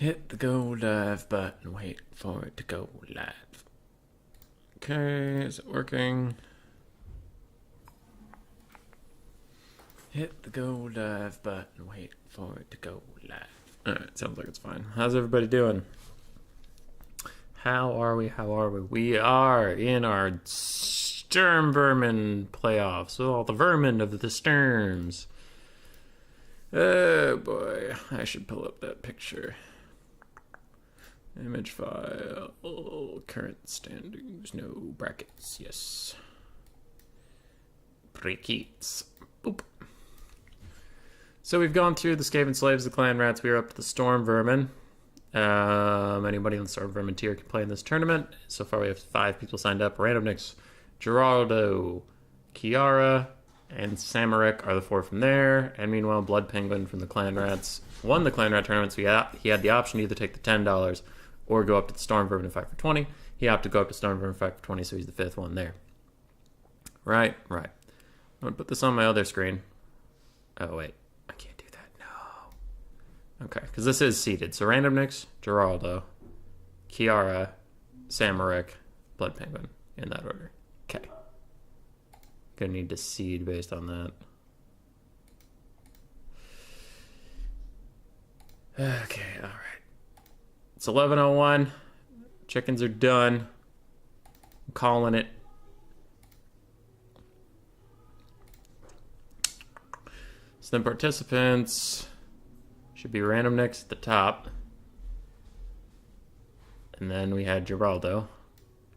Hit the go live button, wait for it to go live. Okay, is it working? Hit the go live button, wait for it to go live. Alright, sounds like it's fine. How's everybody doing? How are we? We are in our Stormvermin playoffs with all the vermin of the Storms. Oh boy, I should pull up that picture. Image file, current standings, no brackets, yes. Brackets. Boop. So we've gone through the Skaven Slaves, the Clan Rats, we are up to the Stormvermin. Anybody on the Stormvermin tier can play in this tournament. So far we have 5 people signed up. Randomnix, Geraldo, Kiara, and Samarek are the 4 from there. And meanwhile, Blood Penguin from the Clan Rats won the Clan Rat tournament, so he had the option to either take the $10 or go up to the Stormvermin and fight for 20. He opted to go up to Stormvermin and fight for 20, so he's the 5th one there. Right. I'm going to put this on my other screen. Oh, wait. I can't do that. No. Okay, because this is seeded. So Randomnix, Geraldo, Kiara, Samarek, Blood Penguin, in that order. Okay. Gonna need to seed based on that. Okay, alright. It's 11:01. Chickens are done. I'm calling it. So then participants should be Randomnix at the top. And then we had Geraldo,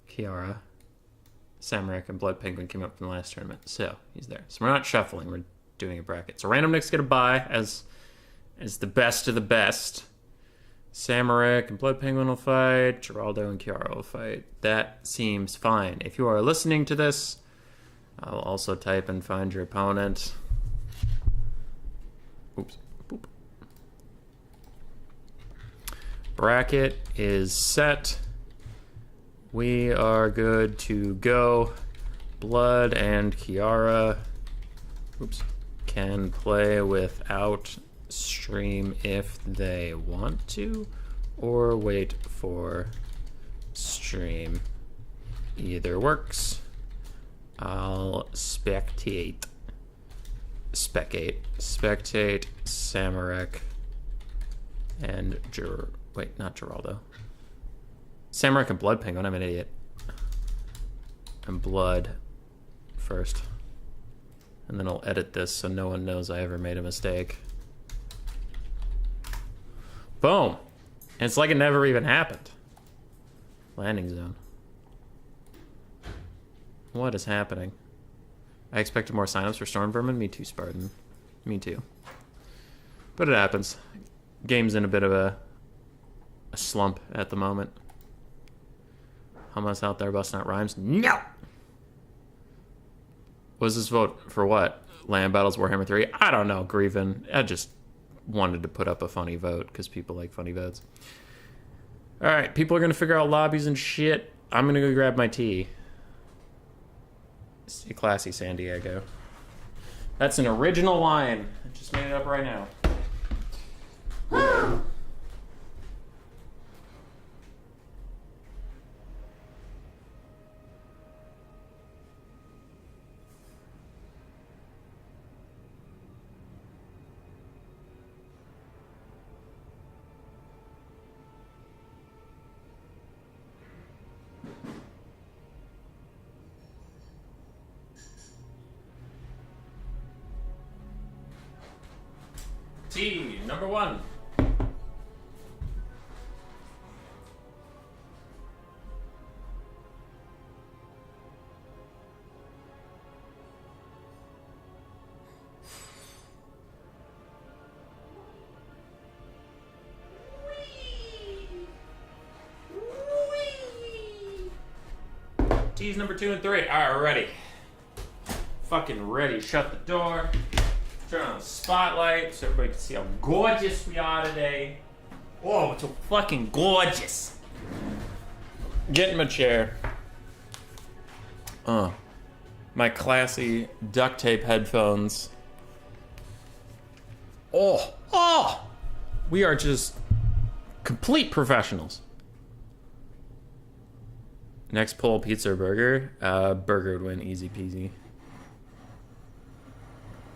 Kiara, Samarek, and Blood Penguin came up from the last tournament. So he's there. So we're not shuffling, we're doing a bracket. So Randomnix get a bye as the best of the best. Samarek and Blood Penguin will fight. Geraldo and Kiara will fight. That seems fine. If you are listening to this, I'll also type and find your opponent. Oops. Boop. Bracket is set. We are good to go. Blood and Kiara can play without stream if they want to, or wait for stream. Either works. I'll spectate Samarek and not Geraldo. Samarek and Blood Penguin, I'm an idiot. And Blood first. And then I'll edit this so no one knows I ever made a mistake. Boom! And it's like it never even happened. Landing zone. What is happening? I expected more signups for Stormvermin. Me too, Spartan. Me too. But it happens. Game's in a bit of a slump at the moment. Hummus out there busting out rhymes? No! Was this vote for what? Land Battles, Warhammer 3? I don't know, Grievin. I just wanted to put up a funny vote because people like funny votes. Alright, people are going to figure out lobbies and shit. I'm going to go grab my tea. Stay classy, San Diego. That's an original line. I just made it up right now. Woo! T, number 1. T's number 2 and 3. Alright, we're ready. Fucking ready. Shut the door. Turn on the spotlight so everybody can see how gorgeous we are today. Whoa, it's so fucking gorgeous. Get in my chair. My classy duct tape headphones. Oh, we are just Complete professionals. Next poll, pizza or burger? Burger would win, easy peasy.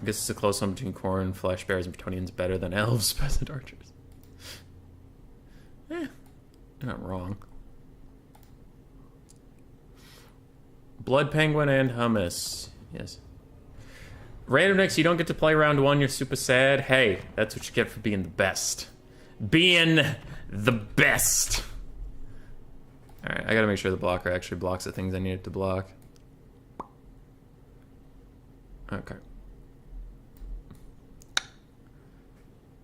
I guess it's a close one between corn, flesh bears, and Bretonians better than elves, peasant archers. You're not wrong. Blood penguin and hummus. Yes. Random Nicks, you don't get to play round 1, you're super sad. Hey, that's what you get for being the best. Being the best. Alright, I gotta make sure the blocker actually blocks the things I need it to block. Okay.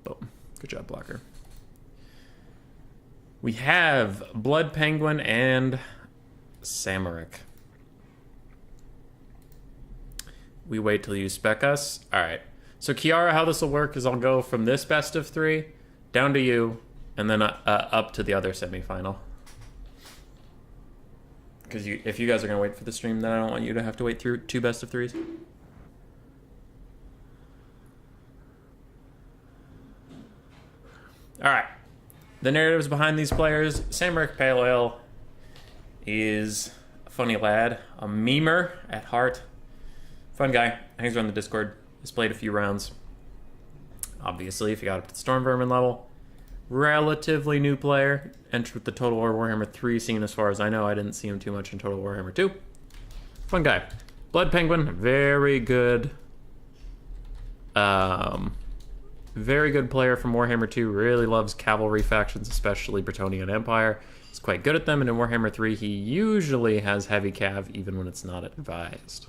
Boom. Good job, blocker. We have Blood Penguin and Samaric. We wait till you spec us. Alright. So Kiara, how this will work is I'll go from this best of 3 down to you, and then up to the other semifinal. Because if you guys are going to wait for the stream, then I don't want you to have to wait through 2 best of 3s. Alright. The narratives behind these players. Samaric Pale Ale is a funny lad. A memer at heart. Fun guy. Hangs around the Discord. Has played a few rounds. Obviously, if you got up to the Stormvermin level. Relatively new player. Entered with the Total War Warhammer 3 scene as far as I know. I didn't see him too much in Total Warhammer 2. Fun guy. Blood Penguin. Very good. Very good player from Warhammer 2. Really loves cavalry factions, especially Bretonian Empire. He's quite good at them. And in Warhammer 3, he usually has heavy cav even when it's not advised.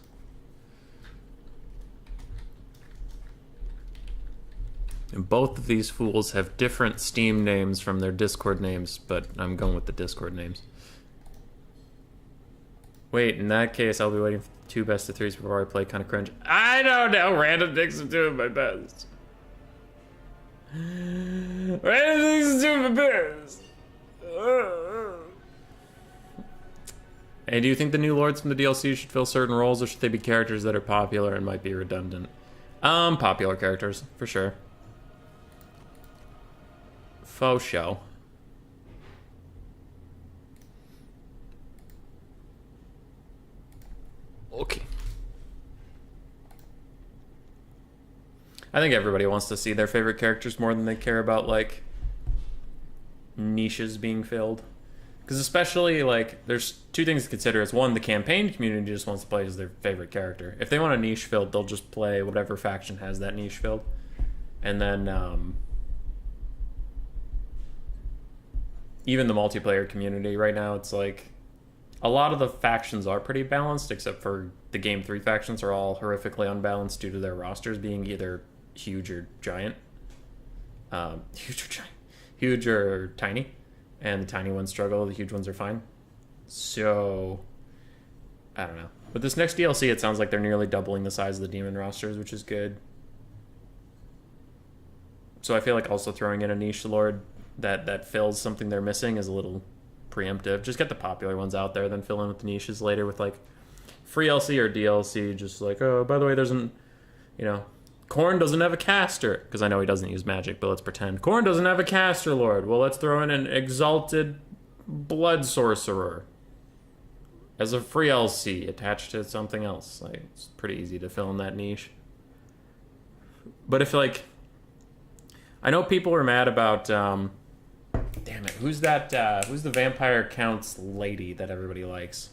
And both of these fools have different Steam names from their Discord names, but I'm going with the Discord names. Wait, in that case, I'll be waiting for 2 best of 3s before I play kind of cringe. I don't know. Random Nicks are doing my best. Random Nicks are doing my best. Hey, do you think the new lords from the DLC should fill certain roles, or should they be characters that are popular and might be redundant? Popular characters, for sure. Faux show. Okay. I think everybody wants to see their favorite characters more than they care about, like, niches being filled. Because especially, like, there's 2 things to consider. Is one, the campaign community just wants to play as their favorite character. If they want a niche filled, they'll just play whatever faction has that niche filled. And then, even the multiplayer community right now, it's like a lot of the factions are pretty balanced, except for the Game 3 factions are all horrifically unbalanced due to their rosters being either huge or giant. Huge or tiny. And the tiny ones struggle, the huge ones are fine. So, I don't know. But this next DLC, it sounds like they're nearly doubling the size of the demon rosters, which is good. So I feel like also throwing in a niche lord that fills something they're missing is a little preemptive. Just get the popular ones out there, then fill in with the niches later with, like, free LC or DLC. Just like, oh, by the way, there's an, Khorne doesn't have a caster. Because I know he doesn't use magic, but let's pretend. Khorne doesn't have a caster lord. Well, let's throw in an exalted blood sorcerer as a free LC attached to something else. Like, it's pretty easy to fill in that niche. But if, like, I know people were mad about, damn it, who's the Vampire Count's lady that everybody likes?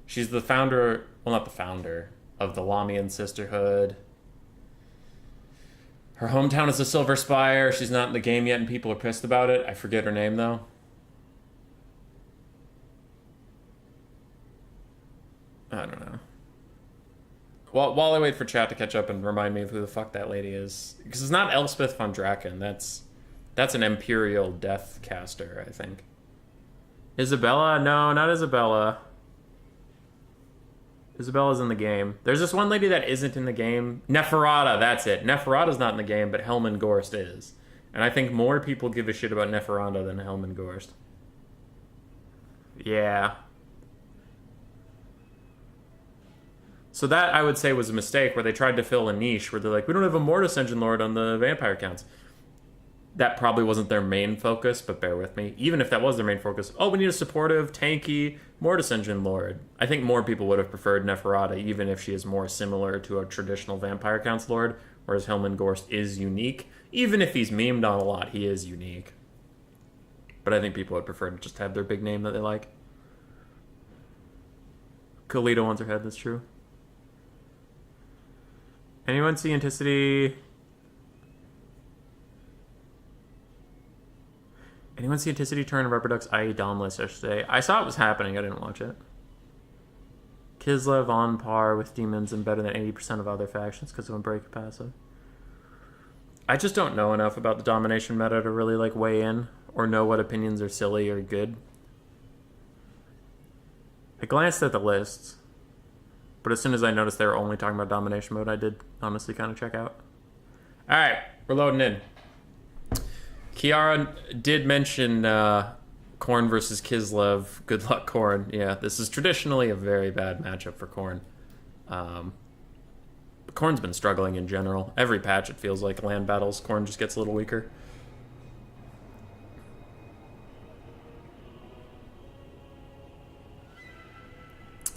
She's the founder, well, not the founder, of the Lamian Sisterhood. Her hometown is the Silver Spire. She's not in the game yet and people are pissed about it. I forget her name, though. I don't know. While I wait for chat to catch up and remind me of who the fuck that lady is. Because it's not Elspeth von Draken. That's an Imperial Death caster, I think. Isabella? No, not Isabella. Isabella's in the game. There's this one lady that isn't in the game. Neferata, that's it. Neferata's not in the game, but Helman Gorst is. And I think more people give a shit about Neferata than Helman Gorst. Yeah. So that, I would say, was a mistake, where they tried to fill a niche where they're like, we don't have a Mortis Engine Lord on the Vampire Counts. that probably wasn't their main focus, but bear with me. Even if that was their main focus, oh, we need a supportive, tanky Mortis Engine Lord. I think more people would have preferred Neferata, even if she is more similar to a traditional Vampire Counts Lord, whereas Hillman Gorst is unique. Even if he's memed on a lot, he is unique. But I think people would prefer to just have their big name that they like. Kalito wants her head, that's true. Anyone see Anticity? Anyone see Anticity turn Rubber Duck's IE Dom list yesterday? I saw it was happening, I didn't watch it. Kislev on par with Demons and better than 80% of other factions because of Unbreak passive. I just don't know enough about the domination meta to really like weigh in or know what opinions are silly or good. I glanced at the lists, but as soon as I noticed they were only talking about domination mode, I did honestly kind of check out. Alright, we're loading in. Kiara did mention Khorne versus Kislev. Good luck, Khorne. Yeah, this is traditionally a very bad matchup for Khorne. But Khorne's been struggling in general. Every patch, it feels like land battles, Khorne just gets a little weaker.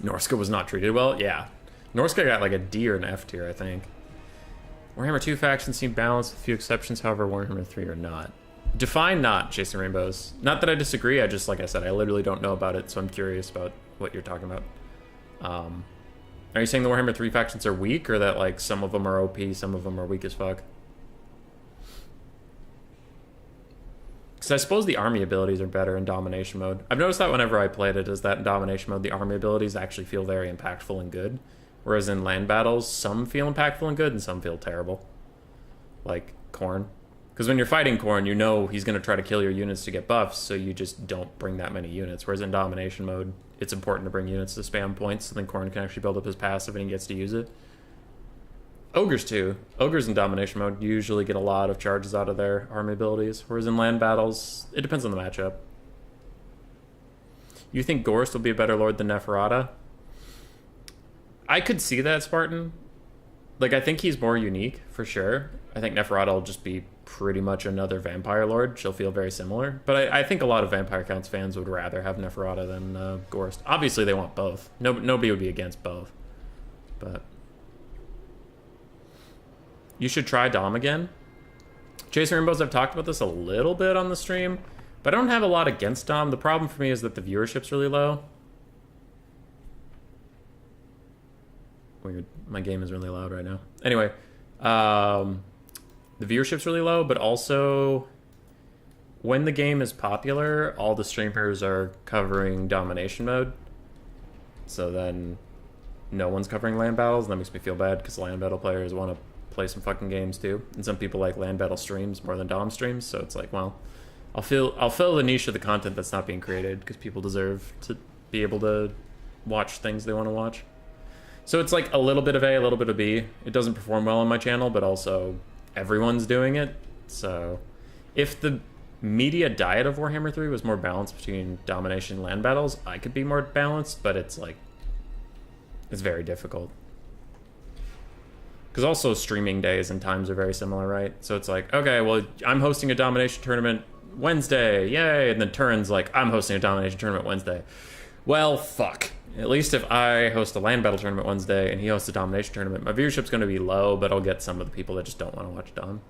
Norska was not treated well. Yeah, Norska got like a D or an F tier, I think. Warhammer 2 factions seem balanced with a few exceptions, however Warhammer 3 are not. Define not, Chasing Rainbows. Not that I disagree, I just, like I said, I literally don't know about it, so I'm curious about what you're talking about. Are you saying the Warhammer 3 factions are weak, or that, like, some of them are OP, some of them are weak as fuck? Because I suppose the army abilities are better in domination mode. I've noticed that whenever I played it, is that in domination mode, the army abilities actually feel very impactful and good. Whereas in land battles, some feel impactful and good, and some feel terrible. Like Khorne. Because when you're fighting Khorne, you know he's going to try to kill your units to get buffs, so you just don't bring that many units. Whereas in domination mode, it's important to bring units to spam points, so then Khorne can actually build up his passive and he gets to use it. Ogres too. Ogres in domination mode usually get a lot of charges out of their army abilities, whereas in land battles, it depends on the matchup. You think Gorst will be a better lord than Neferata? I could see that, Spartan. Like, I think he's more unique, for sure. I think Neferata will just be pretty much another vampire lord. She'll feel very similar. But I think a lot of Vampire Counts fans would rather have Neferata than Gorst. Obviously, they want both. Nobody would be against both. But you should try Dom again. Chasing Rainbows, I've talked about this a little bit on the stream, but I don't have a lot against Dom. The problem for me is that the viewership's really low. Weird. My game is really loud right now. Anyway, the viewership's really low, but also when the game is popular, all the streamers are covering domination mode. So then no one's covering land battles, and that makes me feel bad because land battle players want to play some fucking games too. And some people like land battle streams more than Dom streams, so it's like, well, I'll fill the niche of the content that's not being created because people deserve to be able to watch things they want to watch. So it's like a little bit of A, a little bit of B. It doesn't perform well on my channel, but also everyone's doing it. So if the media diet of Warhammer 3 was more balanced between domination and land battles, I could be more balanced, but it's like, it's very difficult. Because also streaming days and times are very similar, right? So it's like, okay, well, I'm hosting a domination tournament Wednesday, yay! And then Turin's like, I'm hosting a domination tournament Wednesday. Well, fuck. At least if I host a land battle tournament Wednesday and he hosts a domination tournament, my viewership's going to be low, but I'll get some of the people that just don't want to watch Dom.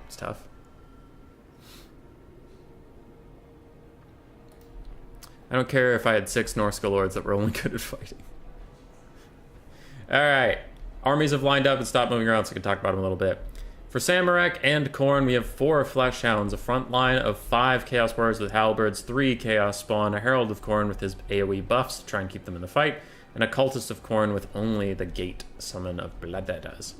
It's tough. I don't care if I had 6 Norska lords that were only good at fighting. Alright. Armies have lined up and stopped moving around, so we can talk about them a little bit. For Samarek and Khorne, we have 4 Flesh Hounds, a front line of 5 Chaos Warriors with Halberds, 3 Chaos Spawn, a Herald of Khorne with his AoE buffs to try and keep them in the fight, and a Cultist of Khorne with only the Gate Summon of Blooddeaders.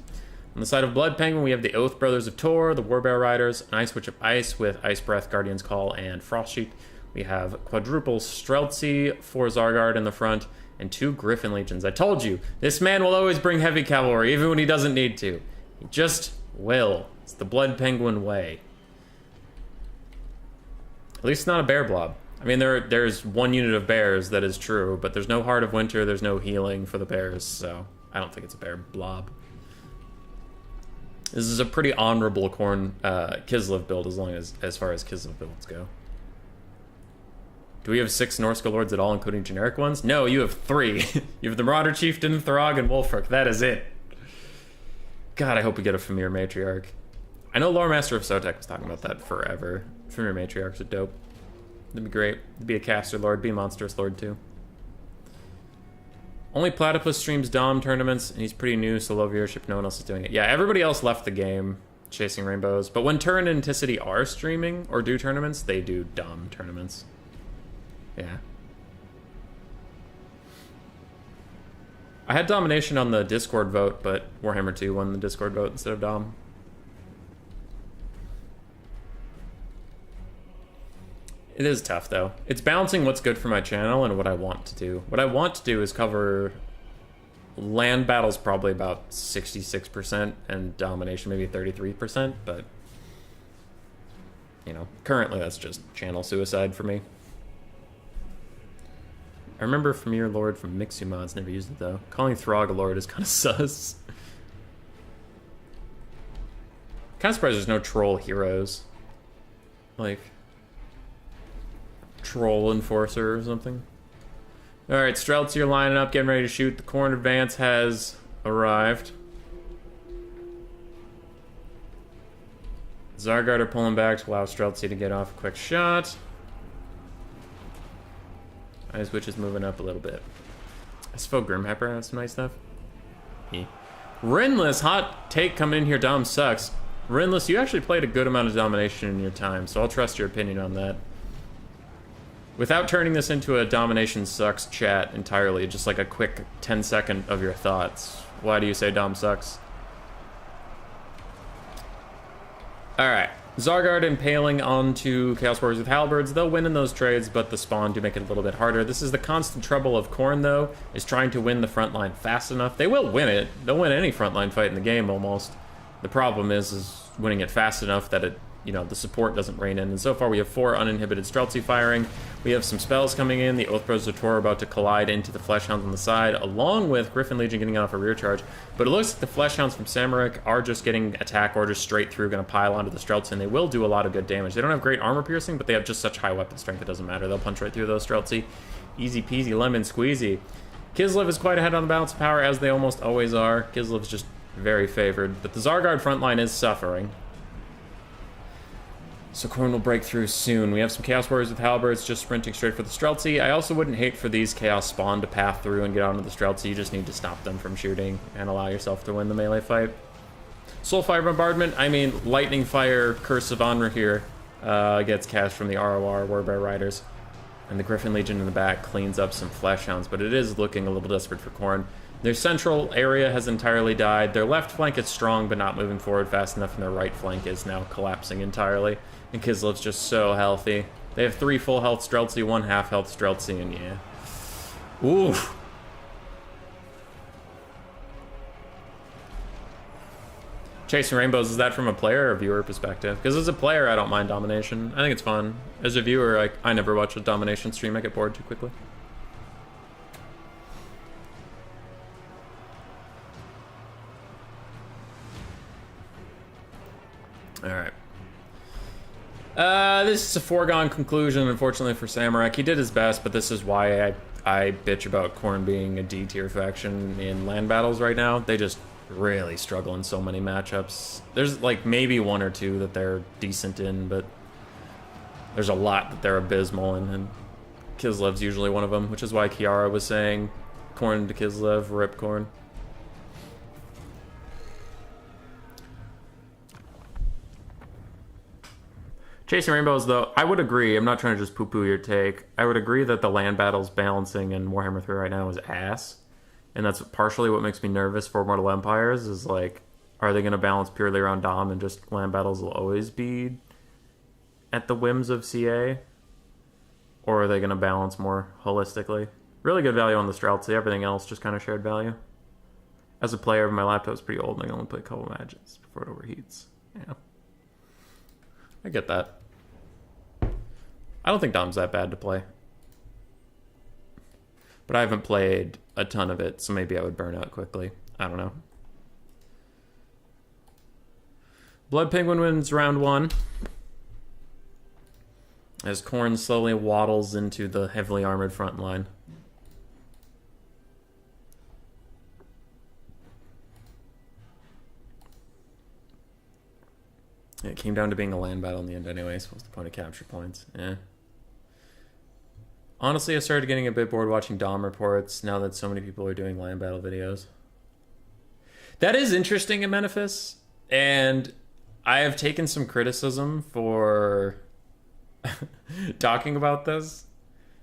On the side of Blood Penguin, we have the Oath Brothers of Tor, the Warbear Riders, an Ice Witch of Ice with Ice Breath, Guardian's Call, and Frostsheet. We have quadruple Streltsy, 4 Zargard in the front, and 2 Griffin Legions. I told you, this man will always bring heavy cavalry, even when he doesn't need to. He just will. It's the Blood Penguin way. At least it's not a bear blob. I mean, there's 1 unit of bears that is true, but there's no Heart of Winter, there's no healing for the bears, so I don't think it's a bear blob. This is a pretty honorable Khorne Kislev build as far as Kislev builds go. Do we have 6 Norska Lords at all, including generic ones? No, you have 3. You have the Marauder Chieftain, Throg, and Wolfric. That is it. God, I hope we get a Famir Matriarch. I know Lore Master of Sotek was talking about that forever. Famir Matriarchs are dope. That'd be great. It'd be a caster lord, be a monstrous lord too. Only Platypus streams Dom tournaments, and he's pretty new, so low viewership, no one else is doing it. Yeah, everybody else left the game chasing rainbows. But when Turin and Anticity are streaming or do tournaments, they do Dom tournaments. Yeah. I had Domination on the Discord vote, but Warhammer 2 won the Discord vote instead of Dom. It is tough, though. It's balancing what's good for my channel and what I want to do. What I want to do is cover land battles probably about 66% and domination maybe 33%, but, you know, currently that's just channel suicide for me. I remember Famir Lord from Mixu mods, never used it though. Calling Throg a Lord is kind of sus. Kind of surprised there's no troll heroes. Like, Troll Enforcer or something. Alright, Streltsy are lining up, getting ready to shoot. The Khorne advance has arrived. Zargard are pulling back to allow Streltsy to get off a quick shot. Ice Witch is moving up a little bit. I suppose Grimhepper has some nice stuff. Yeah. Rinless, hot take coming in here. Dom sucks. Rinless, you actually played a good amount of domination in your time, so I'll trust your opinion on that. Without turning this into a domination sucks chat entirely, just like a quick 10-second of your thoughts. Why do you say Dom sucks? Alright. Zargard impaling onto Chaos Warriors with Halberds. They'll win in those trades, but the spawn do make it a little bit harder. This is the constant trouble of Khorne, though, is trying to win the front line fast enough. They will win it. They'll win any frontline fight in the game, almost. The problem is winning it fast enough that it, you know, the support doesn't rein in. And so far we have 4 uninhibited Streltsy firing. We have some spells coming in. The Oathbros of Tor are about to collide into the Fleshhounds on the side, along with Griffin Legion getting off a rear charge. But it looks like the Fleshhounds from Samarik are just getting attack orders straight through, going to pile onto the Streltsy, and they will do a lot of good damage. They don't have great armor piercing, but they have just such high weapon strength it doesn't matter. They'll punch right through those Streltsy. Easy peasy lemon squeezy. Kislev is quite ahead on the balance of power, as they almost always are. Kislev's just very favored, but the Zargard front line is suffering. So Khorne will break through soon. We have some Chaos Warriors with Halberds just sprinting straight for the Streltsy. I also wouldn't hate for these Chaos spawn to path through and get onto the Streltsy. You just need to stop them from shooting and allow yourself to win the melee fight. Soulfire Bombardment, I mean, Lightning Fire, Curse of Anra here gets cast from the ROR, Warbear Riders. And the Griffin Legion in the back cleans up some Fleshhounds, but it is looking a little desperate for Khorne. Their central area has entirely died. Their left flank is strong, but not moving forward fast enough, and their right flank is now collapsing entirely. And Kislev's just so healthy. They have 3 full health Streltsy, 1 half health Streltsy, and yeah. Oof. Chasing Rainbows, is that from a player or viewer perspective? Because as a player, I don't mind domination. I think it's fun. As a viewer, I never watch a domination stream. I get bored too quickly. Alright. This is a foregone conclusion, unfortunately, for Samarik. He did his best, but this is why I bitch about Khorne being a D-tier faction in land battles right now. They just really struggle in so many matchups. There's, like, maybe 1 or 2 that they're decent in, but there's a lot that they're abysmal in, and Kislev's usually one of them, which is why Kiara was saying Khorne to Kislev, rip Khorne. Chasing Rainbows, though, I would agree. I'm not trying to just poo-poo your take. I would agree that the land battles balancing in Warhammer 3 right now is ass. And that's partially what makes me nervous for Mortal Empires, is like, are they going to balance purely around Dom and just land battles will always be at the whims of CA? Or are they going to balance more holistically? Really good value on the Streltsy, everything else just kind of shared value. As a player, my laptop's pretty old and I can only play a couple matches before it overheats. Yeah. I get that. I don't think Dom's that bad to play. But I haven't played a ton of it, so maybe I would burn out quickly. I don't know. Blood Penguin wins round 1. As Khorne slowly waddles into the heavily armored front line. It came down to being a land battle in the end anyway, so what's the point of capture points? Eh. Honestly, I started getting a bit bored watching Dom reports now that so many people are doing land battle videos. That is interesting in Menefis, and I have taken some criticism for talking about this,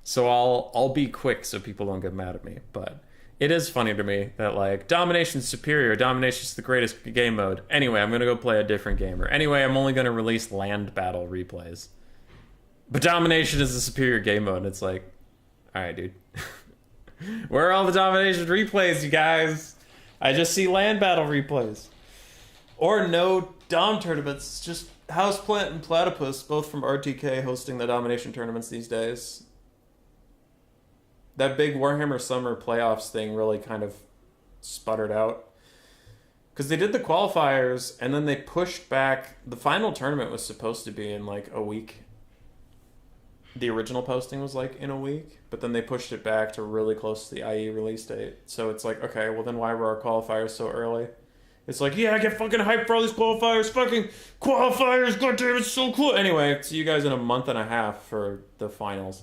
so I'll be quick so people don't get mad at me. But it is funny to me that like Domination's superior, Domination's the greatest game mode. Anyway, I'm gonna go play a different game, or anyway, I'm only gonna release land battle replays. But Domination is the superior game mode, and it's like, alright, dude. Where are all the Domination replays, you guys? I just see land battle replays. Or no Dom tournaments, just Houseplant and Platypus, both from RTK, hosting the Domination tournaments these days. That big Warhammer Summer playoffs thing really kind of sputtered out. Because they did the qualifiers, and then they pushed back. The final tournament was supposed to be in like a week. The original posting was like in a week, but then they pushed it back to really close to the IE release date. So it's like, okay, well then why were our qualifiers so early? It's like, yeah, I get fucking hyped for all these qualifiers. Fucking qualifiers, goddamn, it's so cool. Anyway, see you guys in a month and a half for the finals.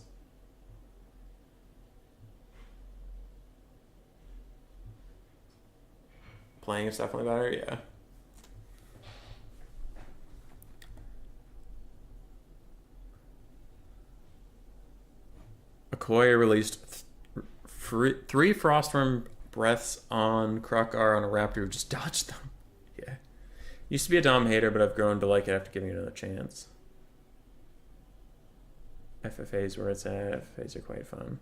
Playing is definitely better, yeah. Okoye released 3 Frostworm breaths on Krukar on a raptor who just dodged them. Yeah. Used to be a Dom hater, but I've grown to like it after giving it another chance. FFA's where it's at. FFA's are quite fun.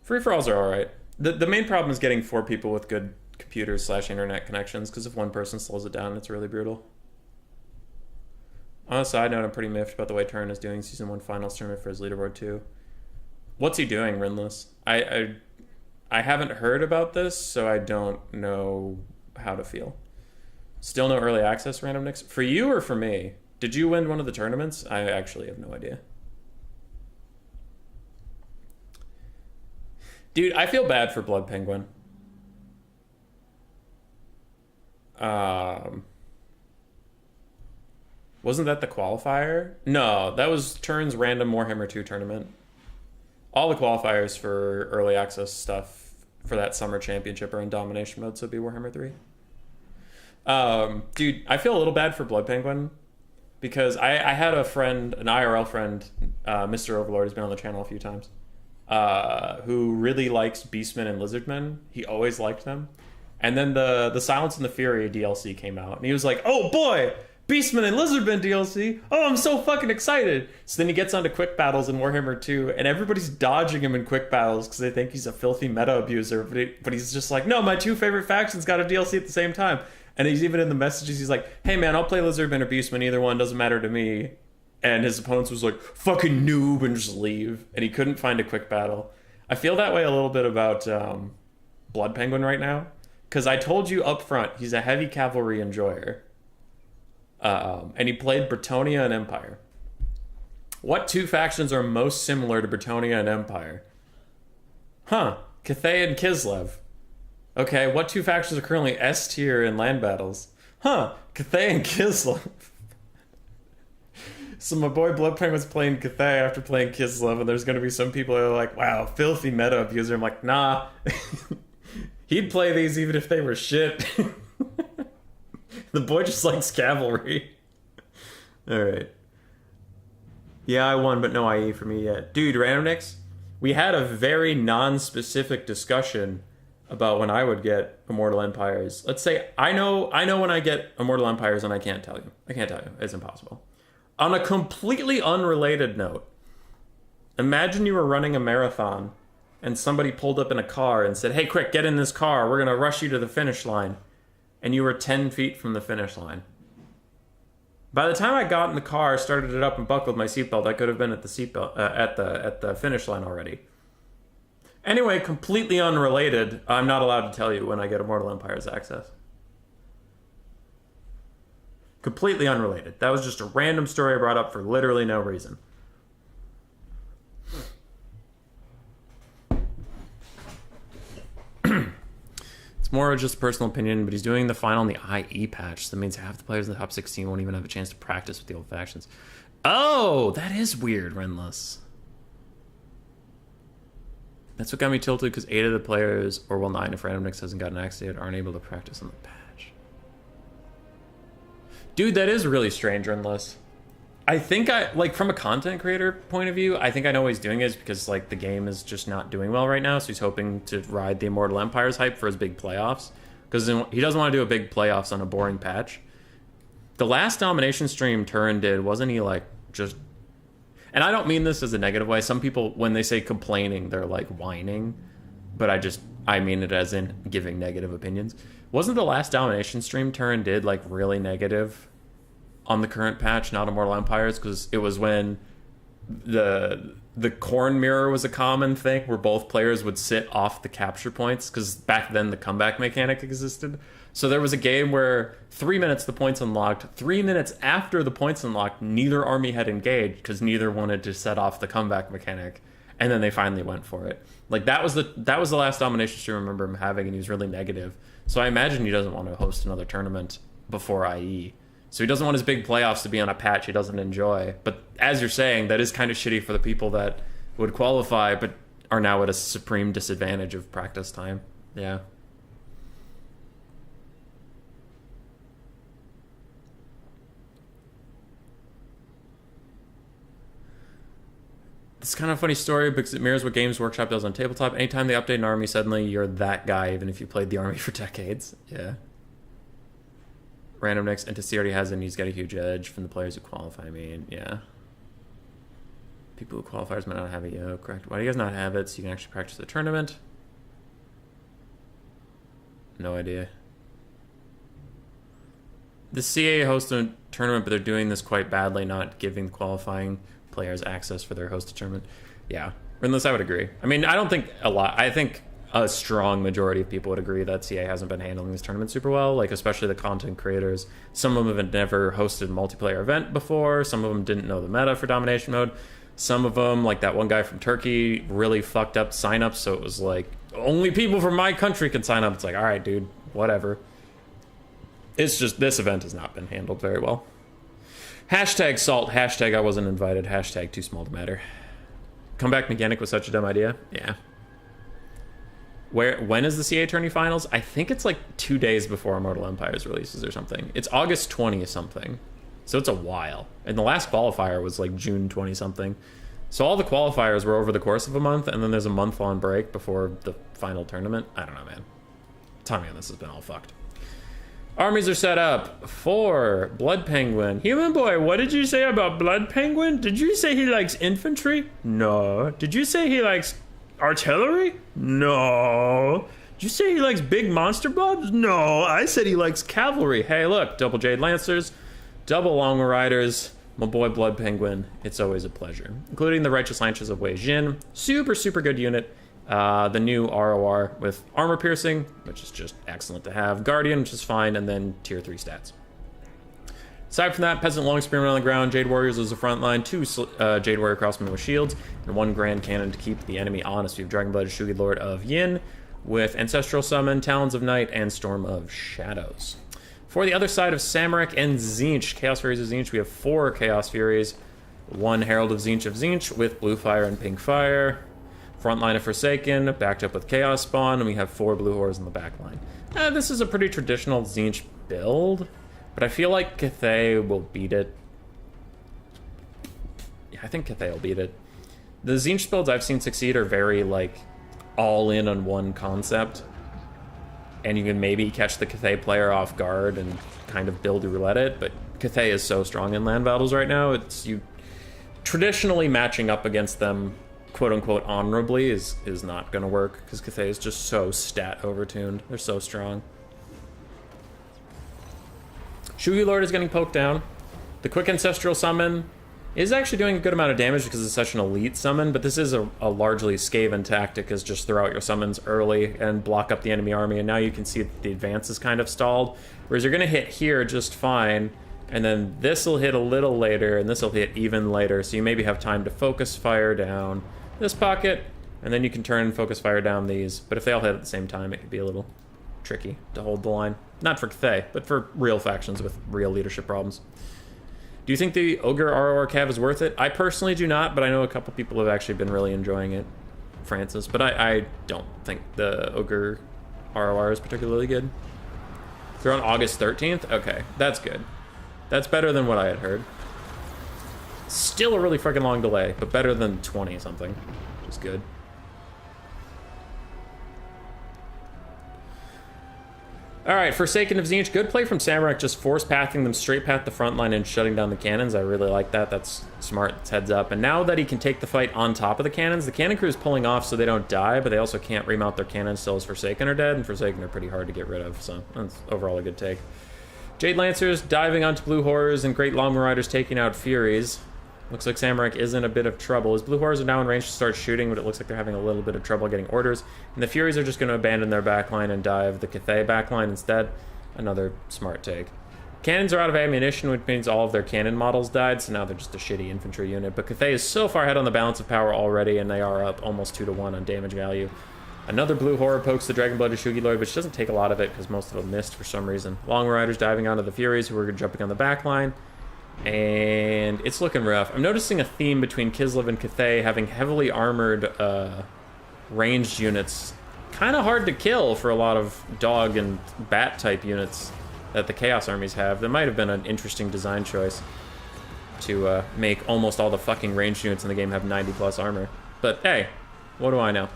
Free-for-alls are alright. The main problem is getting 4 people with good computers / internet connections, because if one person slows it down, it's really brutal. On a side note, I'm pretty miffed about the way Turin is doing Season 1 Finals tournament for his leaderboard too. What's he doing, Rinless? I haven't heard about this, so I don't know how to feel. Still no early access random nicks? For you or for me? Did you win one of the tournaments? I actually have no idea. Dude, I feel bad for Blood Penguin. Wasn't that the qualifier? No, that was Turn's random Warhammer 2 tournament. All the qualifiers for early access stuff for that summer championship are in Domination mode, so it'd be Warhammer 3. Dude, I feel a little bad for Blood Penguin because I had a friend, an IRL friend, Mr. Overlord, has been on the channel a few times, who really likes Beastmen and Lizardmen. He always liked them. And then the Silence and the Fury DLC came out, and he was like, oh boy, Beastmen and Lizardmen DLC. Oh, I'm so fucking excited. So then he gets onto quick battles in Warhammer 2, and everybody's dodging him in quick battles because they think he's a filthy meta abuser. But he's just like, no, my 2 favorite factions got a DLC at the same time. And he's even in the messages, he's like, hey man, I'll play Lizardmen or Beastmen, either one, doesn't matter to me. And his opponents was like, fucking noob, and just leave. And he couldn't find a quick battle. I feel that way a little bit about Blood Penguin right now. Because I told you up front, he's a heavy cavalry enjoyer. And he played Bretonnia and Empire. What 2 factions are most similar to Bretonnia and Empire? Huh, Cathay and Kislev. Okay, what 2 factions are currently S tier in land battles? Huh, Cathay and Kislev. So my boy Blood Penguin's playing Cathay after playing Kislev, and there's going to be some people who are like, wow, filthy meta abuser. I'm like, nah. He'd play these even if they were shit. The boy just likes cavalry. Alright. Yeah, I won, but no IE for me yet. Dude, Randomnix, we had a very non-specific discussion about when I would get Immortal Empires. Let's say, I know when I get Immortal Empires, and I can't tell you. I can't tell you. It's impossible. On a completely unrelated note, imagine you were running a marathon, and somebody pulled up in a car and said, hey, quick, get in this car. We're going to rush you to the finish line. And you were 10 feet from the finish line. By the time I got in the car, started it up, and buckled my seatbelt, I could have been at the seatbelt at the finish line already. Anyway, completely unrelated. I'm not allowed to tell you when I get Immortal Empires access. Completely unrelated. That was just a random story I brought up for literally no reason. It's more just a personal opinion, but he's doing the final in the IE patch. That means half the players in the top 16 won't even have a chance to practice with the old factions. Oh, that is weird, Renless. That's what got me tilted, because 8 of the players, or well 9 if Random Mix hasn't gotten access yet, aren't able to practice on the patch. Dude, that is really strange, Renless. I think like, from a content creator point of view, I think I know what he's doing is because, like, the game is just not doing well right now, so he's hoping to ride the Immortal Empire's hype for his big playoffs. Because he doesn't want to do a big playoffs on a boring patch. The last domination stream Turin did, wasn't he, like, just... And I don't mean this as a negative way. Some people, when they say complaining, they're, like, whining. But I mean it as in giving negative opinions. Wasn't the last domination stream Turin did, like, really negative on the current patch, not Immortal Empires? Because it was when the corn mirror was a common thing, where both players would sit off the capture points, because back then the comeback mechanic existed. So there was a game where 3 minutes the points unlocked, 3 minutes after the points unlocked, neither army had engaged because neither wanted to set off the comeback mechanic, and then they finally went for it. Like, that was the last domination stream I remember him having, and he was really negative. So I imagine he doesn't want to host another tournament before IE. So he doesn't want his big playoffs to be on a patch he doesn't enjoy. But as you're saying, that is kind of shitty for the people that would qualify but are now at a supreme disadvantage of practice time. Yeah. It's kind of a funny story because it mirrors what Games Workshop does on tabletop. Anytime they update an army, suddenly you're that guy, even if you played the army for decades. Yeah. Random next, NTC already has it, and he's got a huge edge from the players who qualify. I mean, yeah. People who qualifiers might not have it yet, correct? Why do you guys not have it so you can actually practice the tournament? No idea. The CA hosts a tournament, but they're doing this quite badly, not giving the qualifying players access for their hosted tournament. Yeah, unless I would agree. I mean, I don't think a lot. I think a strong majority of people would agree that CA hasn't been handling this tournament super well, like especially the content creators. Some of them have never hosted a multiplayer event before. Some of them didn't know the meta for domination mode. Some of them, like that one guy from Turkey, really fucked up signups, so it was like, only people from my country can sign up. It's like, all right, dude, whatever. It's just, this event has not been handled very well. Hashtag salt, hashtag I wasn't invited, hashtag too small to matter. Comeback mechanic was such a dumb idea. Yeah. When is the CA tourney finals? I think it's like 2 days before Immortal Empires releases or something. It's August 20 something. So it's a while. And the last qualifier was like June 20 something. So all the qualifiers were over the course of a month, and then there's a month-long break before the final tournament. I don't know, man. Timing on this has been all fucked. Armies are set up for Blood Penguin. Human Boy, what did you say about Blood Penguin? Did you say he likes infantry? No. Did you say he likes artillery? No. Did you say he likes big monster blobs? No. I said he likes cavalry. Hey, look, double Jade Lancers, double Long Riders, my boy Blood Penguin. It's always a pleasure. Including the Righteous Lances of Wei Jin. Super, super good unit. The new ROR with armor piercing, which is just excellent to have. Guardian, which is fine, and then tier 3 stats. Aside from that, Peasant Long Spearmen on the ground, Jade Warriors as a front line, 2 Jade Warrior Crossmen with shields, and 1 Grand Cannon to keep the enemy honest. We have Dragonblooded Shugi Lord of Yin with Ancestral Summon, Talons of Night, and Storm of Shadows. For the other side of Samaric and Tzeentch, Chaos Furies of Tzeentch, we have 4 Chaos Furies, 1 Herald of Tzeentch with Blue Fire and Pink Fire. Front line of Forsaken, backed up with Chaos Spawn, and we have 4 Blue Horrors in the back line. This is a pretty traditional Tzeentch build, but I feel like Cathay will beat it. Yeah, I think Cathay will beat it. The Tzeentch builds I've seen succeed are very, like, all in on one concept, and you can maybe catch the Cathay player off guard and kind of build roulette it, but Cathay is so strong in land battles right now, it's you traditionally matching up against them quote-unquote honorably is not going to work, because Cathay is just so stat overtuned. They're so strong. Shugi Lord is getting poked down. The quick Ancestral Summon is actually doing a good amount of damage because it's such an elite summon, but this is a largely Skaven tactic, is just throw out your summons early and block up the enemy army, and now you can see that the advance is kind of stalled, whereas you're going to hit here just fine, And then this will hit a little later, and this will hit even later, so you maybe have time to focus fire down this pocket, and then you can turn and focus fire down these. But if they all hit at the same time, it could be a little tricky to hold the line. Not for Cathay, but for real factions with real leadership problems. Do you think the Ogre ROR Cav is worth it? I personally do not, but I know a couple people have actually been really enjoying it. Francis, but I don't think the Ogre ROR is particularly good. They're on August 13th? Okay, that's good. That's better than what I had heard. Still a really freaking long delay, but better than 20 something, which is good. Alright, Forsaken of Tzeentch, good play from Samurai, just force pathing them straight past the front line and shutting down the cannons. I really like that. That's smart. It's heads up. And now that he can take the fight on top of the cannons, the cannon crew is pulling off so they don't die, but they also can't remount their cannons till as Forsaken are dead, and Forsaken are pretty hard to get rid of, so that's overall a good take. Jade Lancers diving onto Blue Horrors and Great Long Marauders taking out Furies. Looks like Samurai is in a bit of trouble. His Blue Horrors are now in range to start shooting, but it looks like they're having a little bit of trouble getting orders. And the Furies are just going to abandon their backline and dive the Cathay backline instead. Another smart take. Cannons are out of ammunition, which means all of their cannon models died, so now they're just a shitty infantry unit. But Cathay is so far ahead on the balance of power already, and they are up almost 2-1 on damage value. Another Blue Horror pokes the Dragon-Blooded Shugi Lord, which doesn't take a lot of it because most of them missed for some reason. Long Riders diving onto the Furies, who are jumping on the backline. And it's looking rough. I'm noticing a theme between Kislev and Cathay having heavily armored ranged units. Kind of hard to kill for a lot of dog and bat type units that the Chaos armies have. That might have been an interesting design choice to make almost all the fucking ranged units in the game have 90 plus armor. But hey, what do I know?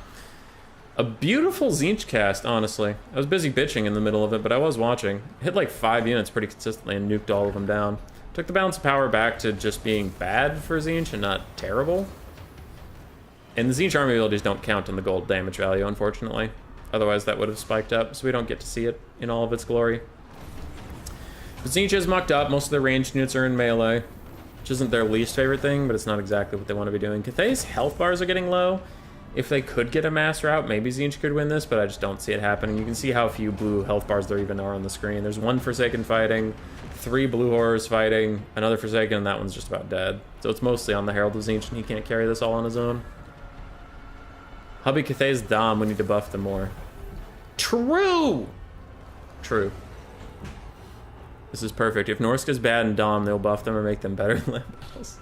A beautiful Tzeentch cast, honestly. I was busy bitching in the middle of it, but I was watching. Hit like 5 units pretty consistently and nuked all of them down. Took the balance of power back to just being bad for Tzeentch and not terrible. And the Tzeentch army abilities don't count in the gold damage value, unfortunately. Otherwise, that would have spiked up, so we don't get to see it in all of its glory. But Tzeentch is mucked up. Most of their ranged units are in melee, which isn't their least favorite thing, but it's not exactly what they want to be doing. Cathay's health bars are getting low. If they could get a mass route, maybe Tzeentch could win this, but I just don't see it happening. You can see how few blue health bars there even are on the screen. There's one Forsaken fighting, 3 Blue Horrors fighting, another Forsaken, and that one's just about dead. So it's mostly on the Herald of Tzeentch, and he can't carry this all on his own. Hubby Cathay's Dom, we need to buff them more. True! True. This is perfect. If Norska's bad and Dom, they'll buff them or make them better in Land Battles.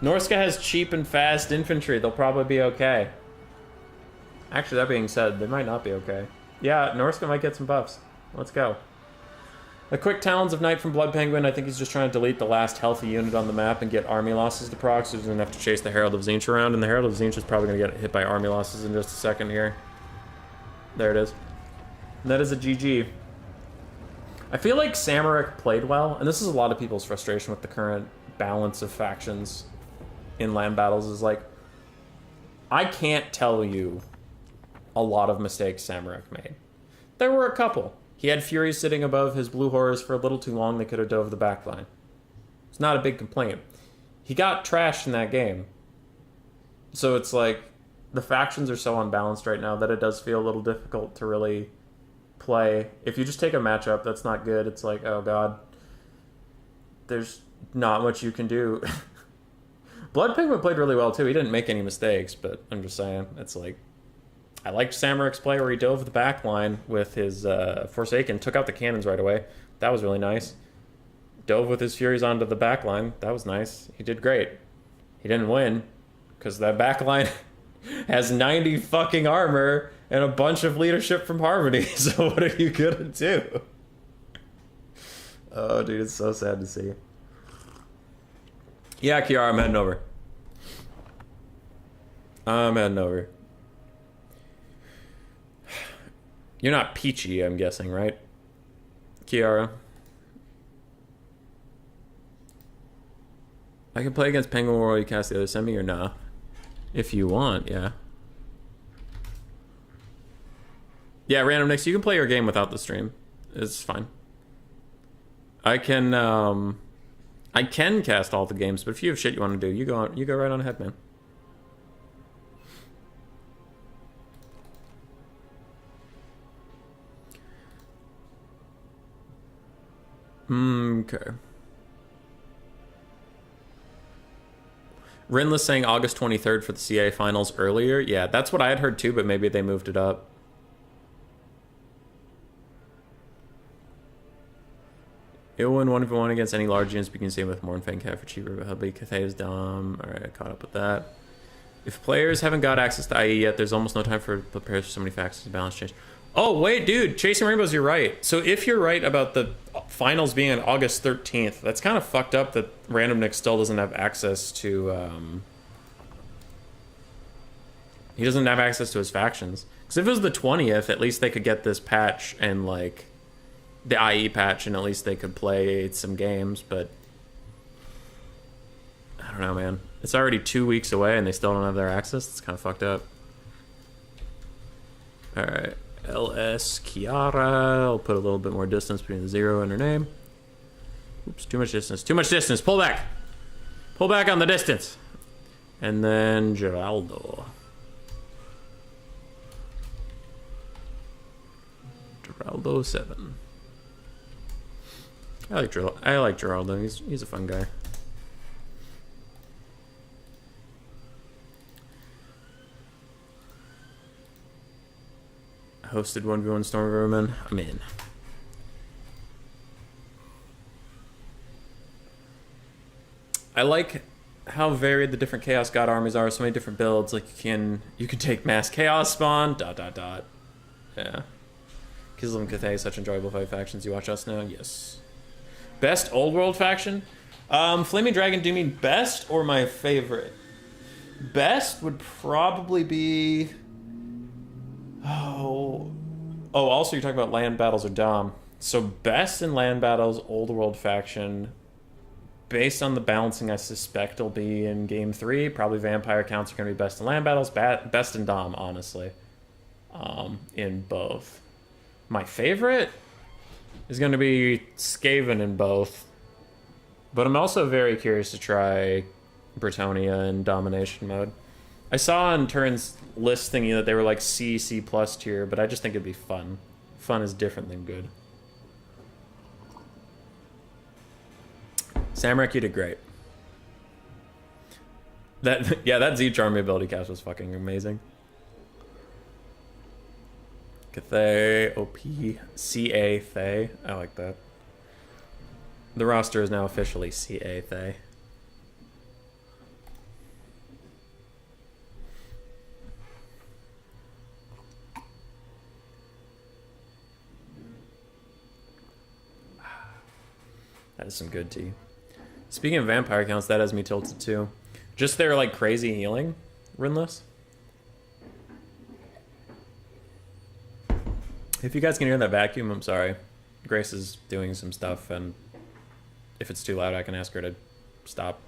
Norska has cheap and fast infantry. They'll probably be okay. Actually, that being said, they might not be okay. Yeah, Norska might get some buffs. Let's go. A quick Talons of Night from Blood Penguin. I think he's just trying to delete the last healthy unit on the map and get army losses to proc, so he's going to have to chase the Herald of Tzeentch around, and the Herald of Tzeentch is probably going to get hit by army losses in just a second here. There it is. And that is a GG. I feel like Samaric played well, and this is a lot of people's frustration with the current balance of factions in Land Battles, is like, I can't tell you a lot of mistakes Samaric made. There were a couple. He had Furies sitting above his Blue Horrors for a little too long. They could have dove the backline. It's not a big complaint. He got trashed in that game. So it's like, the factions are so unbalanced right now that it does feel a little difficult to really play. If you just take a matchup that's not good, it's like, oh god, there's not much you can do. Blood Penguin played really well too. He didn't make any mistakes, but I'm just saying, it's like, I liked Samaric's play where he dove the back line with his Forsaken, took out the cannons right away. That was really nice. Dove with his Furies onto the back line. That was nice. He did great. He didn't win, because that back line has 90 fucking armor and a bunch of leadership from Harmony, so what are you gonna do? Oh, dude, it's so sad to see. Yeah, Kiara, I'm heading over. I'm heading over. You're not Peachy, I'm guessing, right? Kiara. I can play against Penguin War while you cast the other semi or nah? If you want, yeah. Yeah, Random Nix, you can play your game without the stream. It's fine. I can cast all the games, but if you have shit you want to do, you go right on ahead, man. Okay. Rinless saying August 23rd for the CA finals earlier. Yeah, that's what I had heard too, but maybe they moved it up. It'll win 1v1 against any large units, we can see with Mornfang Cat for cheaper, but Hubby Cathay is dumb. Alright, I caught up with that. If players haven't got access to IE yet, there's almost no time for prepares for so many factions to balance change. Oh, wait, dude, Chasing Rainbows, you're right. So if you're right about the finals being on August 13th, that's kind of fucked up that Random Nick still doesn't have access to, he doesn't have access to his factions. Because if it was the 20th, at least they could get this patch and, like, the IE patch, and at least they could play some games, but I don't know, man. It's already 2 weeks away and they still don't have their access. It's kind of fucked up. Alright, LS Kiara. I'll put a little bit more distance between the 0 and her name. Oops, too much distance. Too much distance. Pull back. Pull back on the distance. And then Geraldo. Geraldo 7. I like Geraldo. He's a fun guy. I hosted 1v1 Stormvermin. I'm in. I like how varied the different Chaos God armies are. So many different builds. Like you can take Mass Chaos Spawn. ... Yeah. Kislev and Cathay, such enjoyable fight factions. You watch us now? Yes. Best old world faction? Flaming Dragon, do you mean best or my favorite? Best would probably be... Oh, also you're talking about land battles or Dom. So best in land battles, old world faction. Based on the balancing, I suspect will be in game 3. Probably vampire counts are going to be best in land battles, best in Dom, honestly. In both. My favorite is going to be Skaven in both. But I'm also very curious to try Bretonia in domination mode. I saw on Turn's list thingy that they were like C plus tier, but I just think it'd be fun. Fun is different than good. Samrak, you did great. That Zeech army ability cast was fucking amazing. Cathay, OP, CA Thay. I like that. The roster is now officially CA Thay. That is some good tea. Speaking of vampire counts, that has me tilted too. Just their like crazy healing, Rinless. If you guys can hear that vacuum, I'm sorry. Grace is doing some stuff, and if it's too loud, I can ask her to stop.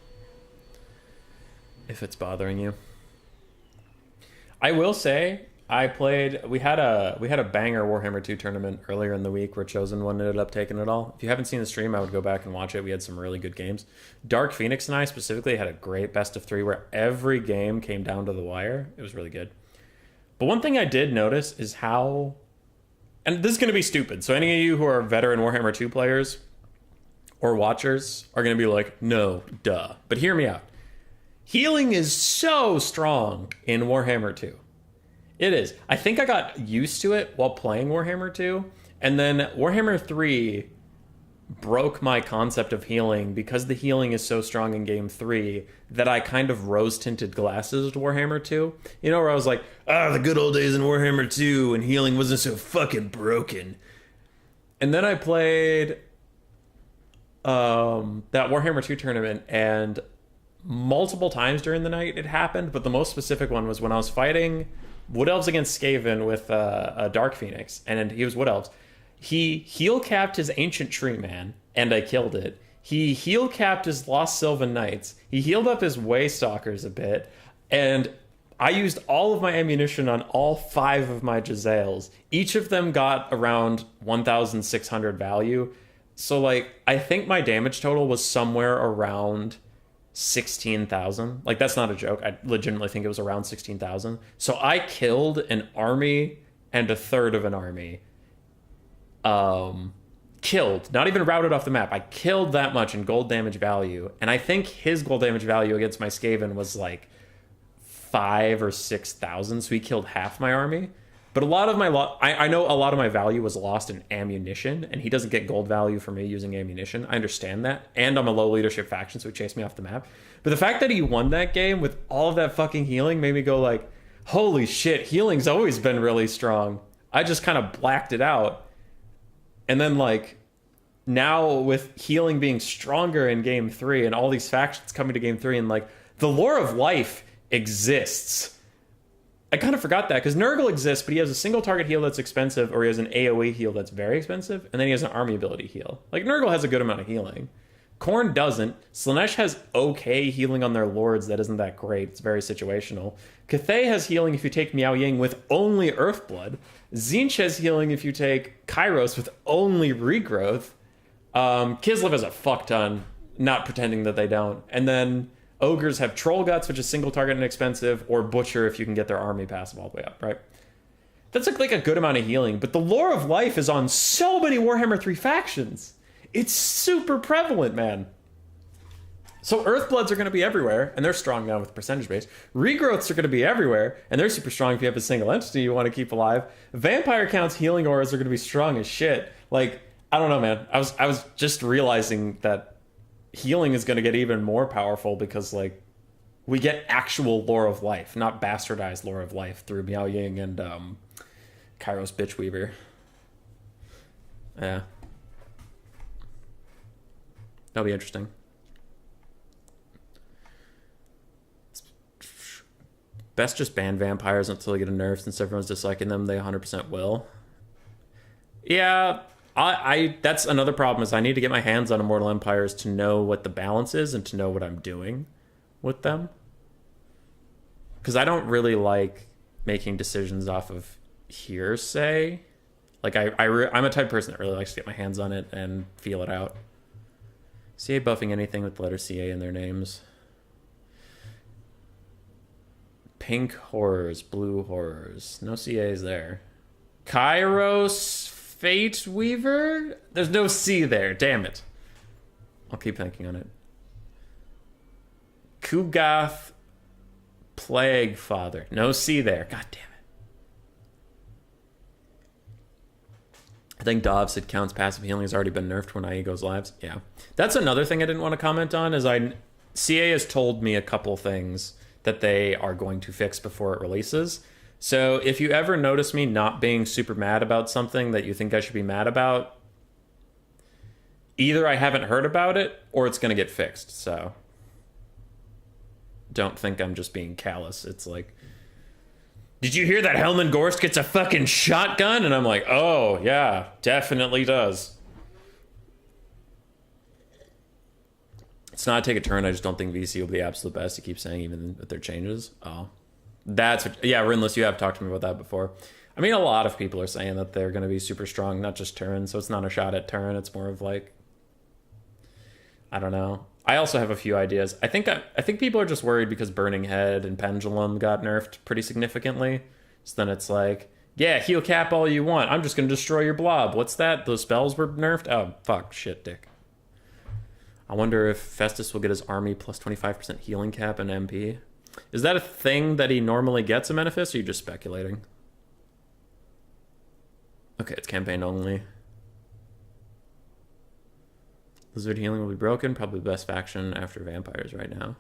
If it's bothering you. I will say, we had a banger Warhammer 2 tournament earlier in the week where Chosen One ended up taking it all. If you haven't seen the stream, I would go back and watch it. We had some really good games. Dark Phoenix and I specifically had a great best of 3 where every game came down to the wire. It was really good. But one thing I did notice is how... And this is going to be stupid. So any of you who are veteran Warhammer 2 players or watchers are going to be like, no, duh. But hear me out. Healing is so strong in Warhammer 2. It is. I think I got used to it while playing Warhammer 2. And then Warhammer 3 broke my concept of healing because the healing is so strong in game 3 that I kind of rose-tinted glasses to Warhammer 2. You know, where I was like, the good old days in Warhammer 2 and healing wasn't so fucking broken. And then I played that Warhammer 2 tournament, and multiple times during the night it happened, but the most specific one was when I was fighting Wood Elves against Skaven with a Dark Phoenix, and he was Wood Elves. He heal-capped his Ancient Tree Man, and I killed it. He heal-capped his Lost Sylvan Knights. He healed up his Waystalkers a bit, and I used all of my ammunition on all 5 of my Jezzails. Each of them got around 1,600 value. So, like, I think my damage total was somewhere around 16,000. Like, that's not a joke. I legitimately think it was around 16,000. So I killed an army and a third of an army killed, not even routed off the map. I killed that much in gold damage value, and I think his gold damage value against my Skaven was like 5,000 or 6,000, so he killed half my army. But a lot of my I know a lot of my value was lost in ammunition, and he doesn't get gold value for me using ammunition. I understand that, and I'm a low leadership faction, so he chased me off the map. But the fact that he won that game with all of that fucking healing made me go like, holy shit, healing's always been really strong. I just kind of blacked it out. And then, like, now with healing being stronger in Game 3 and all these factions coming to Game 3 and, like, the lore of life exists. I kind of forgot that, because Nurgle exists, but he has a single target heal that's expensive, or he has an AoE heal that's very expensive, and then he has an army ability heal. Like, Nurgle has a good amount of healing. Khorne doesn't. Slaanesh has okay healing on their lords that isn't that great. It's very situational. Cathay has healing if you take Miao Ying with only Earthblood. Tzeentch has healing if you take Kairos with only Regrowth. Kislev has a fuck ton, not pretending that they don't. And then Ogres have Troll Guts, which is single target and expensive, or Butcher if you can get their army passive all the way up, right? That's like a good amount of healing. But the lore of life is on so many Warhammer 3 factions. It's super prevalent, man. So Earthbloods are going to be everywhere, and they're strong now with percentage base. Regrowths are going to be everywhere, and they're super strong if you have a single entity you want to keep alive. Vampire counts healing auras are going to be strong as shit. Like, I don't know, man. I was just realizing that healing is going to get even more powerful because, like, we get actual lore of life, not bastardized lore of life through Miao Ying and Kairos Bitchweaver. Yeah. That'll be interesting. Best just ban vampires until they get a nerf, since everyone's disliking them. They 100% will. Yeah, I that's another problem, is I need to get my hands on Immortal Empires to know what the balance is and to know what I'm doing with them. Because I don't really like making decisions off of hearsay. Like, I'm a type of person that really likes to get my hands on it and feel it out. CA buffing anything with the letter CA in their names. Pink horrors, blue horrors. No CAs there. Kairos Fate Weaver? There's no C there, damn it. I'll keep thinking on it. Kugath Plague Father. No C there. God damn it. I think Dov said counts passive healing has already been nerfed when IE goes lives. Yeah. That's another thing I didn't want to comment on, is CA has told me a couple things that they are going to fix before it releases. So if you ever notice me not being super mad about something that you think I should be mad about, either I haven't heard about it or it's going to get fixed. So don't think I'm just being callous. It's like, did you hear that Helman Gorst gets a fucking shotgun? And I'm like, oh, yeah, definitely does. It's not take a turn. I just don't think VC will be the absolute best. He keeps saying, even with their changes. Oh, that's what, yeah, Rinless, you have talked to me about that before. I mean, a lot of people are saying that they're going to be super strong, not just turn. So it's not a shot at turn. It's more of like, I don't know. I also have a few ideas. I think people are just worried because Burning Head and Pendulum got nerfed pretty significantly. So then it's like, yeah, heal cap all you want. I'm just going to destroy your blob. What's that? Those spells were nerfed? Oh, fuck, shit, dick. I wonder if Festus will get his army plus 25% healing cap and MP. Is that a thing that he normally gets, Amenephis, or are you just speculating? Okay, it's campaign only. Lizard healing will be broken. Probably the best faction after vampires right now.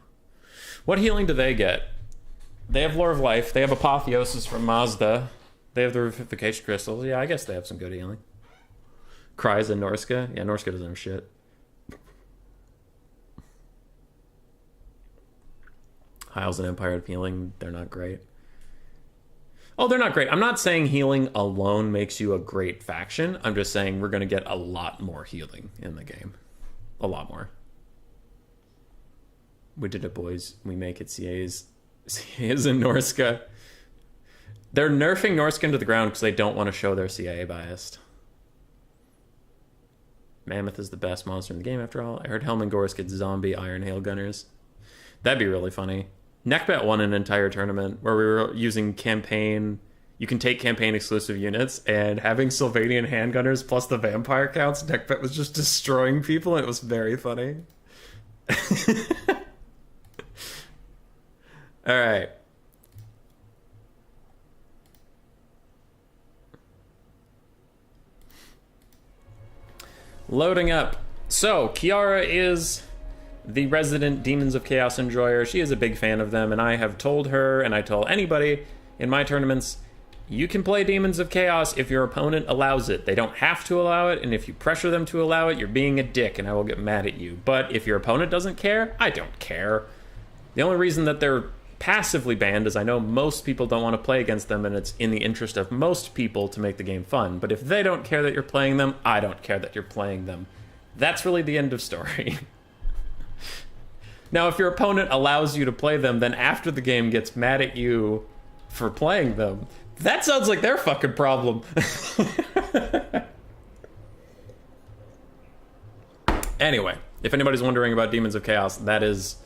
What healing do they get? They have Lore of Life. They have Apotheosis from Mazda. They have the Revivification Crystals. Yeah, I guess they have some good healing. Cries and Norska. Yeah, Norska doesn't have shit. Isles and Empire of Healing, they're not great. Oh, they're not great. I'm not saying healing alone makes you a great faction. I'm just saying we're going to get a lot more healing in the game. A lot more. We did it, boys. We make it. CAs and Norska. They're nerfing Norska into the ground because they don't want to show their CA biased. Mammoth is the best monster in the game, after all. I heard Helman Gorst gets zombie Iron Hail Gunners. That'd be really funny. Neckbet won an entire tournament where we were using campaign you can take campaign exclusive units, and having Sylvanian handgunners plus the vampire counts deck bet was just destroying people, and it was very funny. All right. Loading up. So, Kiara is the resident Demons of Chaos enjoyer. She is a big fan of them, and I have told her, and I tell anybody in my tournaments, you can play Demons of Chaos if your opponent allows it. They don't have to allow it, and if you pressure them to allow it, you're being a dick, and I will get mad at you. But if your opponent doesn't care, I don't care. The only reason that they're passively banned is I know most people don't want to play against them, and it's in the interest of most people to make the game fun. But if they don't care that you're playing them, I don't care that you're playing them. That's really the end of story. Now, if your opponent allows you to play them, then after the game gets mad at you for playing them, that sounds like their fucking problem. Anyway, if anybody's wondering about Demons of Chaos, that is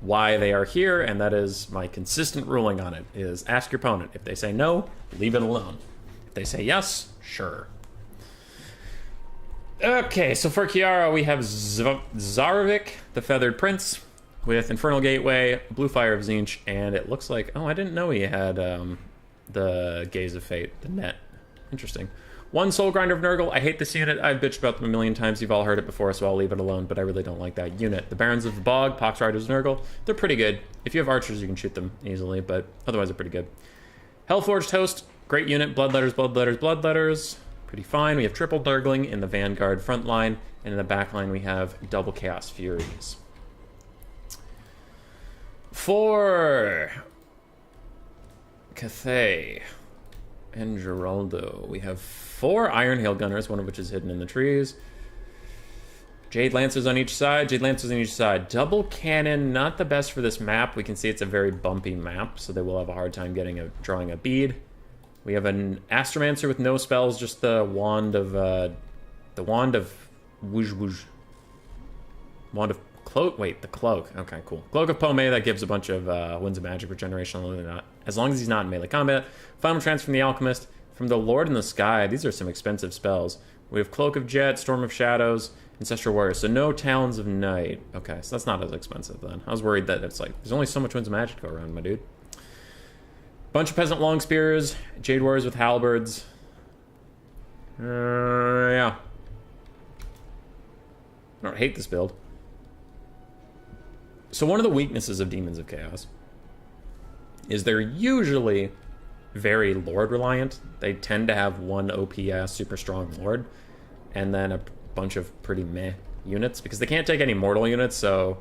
why they are here, and that is my consistent ruling on it, is ask your opponent. If they say no, leave it alone. If they say yes, sure. Okay, so for Kiara, we have Zarovik, the Feathered Prince, with Infernal Gateway, Blue Fire of Tzeentch, and it looks like... Oh, I didn't know he had the Gaze of Fate, the net. Interesting. One Soul Grinder of Nurgle. I hate this unit. I've bitched about them a million times. You've all heard it before, so I'll leave it alone, but I really don't like that unit. The Barons of the Bog, Pox Riders of Nurgle. They're pretty good. If you have archers, you can shoot them easily, but otherwise they're pretty good. Hellforged Host. Great unit. Bloodletters, Bloodletters, Bloodletters. Pretty fine. We have triple Nurgling in the Vanguard front line, and in the back line we have double Chaos Furies. For Cathay and Geraldo, we have 4 Iron Hail Gunners, one of which is hidden in the trees. Jade Lancers on each side, Jade Lancers on each side. Double Cannon, not the best for this map. We can see it's a very bumpy map, so they will have a hard time drawing a bead. We have an Astromancer with no spells, just the Wand of Woosh Woosh. Wand of Cloak? Wait, the Cloak. Okay, cool. Cloak of Pomei, that gives a bunch of Winds of Magic regeneration, as long as he's not in melee combat. Final Trance from the Alchemist. From the Lord in the Sky, these are some expensive spells. We have Cloak of Jet, Storm of Shadows, Ancestral Warrior. So no Talons of Night. Okay, so that's not as expensive then. I was worried that it's like, there's only so much Winds of Magic to go around, my dude. Bunch of Peasant Long Spears, Jade Warriors with Halberds. Yeah. I don't hate this build. So one of the weaknesses of Demons of Chaos is they're usually very Lord reliant. They tend to have one OP-ass super strong Lord, and then a bunch of pretty meh units, because they can't take any mortal units, so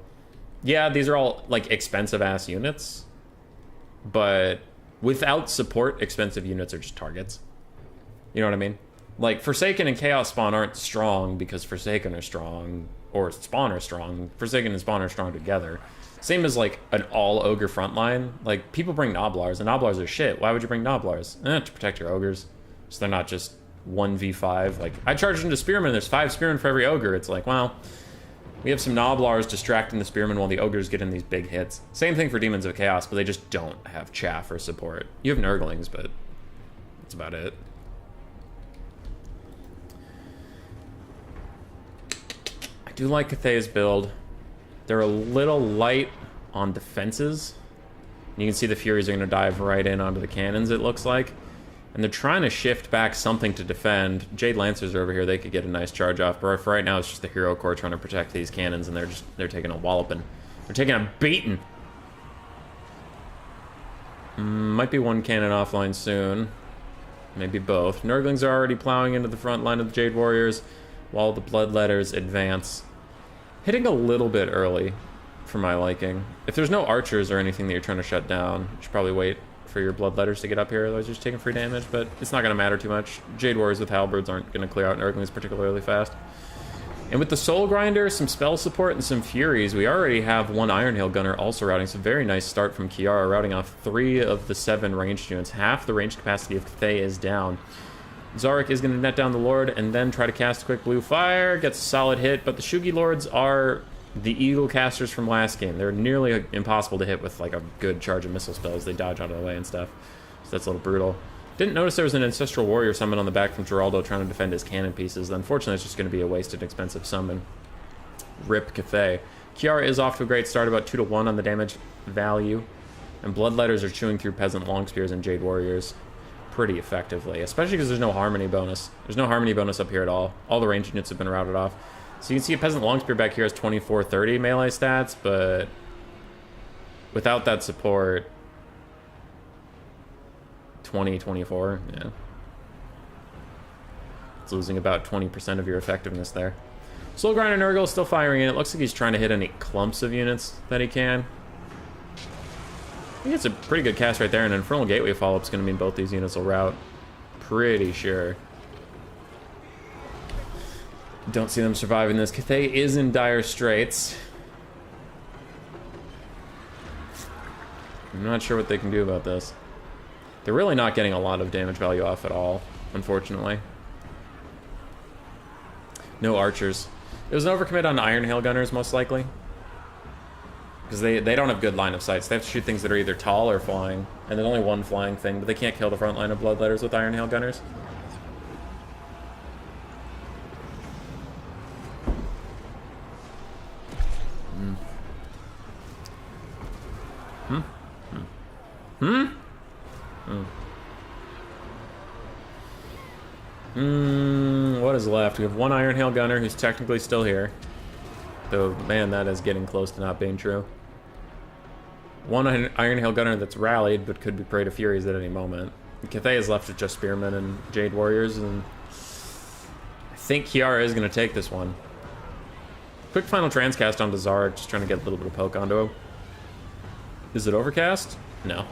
yeah, these are all like expensive ass units, but without support, expensive units are just targets. You know what I mean? Like, Forsaken and Chaos Spawn aren't strong because Forsaken are strong, or Spawn are strong. Forsaken and Spawn are strong together. Same as, like, an all-ogre frontline. Like, people bring Noblars, and Noblars are shit. Why would you bring Noblars? To protect your ogres. So they're not just 1v5. Like, I charged into Spearmen, there's 5 Spearmen for every ogre. It's like, well, we have some Noblars distracting the Spearmen while the ogres get in these big hits. Same thing for Demons of Chaos, but they just don't have chaff or support. You have Nurglings, but that's about it. I do like Cathay's build. They're a little light on defenses. You can see the Furies are going to dive right in onto the cannons, it looks like. And they're trying to shift back something to defend. Jade Lancers are over here. They could get a nice charge off. But for right now, it's just the Hero Corps trying to protect these cannons, and they're taking a walloping. They're taking a beating. Might be one cannon offline soon. Maybe both. Nurglings are already plowing into the front line of the Jade Warriors, while the Bloodletters advance. Hitting a little bit early, for my liking. If there's no archers or anything that you're trying to shut down, you should probably wait for your Bloodletters to get up here, otherwise you're just taking free damage, but it's not going to matter too much. Jade Warriors with Halberds aren't going to clear out Nurglings particularly fast. And with the Soul Grinder, some spell support, and some Furies, we already have one Iron Hail Gunner also routing, so very nice start from Kiara, routing off 3 of the 7 ranged units. Half the range capacity of Cathay is down. Zarek is going to net down the Lord and then try to cast a quick Blue Fire, gets a solid hit, but the Shugi Lords are the Eagle casters from last game. They're nearly impossible to hit with like a good charge of missile spells. They dodge out of the way and stuff, so that's a little brutal. Didn't notice there was an Ancestral Warrior summon on the back from Geraldo trying to defend his cannon pieces. Unfortunately, it's just going to be a wasted, expensive summon. Rip Cathay. Kiara is off to a great start, about 2-1 on the damage value. And Bloodletters are chewing through Peasant Longspears and Jade Warriors pretty effectively, especially because there's no Harmony bonus. There's no Harmony bonus up here at all. All the ranged units have been routed off. So you can see a Peasant Longspear back here has 24-30 melee stats, but without that support, 20-24, yeah. It's losing about 20% of your effectiveness there. Soul Grinder Nurgle is still firing in. It looks like he's trying to hit any clumps of units that he can. I think it's a pretty good cast right there, and Infernal Gateway follow-up is going to mean both these units will rout. Pretty sure. Don't see them surviving this. Cathay is in dire straits. I'm not sure what they can do about this. They're really not getting a lot of damage value off at all, unfortunately. No archers. It was an overcommit on Iron Hail Gunners, most likely. Because they don't have good line of sight, so they have to shoot things that are either tall or flying. And there's only one flying thing, but they can't kill the front line of Bloodletters with Iron Hail Gunners. What is left? We have one Iron Hail Gunner who's technically still here. Though, man, that is getting close to not being true. One Iron Hail Gunner that's rallied, but could be prey to Furies at any moment. Cathay is left with just Spearmen and Jade Warriors, and I think Kiara is going to take this one. Quick final transcast onto Zarek, just trying to get a little bit of poke onto him. Is it overcast? No.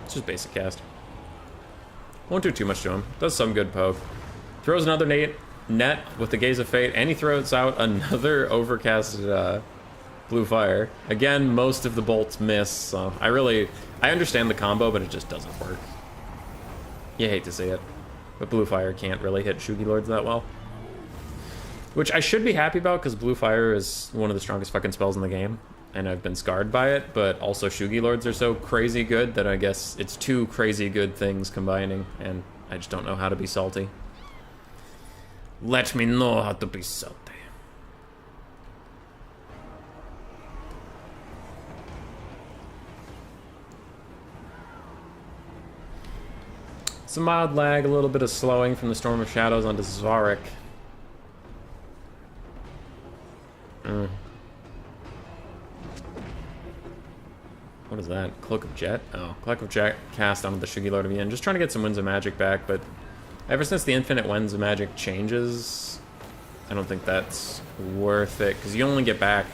It's just basic cast. Won't do too much to him. Does some good poke. Throws another net with the Gaze of Fate, and he throws out another overcasted blue fire. Again, most of the bolts miss, so I understand the combo, but it just doesn't work. You hate to see it. But blue fire can't really hit Shugi Lords that well. Which I should be happy about, because blue fire is one of the strongest fucking spells in the game. And I've been scarred by it, but also Shugi Lords are so crazy good that I guess it's two crazy good things combining, and I just don't know how to be salty. Let me know how to be salty. Some mild lag, a little bit of slowing from the Storm of Shadows onto Zarek. What is that? Cloak of Jet? Oh, Cloak of Jet cast onto the Shugi Lord of Yin. Just trying to get some Winds of Magic back, but ever since the Infinite Winds of Magic changes, I don't think that's worth it, because you only get back,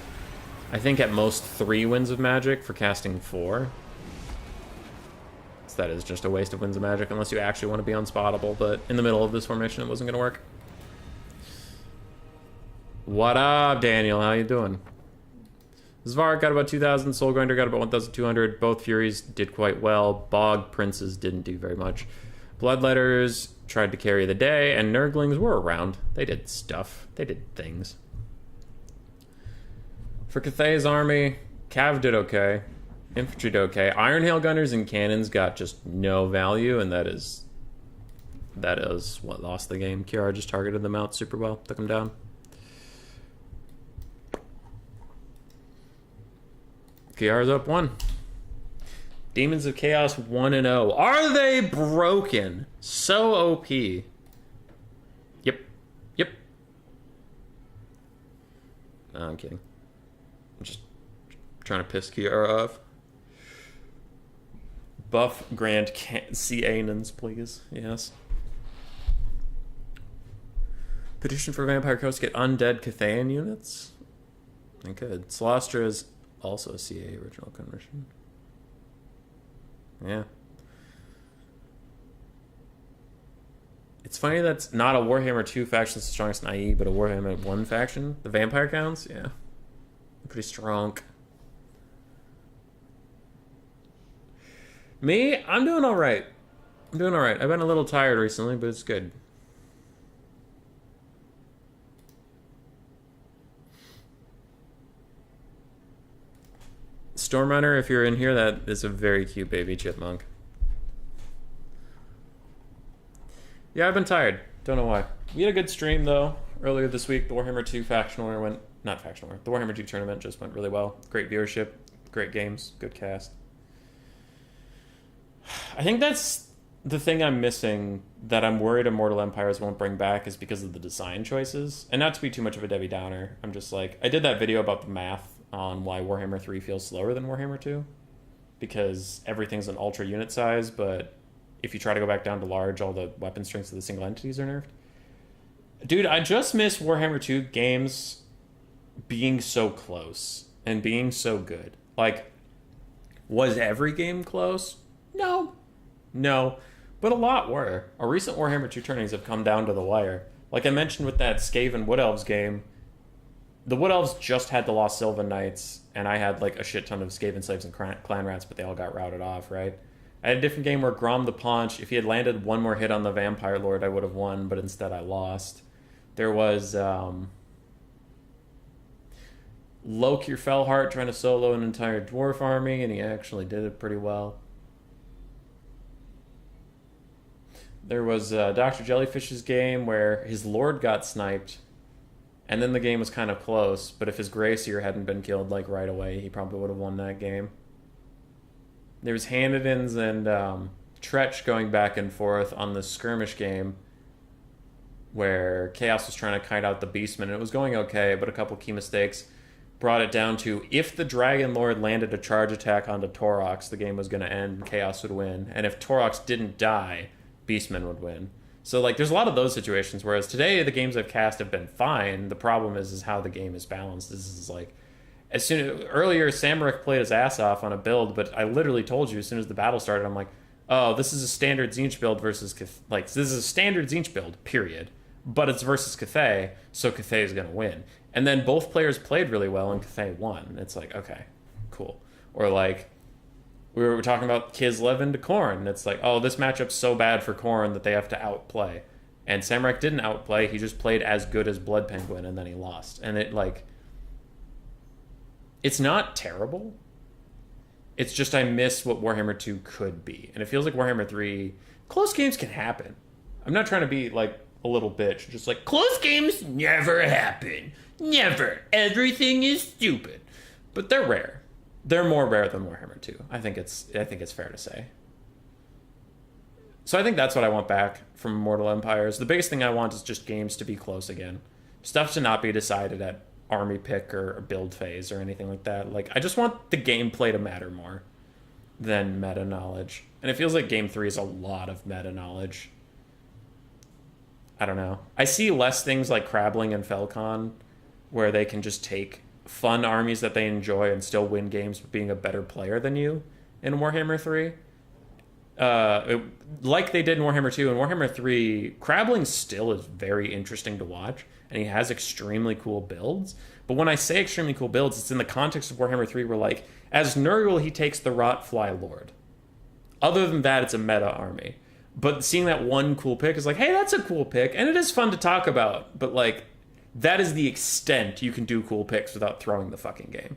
I think, at most 3 Winds of Magic for casting 4. So that is just a waste of Winds of Magic, unless you actually want to be unspottable, but in the middle of this formation, it wasn't going to work. What up, Daniel? How you doing? Zvark got about 2,000, Soul Grinder got about 1,200. Both Furies did quite well. Bog Princes didn't do very much. Bloodletters tried to carry the day, and Nurglings were around. They did stuff. They did things. For Cathay's army, Cav did okay. Infantry did okay. Iron Hail Gunners and Cannons got just no value, and that is what lost the game. Kiara just targeted them out super well, took them down. Kiara's up 1. Demons of Chaos 1-0. Are they broken? So OP. Yep. No, I'm kidding. I'm just trying to piss Kiara off. Buff Grand Cianans, please. Yes. Petition for Vampire Coast to get undead Cathayan units? I could. Celestra is also a CA original conversion. Yeah. It's funny that's not a Warhammer 2 faction that's the strongest in IE, but a Warhammer 1 faction. The vampire counts? Yeah. Pretty strong. Me? I'm doing alright. I've been a little tired recently, but it's good. Stormrunner, if you're in here, that is a very cute baby chipmunk. Yeah, I've been tired. Don't know why. We had a good stream, though, earlier this week. The Warhammer 2 Faction War went... Not Faction War. The Warhammer 2 tournament just went really well. Great viewership. Great games. Good cast. I think that's the thing I'm missing that I'm worried Immortal Empires won't bring back is because of the design choices. And not to be too much of a Debbie Downer. I'm just like... I did that video about the math on why Warhammer 3 feels slower than Warhammer 2. Because everything's an ultra unit size, but if you try to go back down to large, all the weapon strengths of the single entities are nerfed. Dude, I just miss Warhammer 2 games being so close and being so good. Like, was every game close? No. But a lot were. Our recent Warhammer 2 tourneys have come down to the wire. Like I mentioned with that Skaven Wood Elves game, the Wood Elves just had the Lost Sylvan Knights, and I had like a shit ton of Skaven Slaves and Clan Rats, but they all got routed off, right? I had a different game where Grom the Paunch, if he had landed one more hit on the Vampire Lord, I would have won, but instead I lost. There was Lokir Fellheart trying to solo an entire dwarf army, and he actually did it pretty well. There was Dr. Jellyfish's game where his Lord got sniped, and then the game was kind of close, but if his Greyseer hadn't been killed like right away, he probably would have won that game. There was Hanadins and Tretch going back and forth on the skirmish game where Chaos was trying to kite out the Beastman, and it was going okay, but a couple key mistakes brought it down to if the Dragon Lord landed a charge attack onto Torox, the game was going to end and Chaos would win. And if Torox didn't die, Beastman would win. So like there's a lot of those situations, whereas today the games I've cast have been fine. The problem is how the game is balanced. This is like earlier Samaric played his ass off on a build, but I literally told you as soon as the battle started, I'm like, oh, this is a standard Tzeentch build versus like this is a standard Tzeentch build, period. But it's versus Cathay, so Cathay is going to win. And then both players played really well, and Cathay won. It's like, okay, cool. Or like, we were talking about Kislev into Khorne. It's like, oh, this matchup's so bad for Khorne that they have to outplay. And Samaric didn't outplay. He just played as good as Blood Penguin, and then he lost. And it, like, it's not terrible. It's just I miss what Warhammer 2 could be. And it feels like Warhammer 3, close games can happen. I'm not trying to be, like, a little bitch. Just like, close games never happen. Never. Everything is stupid. But they're rare. They're more rare than Warhammer 2. I think it's fair to say. So I think that's what I want back from Immortal Empires. The biggest thing I want is just games to be close again. Stuff to not be decided at army pick or build phase or anything like that. Like, I just want the gameplay to matter more than meta knowledge. And it feels like Game 3 is a lot of meta knowledge. I don't know. I see less things like Crabbling and Felcon where they can just take fun armies that they enjoy and still win games with being a better player than you in Warhammer 3. Like they did in Warhammer 2. In Warhammer 3, Crabbling still is very interesting to watch, and he has extremely cool builds. But when I say extremely cool builds, it's in the context of Warhammer 3 where, like, as Nurgle, he takes the Rotfly Lord. Other than that, it's a meta army. But seeing that one cool pick is like, hey, that's a cool pick, and it is fun to talk about. But, like, that is the extent you can do cool picks without throwing the fucking game.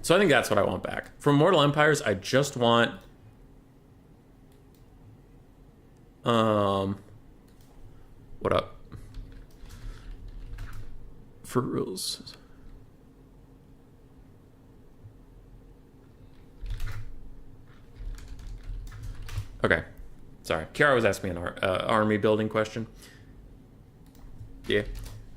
So I think that's what I want back. From Mortal Empires, I just want... What up? For rules. Okay. Sorry. Kiara was asking me an army building question. Yeah.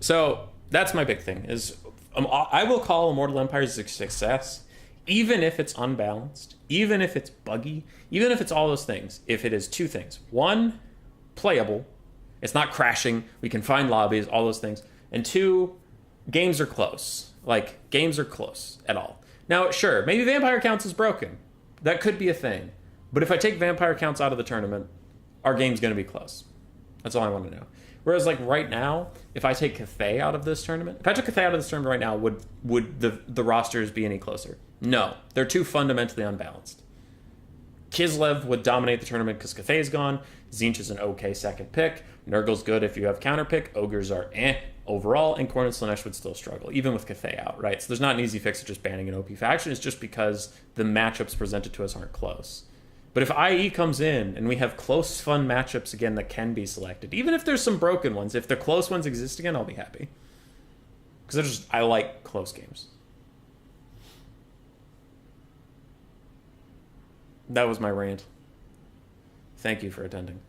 So that's my big thing is I will call Immortal Empires a success, even if it's unbalanced, even if it's buggy, even if it's all those things. If it is two things. One, playable. It's not crashing. We can find lobbies, all those things. And two, games are close. Like, games are close at all. Now, sure, maybe Vampire Counts is broken. That could be a thing. But if I take Vampire Counts out of the tournament, our game's going to be close. That's all I want to know. Whereas, like, right now, if I take Cathay out of this tournament, if I took Cathay out of this tournament right now, would the rosters be any closer? No. They're too fundamentally unbalanced. Kislev would dominate the tournament because Cathay's gone. Tzeentch is an okay second pick. Nurgle's good if you have counter pick. Ogres are overall, and Khorne and Slaanesh would still struggle, even with Cathay out, right? So there's not an easy fix of just banning an OP faction. It's just because the matchups presented to us aren't close. But if IE comes in and we have close, fun matchups again that can be selected, even if there's some broken ones, if the close ones exist again, I'll be happy. Because I like close games. That was my rant. Thank you for attending.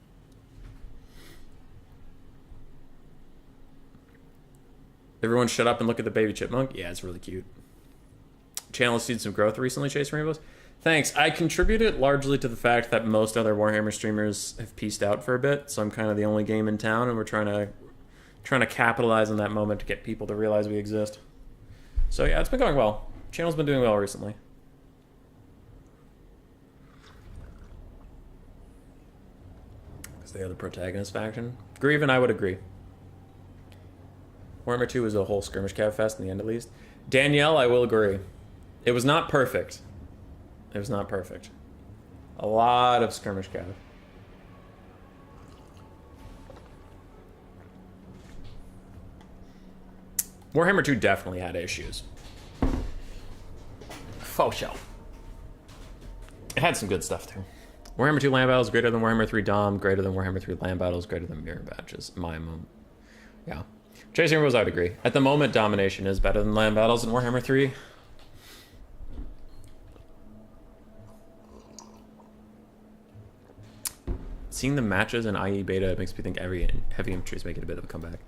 Everyone shut up and look at the baby chipmunk. Yeah, it's really cute. Channel has seen some growth recently, Chasing Rainbows. Thanks. I contribute it largely to the fact that most other Warhammer streamers have peaced out for a bit, so I'm kind of the only game in town, and we're trying to capitalize on that moment to get people to realize we exist. So yeah, it's been going well. Channel's been doing well recently. Because they are the protagonist faction. Grieve and I would agree. Warhammer 2 was a whole skirmish cav fest in the end, at least. Danielle, I will agree. It was not perfect. It was not perfect. A lot of skirmish cav. Warhammer 2 definitely had issues. Faux show. It had some good stuff, too. Warhammer 2 Land Battles greater than Warhammer 3 Dom, greater than Warhammer 3 Land Battles, greater than Mirror Batches. Yeah. Chasing Rainbows, I would agree. At the moment, Domination is better than Land Battles in Warhammer 3. Seeing the matches in IE beta makes me think heavy infantry is making a bit of a comeback.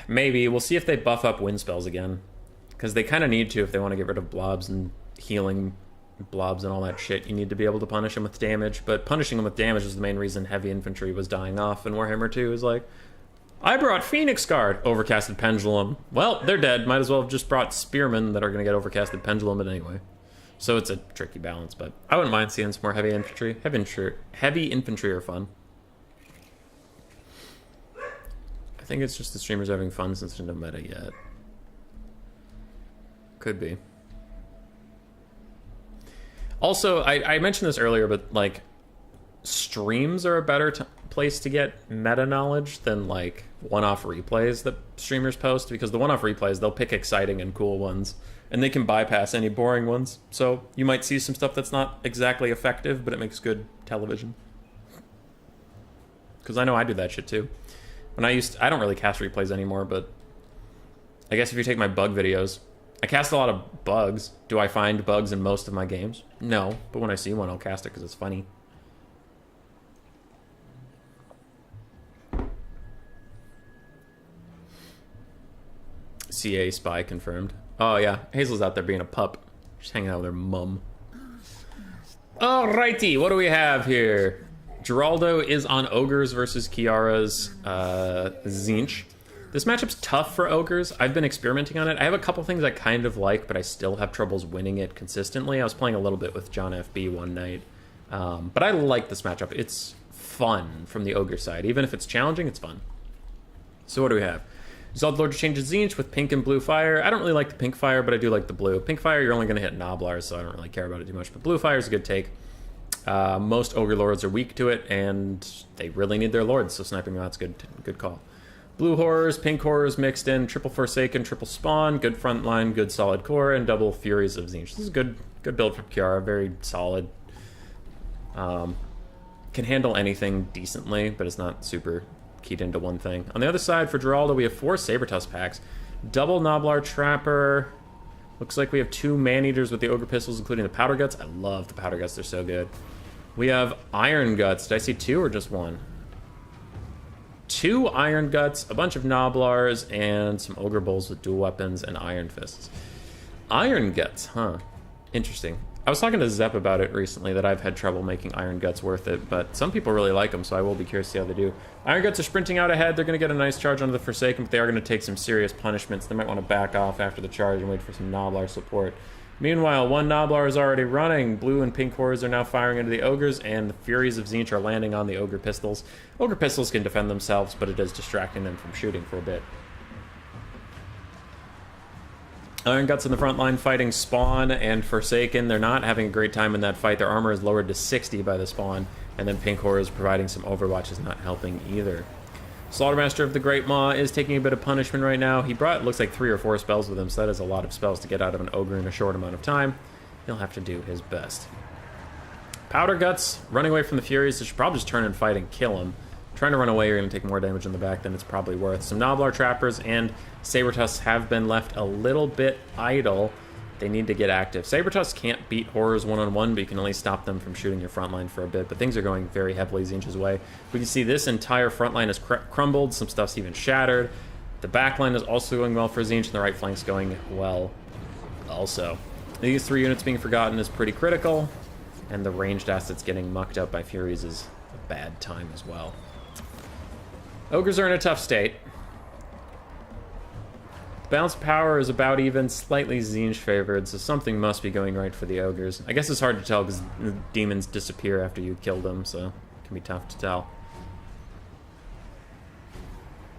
Maybe. We'll see if they buff up wind spells again. Because they kind of need to if they want to get rid of blobs and healing blobs and all that shit. You need to be able to punish them with damage. But punishing them with damage is the main reason heavy infantry was dying off. And Warhammer 2 is like, I brought Phoenix Guard. Overcasted Pendulum. Well, they're dead. Might as well have just brought Spearmen that are going to get Overcasted Pendulum anyway. So it's a tricky balance, but I wouldn't mind seeing some more heavy infantry. Heavy infantry are fun. I think it's just the streamers having fun since there's no meta yet. Could be. Also, I mentioned this earlier, but like, streams are a better place to get meta knowledge than like one-off replays that streamers post, because the one-off replays, they'll pick exciting and cool ones, and they can bypass any boring ones. So you might see some stuff that's not exactly effective, but it makes good television. Because I know I do that shit too. I don't really cast replays anymore, but I guess if you take my bug videos, I cast a lot of bugs. Do I find bugs in most of my games? No, but when I see one, I'll cast it because it's funny. CA spy confirmed. Oh yeah, Hazel's out there being a pup. She's hanging out with her mum. Alrighty, what do we have here? Geraldo is on Ogres versus Kiara's Tzeentch. This matchup's tough for Ogres. I've been experimenting on it. I have a couple things I kind of like, but I still have troubles winning it consistently. I was playing a little bit with John FB one night. But I like this matchup. It's fun from the Ogre side. Even if it's challenging, it's fun. So what do we have? Zod Lord changes Tzeentch with pink and blue fire. I don't really like the pink fire, but I do like the blue. Pink fire, you're only going to hit Noblars, so I don't really care about it too much. But blue fire is a good take. Most Ogre Lords are weak to it, and they really need their Lords, so sniping them out's good call. Blue Horrors, Pink Horrors mixed in, triple Forsaken, triple Spawn, good front line, good solid core, and double Furies of Tzeentch. This is a good build from Kiara, very solid. Can handle anything decently, but it's not super keyed into one thing. On the other side, for Geraldo, we have 4 Sabertusk packs. Double Noblar Trapper. Looks like we have 2 Man-Eaters with the Ogre Pistols, including the Powder Guts. I love the Powder Guts, they're so good. We have Iron Guts. Did I see 2 or just 1? 2 Iron Guts, a bunch of Noblars, and some Ogre Bulls with dual weapons and Iron Fists. Iron Guts, huh? Interesting. I was talking to Zep about it recently, that I've had trouble making Iron Guts worth it, but some people really like them, so I will be curious to see how they do. Iron Guts are sprinting out ahead. They're going to get a nice charge onto the Forsaken, but they are going to take some serious punishments. They might want to back off after the charge and wait for some Noblar support. Meanwhile, 1 Noblar is already running. Blue and pink horrors are now firing into the Ogres, and the Furies of Tzeentch are landing on the Ogre Pistols. Ogre Pistols can defend themselves, but it is distracting them from shooting for a bit. Iron Guts in the front line fighting Spawn and Forsaken. They're not having a great time in that fight. Their armor is lowered to 60 by the Spawn, and then Pink Horrors providing some Overwatch is not helping either. Slaughtermaster of the Great Maw is taking a bit of punishment right now. He brought, looks like 3 or 4 spells with him, so that is a lot of spells to get out of an Ogre in a short amount of time. He'll have to do his best. Powder Guts, running away from the Furies. They should probably just turn and fight and kill him. Trying to run away, you're going to take more damage in the back than it's probably worth. Some Noblar Trappers and Saber-Tusks have been left a little bit idle. They need to get active. Saber-Tusks can't beat Horrors one-on-one, but you can at least stop them from shooting your front line for a bit. But things are going very heavily Tzeentch's way. We can see this entire front line has crumbled. Some stuff's even shattered. The back line is also going well for Tzeentch, and the right flank's going well also. These 3 units being forgotten is pretty critical. And the ranged assets getting mucked up by Furies is a bad time as well. Ogres are in a tough state. The balance of power is about even, slightly Tzeentch favored, so something must be going right for the Ogres. I guess it's hard to tell because the demons disappear after you kill them, so it can be tough to tell.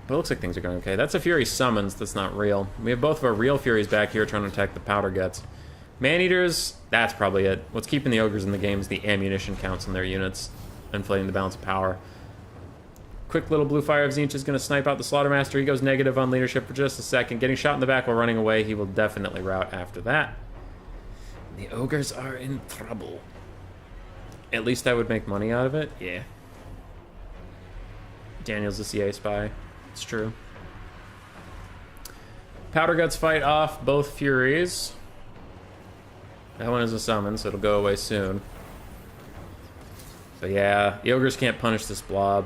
But it looks like things are going okay. That's a Fury summons, that's not real. We have both of our real Furies back here trying to attack the Powder Guts. Man-Eaters, that's probably it. What's keeping the Ogres in the game is the ammunition counts in their units, inflating the balance of power. Quick little blue fire of Tzeentch is going to snipe out the Slaughtermaster. He goes negative on leadership for just a second. Getting shot in the back while running away, he will definitely rout after that. The Ogres are in trouble. At least I would make money out of it, yeah. Daniel's a CA spy, it's true. Powder Guts fight off both Furies. That one is a summon, so it'll go away soon. But yeah, the Ogres can't punish this blob.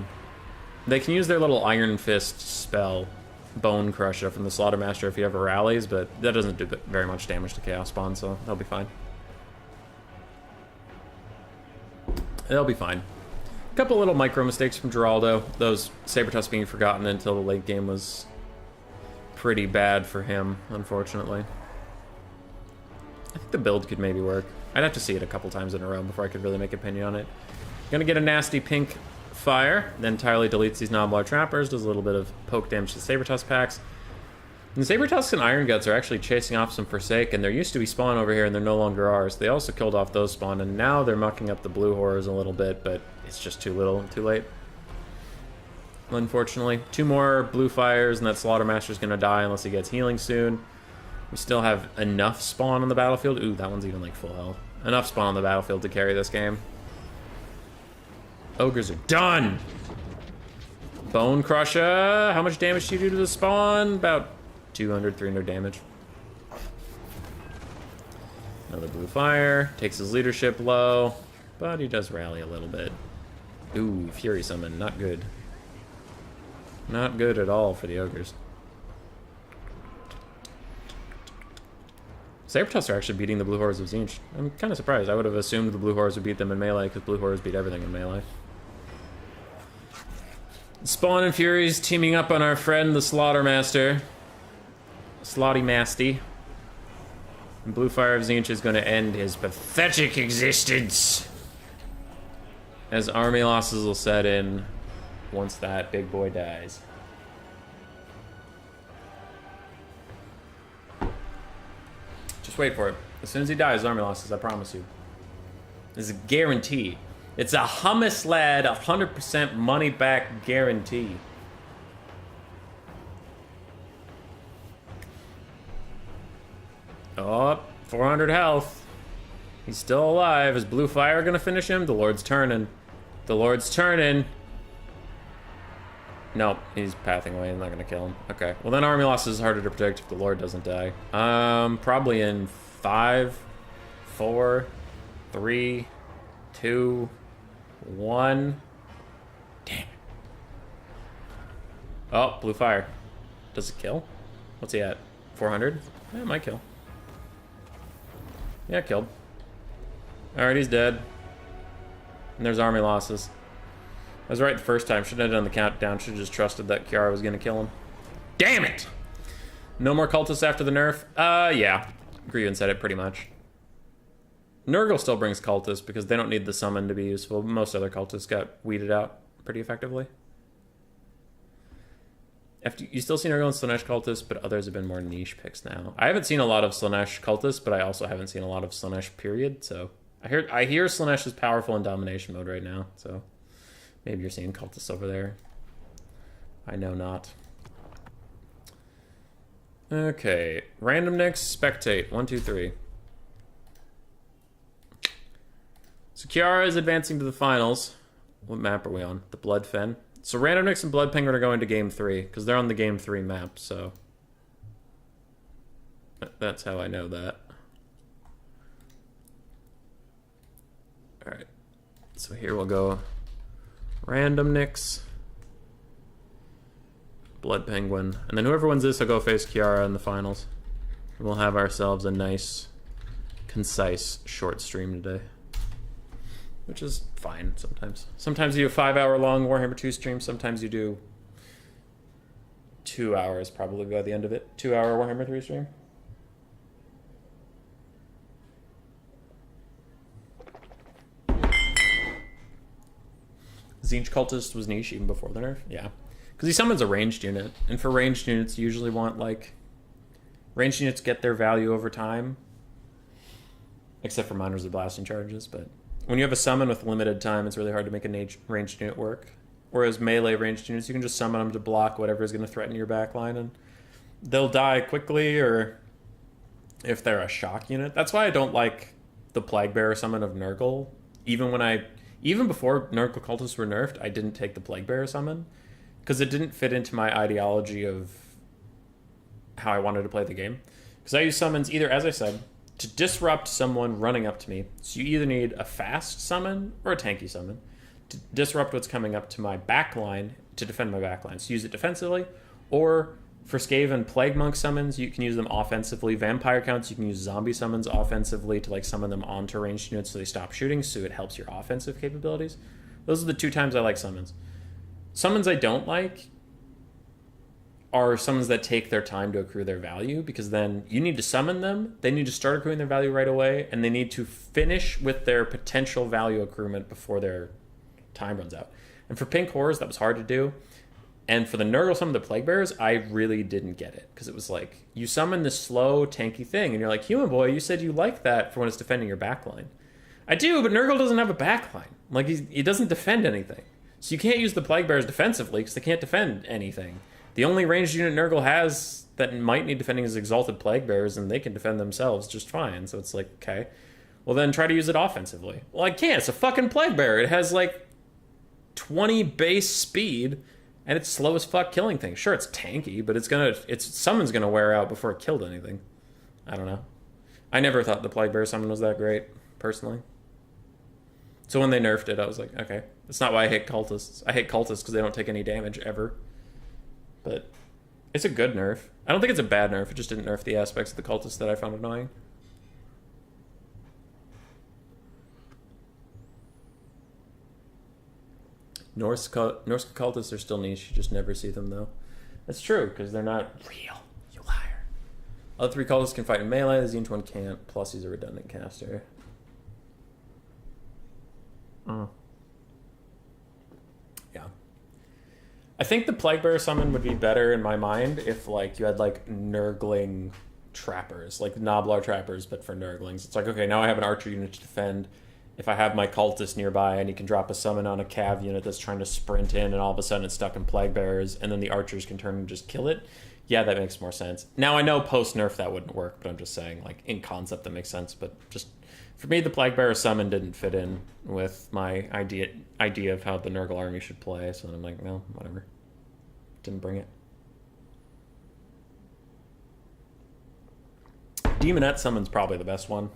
They can use their little Iron Fist spell, Bone Crusher, from the Slaughtermaster if he ever rallies, but that doesn't do very much damage to Chaos Spawn, so they'll be fine. They'll be fine. A couple little micro mistakes from Geraldo. Those Saber-Tusks being forgotten until the late game was pretty bad for him, unfortunately. I think the build could maybe work. I'd have to see it a couple times in a row before I could really make an opinion on it. Gonna get a nasty pink fire, then entirely deletes these Noblar Trappers, does a little bit of poke damage to the Saber-Tusk packs. And the Saber-Tusks and Iron Guts are actually chasing off some Forsaken. There used to be spawn over here, and they're no longer ours. They also killed off those spawn, and now they're mucking up the Blue Horrors a little bit, but it's just too little and too late. Unfortunately. 2 more Blue Fires, and that Slaughtermaster's gonna die unless he gets healing soon. We still have enough spawn on the battlefield. Ooh, that one's even like full health. Enough spawn on the battlefield to carry this game. Ogres are done! Bone Crusher! How much damage do you do to the spawn? About 200, 300 damage. Another blue fire. Takes his leadership low, but he does rally a little bit. Ooh, Fury Summon. Not good. Not good at all for the Ogres. Saber-Tusks are actually beating the Blue Horrors of Tzeentch. I'm kind of surprised. I would have assumed the Blue Horrors would beat them in melee, because Blue Horrors beat everything in melee. Spawn and Furies teaming up on our friend, the Slaughtermaster. Slaughty Masty. And Blue Fire of Tzeentch is going to end his pathetic existence. As army losses will set in once that big boy dies. Just wait for it. As soon as he dies, army losses, I promise you. This is a guarantee. It's a hummus lad, 100% money back guarantee. Oh, 400 health. He's still alive. Is Blue Fire gonna finish him? The Lord's turning. The Lord's turning. Nope, he's pathing away. I'm not gonna kill him. Okay. Well, then army losses is harder to predict if the Lord doesn't die. Probably in 5, 4, 3, 2, 1. Damn it. Oh, Blue Fire. Does it kill? What's he at? 400? Yeah, it might kill. Yeah, it killed. Alright, he's dead. And there's army losses. I was right the first time. Shouldn't have done the countdown. Should have just trusted that Kiara was going to kill him. Damn it! No more cultists after the nerf? Yeah. Grievin said it pretty much. Nurgle still brings cultists because they don't need the summon to be useful. Most other cultists got weeded out pretty effectively. You still see Nurgle and Slaanesh cultists, but others have been more niche picks now. I haven't seen a lot of Slaanesh cultists, but I also haven't seen a lot of Slaanesh period, so... I hear Slaanesh is powerful in domination mode right now, so... Maybe you're seeing cultists over there. I know not. Okay. Random Nyx, spectate. 1, 2, 3. This is So Kiara is advancing to the finals. What map are we on? The Bloodfen. So Random Nyx and Blood Penguin are going to Game 3, because they're on the Game 3 map, so... That's how I know that. Alright. So here we'll go Random Nyx, Blood Penguin, and then whoever wins this will go face Kiara in the finals. And we'll have ourselves a nice, concise, short stream today. Which is fine sometimes. Sometimes you do a 5-hour-long Warhammer 2 stream, sometimes you do 2 hours probably by the end of it. 2-hour Warhammer 3 stream. Zinch Cultist was niche even before the nerf? Yeah. Because he summons a ranged unit, and for ranged units you usually want, like... Ranged units get their value over time. Except for miners or blasting charges, but... When you have a summon with limited time, it's really hard to make a ranged unit work. Whereas melee ranged units, you can just summon them to block whatever is going to threaten your backline, and they'll die quickly, or if they're a shock unit. That's why I don't like the Plague Bearer summon of Nurgle. Even before Nurgle Cultists were nerfed, I didn't take the Plague Bearer summon, because it didn't fit into my ideology of how I wanted to play the game. Because I use summons either, as I said, to disrupt someone running up to me. So you either need a fast summon or a tanky summon to disrupt what's coming up to my backline to defend my backline. So use it defensively, or for Skaven Plague Monk summons, you can use them offensively. Vampire counts, you can use zombie summons offensively to like summon them onto ranged units so they stop shooting, so it helps your offensive capabilities. Those are the 2 times I like summons. Summons I don't like are summons that take their time to accrue their value, because then you need to summon them, they need to start accruing their value right away, and they need to finish with their potential value accruement before their time runs out. And for Pink Horrors, that was hard to do. And for the Nurgle summon, the Plague Bearers, I really didn't get it, because it was like, you summon this slow, tanky thing, and you're like, Human Boy, you said you like that for when it's defending your backline. I do, but Nurgle doesn't have a backline. Like, he doesn't defend anything. So you can't use the Plague Bearers defensively, because they can't defend anything. The only ranged unit Nurgle has that might need defending is Exalted Plague Bearers, and they can defend themselves just fine. So it's like, okay, well then try to use it offensively. Well, I can't. It's a fucking Plague Bearer. It has like 20 base speed, and it's slow as fuck killing things. Sure, it's tanky, but its summon's gonna wear out before it killed anything. I don't know. I never thought the Plague Bearer summon was that great, personally. So when they nerfed it, I was like, okay. That's not why I hate Cultists. I hate Cultists because they don't take any damage, ever. But it's a good nerf. I don't think it's a bad nerf. It just didn't nerf the aspects of the Cultists that I found annoying. Norse Cultists are still niche. You just never see them, though. That's true, because they're not real. You liar. Other 3 Cultists can fight in melee. The Zinch one can't. Plus, he's a redundant caster. Yeah. I think the Plague Bearer summon would be better in my mind if, like, you had, like, Nurgling trappers, like Noblar trappers, but for Nurglings. It's like, okay, now I have an archer unit to defend. If I have my Cultist nearby and he can drop a summon on a Cav unit that's trying to sprint in and all of a sudden it's stuck in Plague Bearers, and then the archers can turn and just kill it, yeah, that makes more sense. Now, I know post-nerf that wouldn't work, but I'm just saying, like, in concept that makes sense, but just... For me, the Plague Bearer summon didn't fit in with my idea of how the Nurgle army should play, so I'm like, no, whatever. Didn't bring it. Demonette summon's probably the best one.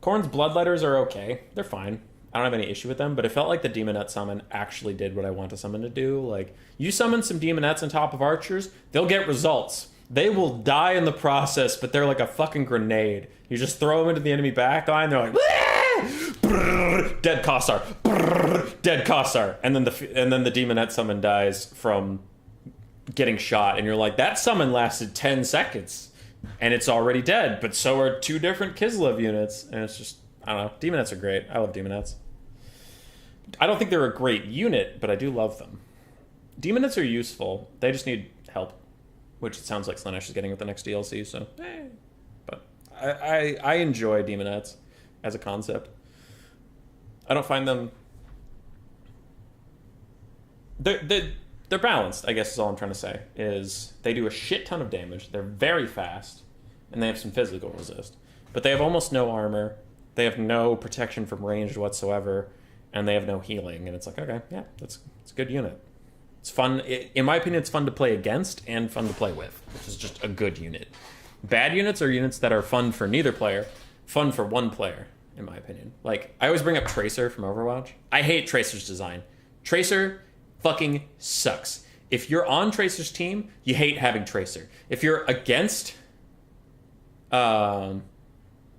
Khorne's Bloodletters are okay. They're fine. I don't have any issue with them, but it felt like the Demonette summon actually did what I want a summon to do. Like, you summon some Demonettes on top of archers, they'll get results. They will die in the process, but they're like a fucking grenade. You just throw them into the enemy backline, they're like, brrr, dead Kossar, brrr, dead Kossar, and then the Demonette summon dies from getting shot, and you're like, that summon lasted 10 seconds, and it's already dead, but so are 2 different Kislev units, and it's just, I don't know. Demonettes are great. I love Demonettes. I don't think they're a great unit, but I do love them. Demonettes are useful. They just need help, which it sounds like Slaanesh is getting with the next DLC, so But I enjoy Demonettes as a concept. I don't find them... They're balanced, I guess is all I'm trying to say, is they do a shit ton of damage, they're very fast, and they have some physical resist. But they have almost no armor, They have no protection from ranged whatsoever, and they have no healing. And it's like, okay, yeah, it's a good unit. It's fun. In my opinion, it's fun to play against and fun to play with, which is just a good unit. Bad units are units that are fun for neither player, fun for one player, in my opinion. Like, I always bring up Tracer from Overwatch. I hate Tracer's design. Tracer fucking sucks. If you're on Tracer's team, you hate having Tracer. If you're against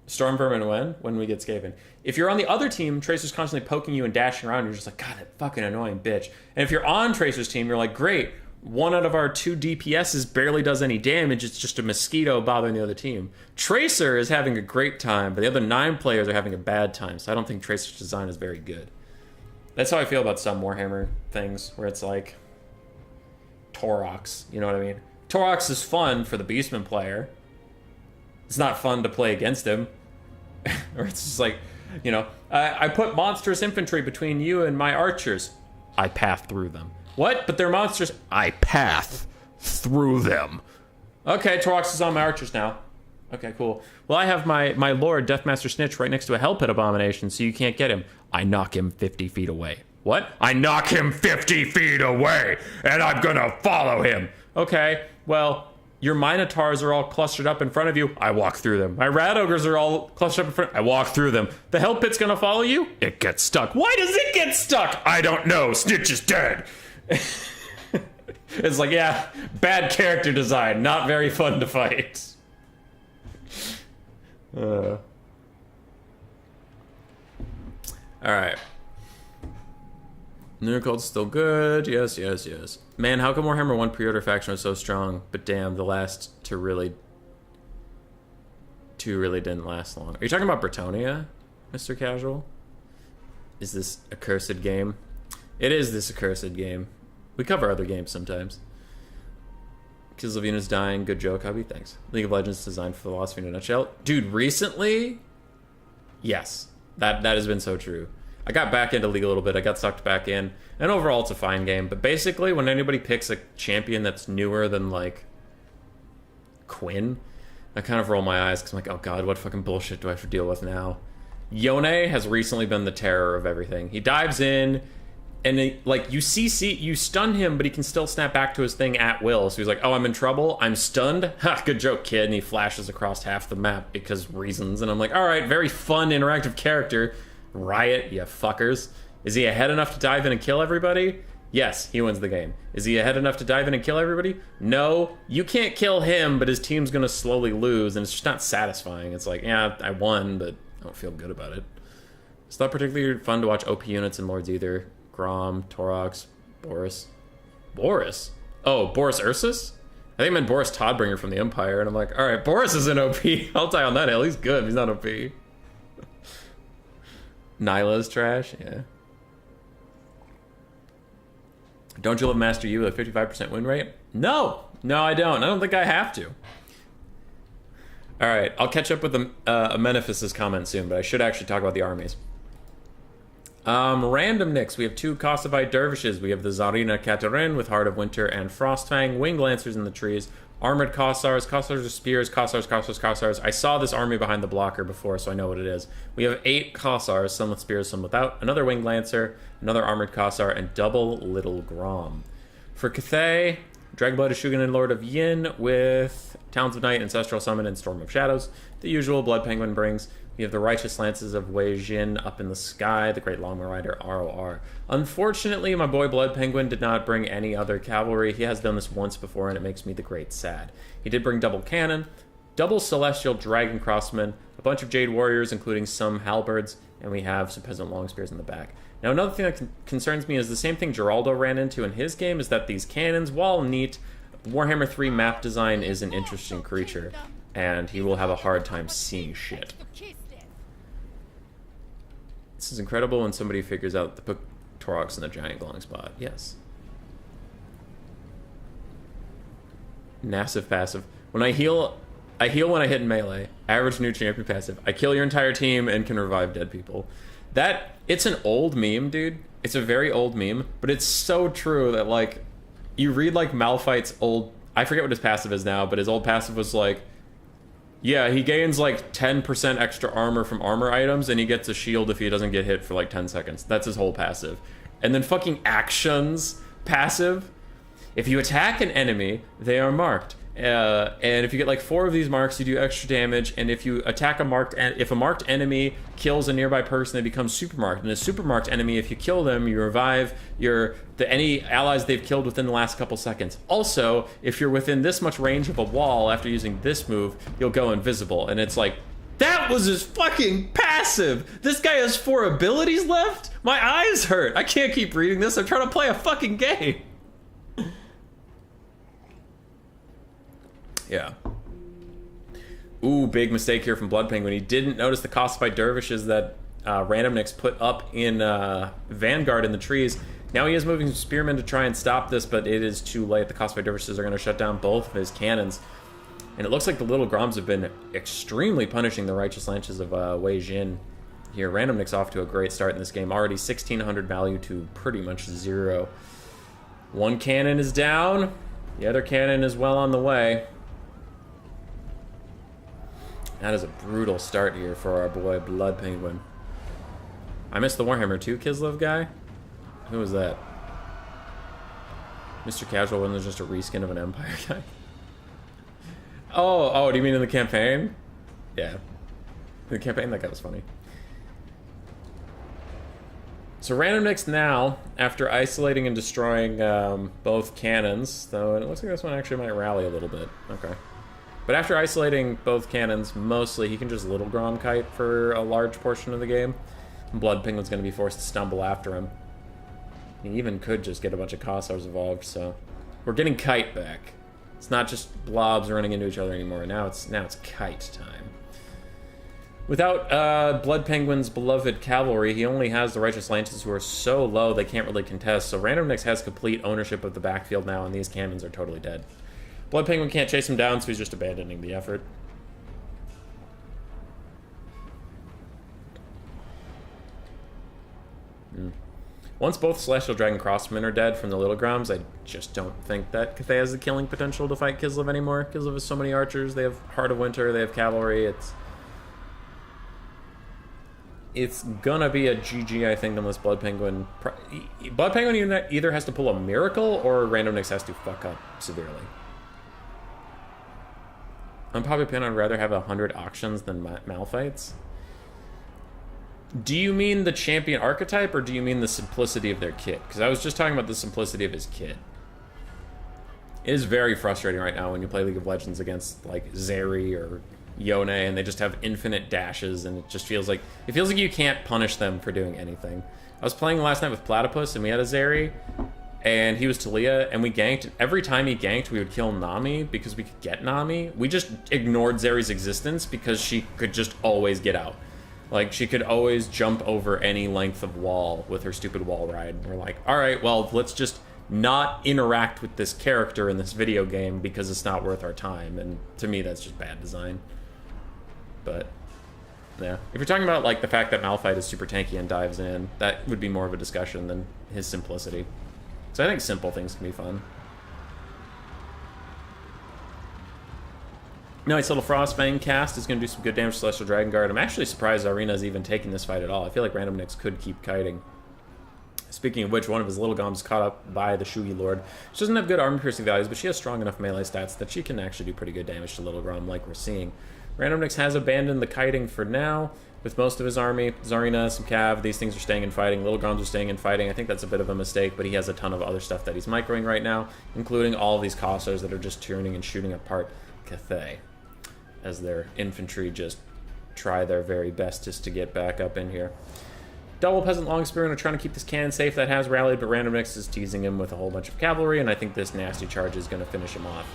Stormvermin when we get Skaven. If you're on the other team, Tracer's constantly poking you and dashing around. You're just like, God, that fucking annoying bitch. And if you're on Tracer's team, you're like, great. One out of our 2 DPSs barely does any damage. It's just a mosquito bothering the other team. Tracer is having a great time, but the other 9 players are having a bad time. So I don't think Tracer's design is very good. That's how I feel about some Warhammer things, where it's like Torox. You know what I mean? Torox is fun for the Beastman player. It's not fun to play against him. Or it's just like, you know, I put monstrous infantry between you and my archers. I path through them. What? But they're monsters. I path through them. Okay, Torox is on my archers now. Okay, cool. Well, I have my lord, Deathmaster Snitch, right next to a Hell Pit Abomination, so you can't get him. I knock him 50 feet away. What? I knock him 50 feet away, and I'm gonna follow him. Okay, well, your Minotaurs are all clustered up in front of you. I walk through them. My Rat Ogres are all clustered up in front. I walk through them. The Hell Pit's gonna follow you? It gets stuck. Why does it get stuck? I don't know. Snitch is dead. It's like, yeah, bad character design. Not very fun to fight. Alright. New Cult's still good. Yes, yes, yes. Man, how come Warhammer 1 pre-order faction was so strong? But damn, the last two really didn't last long. Are you talking about Bretonnia, Mr. Casual? Is this a cursed game? It is this accursed game. We cover other games sometimes. Kills of Venus dying. Good joke, hubby. Thanks. League of Legends designed for philosophy in a nutshell. Dude, recently? Yes. That has been so true. I got back into League a little bit. I got sucked back in. And overall, it's a fine game. But basically, when anybody picks a champion that's newer than, like, Quinn, I kind of roll my eyes because I'm like, oh god, what fucking bullshit do I have to deal with now? Yone has recently been the terror of everything. He dives in, and like, you stun him, but he can still snap back to his thing at will. So he's like, oh, I'm in trouble. I'm stunned. Ha, good joke, kid. And he flashes across half the map because reasons. And I'm like, all right, very fun, interactive character. Riot, you fuckers. Is he ahead enough to dive in and kill everybody? Yes, he wins the game. Is he ahead enough to dive in and kill everybody? No. You can't kill him, but his team's gonna slowly lose, and it's just not satisfying. It's like, yeah, I won, but I don't feel good about it. It's not particularly fun to watch OP units and lords either. Grom, Torox, Boris. Boris? Oh, Boris Ursus? I think I meant Boris Toddbringer from the Empire, and I'm like, alright, Boris is an OP. I'll die on that hill. He's good. He's not OP. Nyla's trash, yeah. Don't you love Master Yi with a 55% win rate? No! No, I don't. I don't think I have to. Alright, I'll catch up with Amenephis' comment soon, but I should actually talk about the armies. Random nicks. We have 2 Kossovite dervishes. We have the Tsarina Katerin with Heart of Winter and Frostfang, Winged Lancers in the trees, Armored Kossars. Kossars are spears, Kossars. I saw this army behind the blocker before, so I know what it is. We have 8 Kossars, some with spears, some without, another Winged Lancer, another Armored Kossar, and double Little Grom. For Cathay, Dragonblood Ashugan and Lord of Yin with Towns of Night, Ancestral Summon, and Storm of Shadows. The usual Blood Penguin brings. We have the Righteous Lances of Wei Jin up in the sky, the Great Longbow Rider ROR. Unfortunately, my boy Blood Penguin did not bring any other cavalry. He has done this once before, and it makes me the great sad. He did bring double cannon, double Celestial Dragon Crossmen, a bunch of Jade Warriors, including some Halberds, and we have some Peasant Longspears in the back. Now, another thing that concerns me is the same thing Geraldo ran into in his game, is that these cannons, while neat, Warhammer 3 map design is an interesting creature, and he will have a hard time seeing shit. This is incredible when somebody figures out to put Torox in the giant glowing spot. Yes. Massive passive. When I heal when I hit in melee. Average new champion passive. I kill your entire team and can revive dead people. It's an old meme, dude. It's a very old meme, but it's so true that, like, you read, like, Malphite's old... I forget what his passive is now, but his old passive was, like, Yeah, he gains like 10% extra armor from armor items, and he gets a shield if he doesn't get hit for like 10 seconds. That's his whole passive. And then fucking actions passive. If you attack an enemy, they are marked. And if you get like 4 of these marks, you do extra damage. And if you attack if a marked enemy kills a nearby person, they become supermarked. And a supermarked enemy, if you kill them, you revive any allies they've killed within the last couple seconds. Also, if you're within this much range of a wall after using this move, you'll go invisible. And it's like, that was his fucking passive. This guy has 4 abilities left. My eyes hurt. I can't keep reading this. I'm trying to play a fucking game. Yeah. Ooh, big mistake here from Blood Penguin. He didn't notice the Cosified Dervishes that Randomnix put up in Vanguard in the trees. Now he is moving Spearmen to try and stop this, but it is too late. The Cosified Dervishes are going to shut down both of his cannons. And it looks like the Little Groms have been extremely punishing the Righteous Lances of Wei Jin here. Randomnix off to a great start in this game. Already 1,600 value to pretty much 0. One cannon is down. The other cannon is well on the way. That is a brutal start here for our boy Blood Penguin. I missed the Warhammer 2 Kislev guy. Who was that? Mr. Casual wasn't just a reskin of an Empire guy? Oh, do you mean in the campaign? Yeah. In the campaign, that guy was funny. So Randomnix now, after isolating and destroying both cannons, though it looks like this one actually might rally a little bit. Okay. But after isolating both cannons, mostly, he can just Little Grom kite for a large portion of the game. Blood Penguin's going to be forced to stumble after him. He even could just get a bunch of Huzahs evolved, so... We're getting kite back. It's not just blobs running into each other anymore. Now it's kite time. Without Blood Penguin's beloved cavalry, he only has the Righteous Lances who are so low they can't really contest, so Randomnix has complete ownership of the backfield now, and these cannons are totally dead. Blood Penguin can't chase him down, so he's just abandoning the effort. Once both Celestial Dragon Crossmen are dead from the Little Groms, I just don't think that Cathay has the killing potential to fight Kislev anymore. Kislev has so many archers, they have Heart of Winter, they have cavalry, it's gonna be a GG, I think, unless Blood Penguin... Blood Penguin either has to pull a miracle, or Randomnix has to fuck up severely. Unpopular opinion, I'd rather have 100 auctions than Malphites. Do you mean the champion archetype, or do you mean the simplicity of their kit? Because I was just talking about the simplicity of his kit. It is very frustrating right now when you play League of Legends against, like, Zeri or Yone, and they just have infinite dashes, and it just feels like... It feels like you can't punish them for doing anything. I was playing last night with Platypus, and we had a Zeri, and he was Talia, and we ganked. And every time he ganked, we would kill Nami because we could get Nami. We just ignored Zeri's existence because she could just always get out. Like, she could always jump over any length of wall with her stupid wall ride. And we're like, alright, well, let's just not interact with this character in this video game because it's not worth our time. And to me, that's just bad design. But, yeah. If you're talking about, like, the fact that Malphite is super tanky and dives in, that would be more of a discussion than his simplicity. So I think simple things can be fun. Nice little Frostfang cast is going to do some good damage to Celestial Dragon Guard. I'm actually surprised Arena's even taking this fight at all. I feel like Randomnix could keep kiting. Speaking of which, one of his Little Goms caught up by the Shugi Lord. She doesn't have good armor piercing values, but she has strong enough melee stats that she can actually do pretty good damage to Little Grom, like we're seeing. Randomnix has abandoned the kiting for now, with most of his army. Zarina, some Cav, these things are staying in fighting. Little Groms are staying in fighting. I think that's a bit of a mistake, but he has a ton of other stuff that he's microing right now, including all of these Huzahs that are just turning and shooting apart Cathay, as their infantry just try their very bestest to get back up in here. Double Peasant Long Spearmen are trying to keep this cannon safe. That has rallied, but Randomnix is teasing him with a whole bunch of cavalry, and I think this nasty charge is going to finish him off.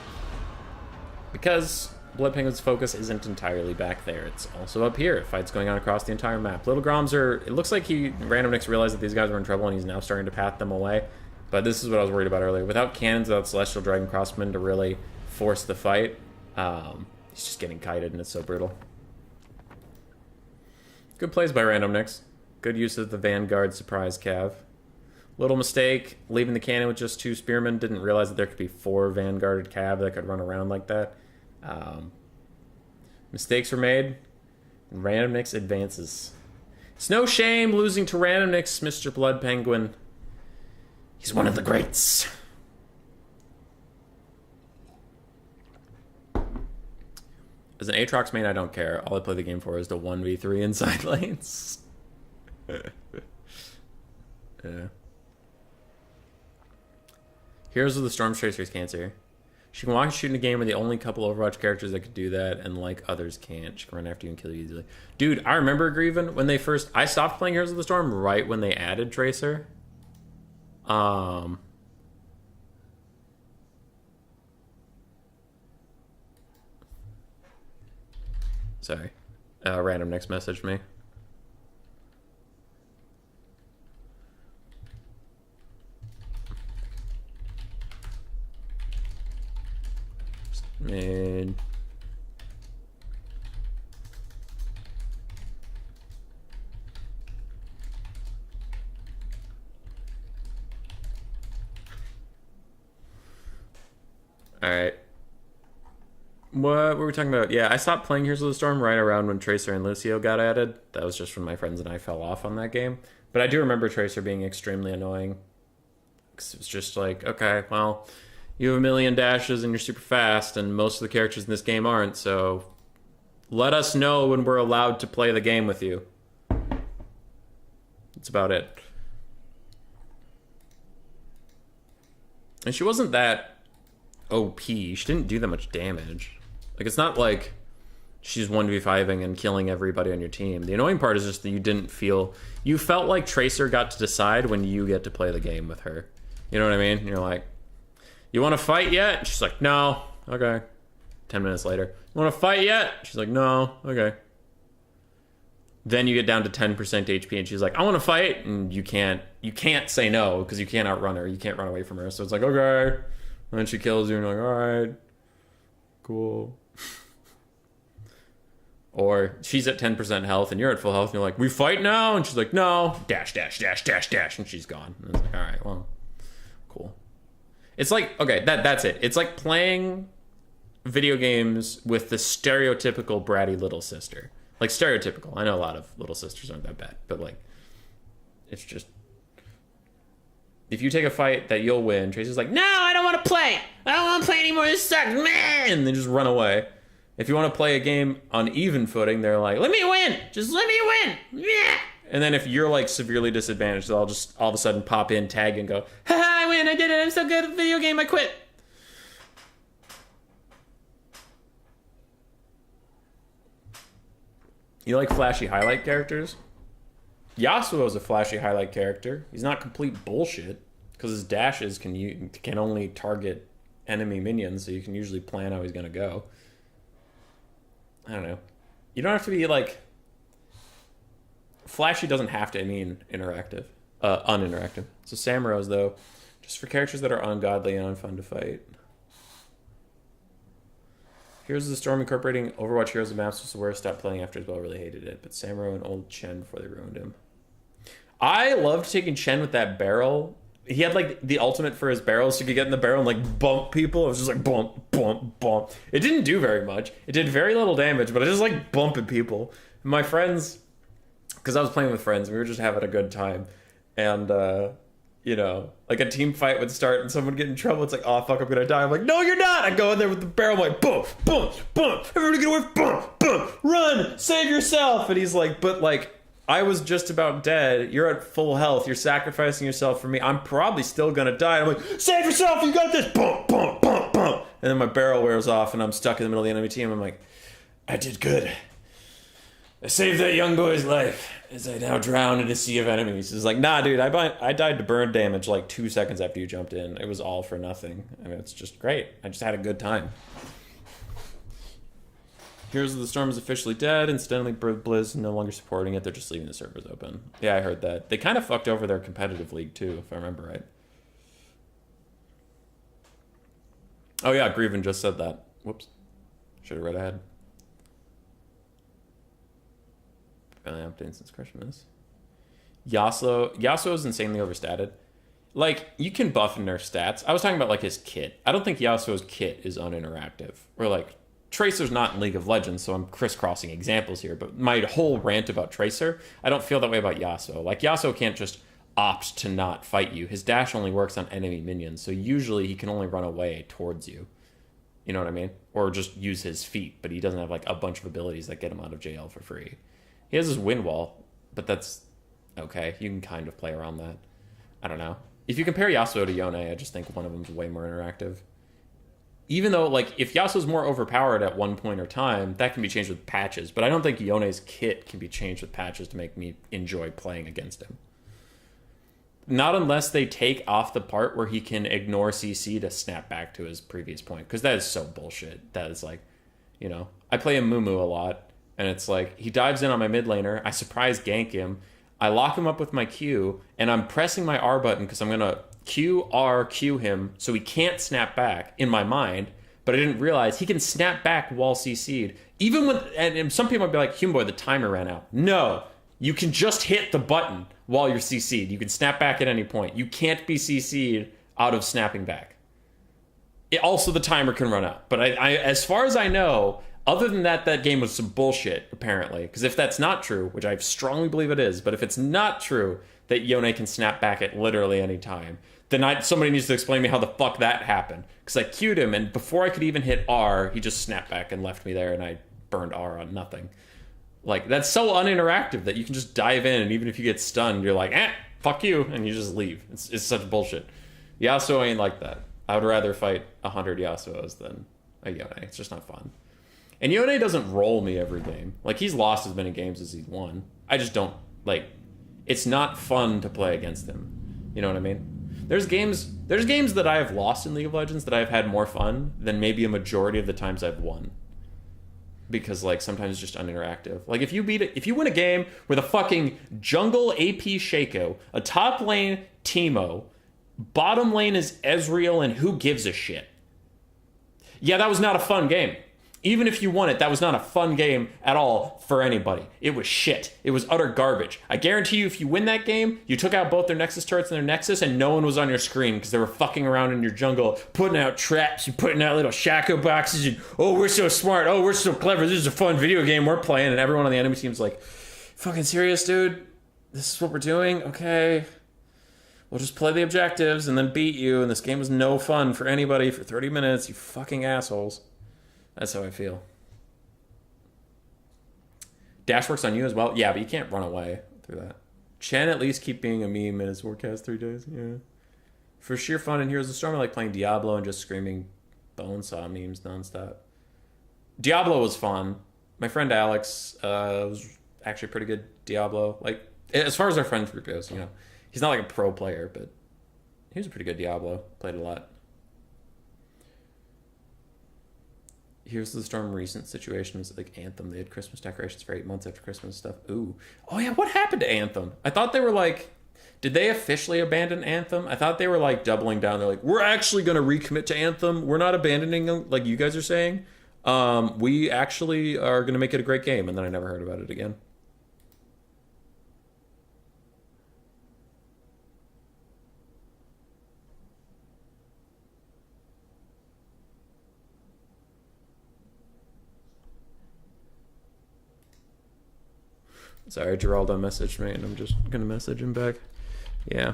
Because Blood Penguin's focus isn't entirely back there. It's also up here. Fights going on across the entire map. Little Groms are... It looks like Randomnix realized that these guys were in trouble, and he's now starting to path them away. But this is what I was worried about earlier. Without cannons, without Celestial Dragon Crossmen to really force the fight, he's just getting kited, and it's so brutal. Good plays by Randomnix. Good use of the Vanguard surprise cav. Little mistake, leaving the cannon with just 2 spearmen. Didn't realize that there could be 4 Vanguarded cav that could run around like that. Mistakes were made. And Random Nix advances. It's no shame losing to Random Nix, Mr. Blood Penguin. He's one of the greats. As an Aatrox main, I don't care. All I play the game for is the 1v3 inside lanes. Yeah. Heroes of the Storm Tracer's Cancer. She can walk and shoot in a game with the only couple Overwatch characters that could do that, and like others can't. She can run after you and kill you easily. Dude, I remember Grievin when they first... I stopped playing Heroes of the Storm right when they added Tracer. Sorry. Random Next messaged me. And all right. What were we talking about? Yeah, I stopped playing Heroes of the Storm right around when Tracer and Lucio got added. That was just when my friends and I fell off on that game. But I do remember Tracer being extremely annoying. Because it was just like, okay, well, you have a million dashes and you're super fast, and most of the characters in this game aren't, so let us know when we're allowed to play the game with you. That's about it. And she wasn't that OP. She didn't do that much damage. Like, it's not like she's 1v5ing and killing everybody on your team. The annoying part is just that you didn't feel... You felt like Tracer got to decide when you get to play the game with her. You know what I mean? You're like, you want to fight yet? And she's like, no. Okay. 10 minutes later. You want to fight yet? She's like, no. Okay. Then you get down to 10% HP and she's like, I want to fight. And you can't say no because you can't outrun her. You can't run away from her. So it's like, okay. And then she kills you and you're like, all right. Cool. Or she's at 10% health and you're at full health and you're like, we fight now? And she's like, no. Dash, dash, dash, dash, dash. And she's gone. And it's like, all right, well, cool. It's like, okay, that's it. It's like playing video games with the stereotypical bratty little sister. Like, stereotypical. I know a lot of little sisters aren't that bad, but like, it's just... If you take a fight that you'll win, Tracy's like, no, I don't want to play. I don't want to play anymore. This sucks, man. And they just run away. If you want to play a game on even footing, they're like, let me win. Just let me win. Yeah. And then if you're like severely disadvantaged, they'll just all of a sudden pop in, tag, and go, haha, I win. I did it. I'm so good at the video game. I quit. You like flashy highlight characters? Yasuo is a flashy highlight character. He's not complete bullshit because his dashes can only target enemy minions, so you can usually plan how he's gonna go. I don't know. You don't have to be like... Flashy doesn't have to mean interactive. Uninteractive. So Samurai's, though, just for characters that are ungodly and unfun to fight. Heroes of the Storm incorporating Overwatch Heroes of Maps was the worst. Stopped playing after as well. Really hated it. But Samurai and old Chen before they ruined him. I loved taking Chen with that barrel. He had like the ultimate for his barrel, so you could get in the barrel and like bump people. It was just like bump, bump, bump. It didn't do very much. It did very little damage, but it just like bumping people. And my friends, because I was playing with friends, we were just having a good time. And, you know, like a team fight would start and someone would get in trouble. It's like, oh, fuck, I'm gonna die. I'm like, no, you're not. I go in there with the barrel. I'm like, boom, boom, boom. Everybody get away. Boom, boom. Run. Save yourself. And he's like, but like, I was just about dead. You're at full health. You're sacrificing yourself for me. I'm probably still gonna die. And I'm like, save yourself. You got this. Boom, boom, boom, boom. And then my barrel wears off and I'm stuck in the middle of the enemy team. I'm like, I did good. I saved that young boy's life as I now drown in a sea of enemies. It's like, nah, dude, I died to burn damage like 2 seconds after you jumped in. It was all for nothing. I mean, it's just great. I just had a good time. Heroes of the Storm is officially dead. Incidentally, Blizz is no longer supporting it. They're just leaving the servers open. Yeah, I heard that. They kind of fucked over their competitive league, too, if I remember right. Oh, yeah, Grievin just said that. Whoops. Should have read ahead. Barely updated since Christmas. Yasuo is insanely overstated. Like, you can buff and nerf stats. I was talking about, like, his kit. I don't think Yasuo's kit is uninteractive. Or, like, Tracer's not in League of Legends, so I'm crisscrossing examples here, but my whole rant about Tracer, I don't feel that way about Yasuo. Like, Yasuo can't just opt to not fight you. His dash only works on enemy minions, so usually he can only run away towards you. You know what I mean? Or just use his feet, but he doesn't have, like, a bunch of abilities that get him out of jail for free. He has his wind wall, but that's okay. You can kind of play around that. I don't know. If you compare Yasuo to Yone, I just think one of them's way more interactive. Even though, like, if Yasuo's more overpowered at one point or time, that can be changed with patches. But I don't think Yone's kit can be changed with patches to make me enjoy playing against him. Not unless they take off the part where he can ignore CC to snap back to his previous point. Because that is so bullshit. That is like, you know, I play a Mumu a lot. And it's like, he dives in on my mid laner. I surprise gank him. I lock him up with my Q. And I'm pressing my R button because I'm going to Q him so he can't snap back in my mind, but I didn't realize he can snap back while CC'd. Even when, and some people might be like, Humboy, the timer ran out. No, you can just hit the button while you're CC'd. You can snap back at any point. You can't be CC'd out of snapping back. Also, the timer can run out. But I, as far as I know, other than that, that game was some bullshit, apparently. Because if that's not true, which I strongly believe it is, but if it's not true that Yone can snap back at literally any time, then somebody needs to explain to me how the fuck that happened. Because I queued him, and before I could even hit R, he just snapped back and left me there, and I burned R on nothing. Like, that's so uninteractive that you can just dive in, and even if you get stunned, you're like, fuck you, and you just leave. It's such bullshit. Yasuo ain't like that. I would rather fight 100 Yasuos than a Yone. It's just not fun. And Yone doesn't roll me every game. Like, he's lost as many games as he's won. I just don't, like, it's not fun to play against him. You know what I mean? There's games that I have lost in League of Legends that I've had more fun than maybe a majority of the times I've won. Because, like, sometimes it's just uninteractive. Like, if you win a game with a fucking jungle AP Shaco, a top lane Teemo, bottom lane is Ezreal, and who gives a shit? Yeah, that was not a fun game. Even if you won it, that was not a fun game at all for anybody. It was shit. It was utter garbage. I guarantee you, if you win that game, you took out both their Nexus turrets and their Nexus, and no one was on your screen because they were fucking around in your jungle, putting out traps, and putting out little Shaco boxes, and, oh, we're so smart, oh, we're so clever, this is a fun video game we're playing, and everyone on the enemy team's like, fucking serious, dude? This is what we're doing? Okay. We'll just play the objectives and then beat you, and this game was no fun for anybody for 30 minutes, you fucking assholes. That's how I feel. Dash works on you as well? Yeah, but you can't run away through that. Chen at least keep being a meme in his forecast 3 days. Yeah. For sheer fun in Heroes of the Storm, I like playing Diablo and just screaming Bonesaw memes nonstop. Diablo was fun. My friend Alex was actually pretty good Diablo. Like, as far as our friend group goes, you know. He's not like a pro player, but he was a pretty good Diablo. Played a lot. Here's the Storm recent situation was like Anthem. They had Christmas decorations for 8 months after Christmas and stuff. Ooh. Oh yeah, what happened to Anthem? I thought they were like, did they officially abandon Anthem? I thought they were like doubling down. They're like, we're actually going to recommit to Anthem. We're not abandoning them like you guys are saying. We actually are going to make it a great game. And then I never heard about it again. Sorry, Geraldo messaged me, and I'm just gonna message him back. Yeah.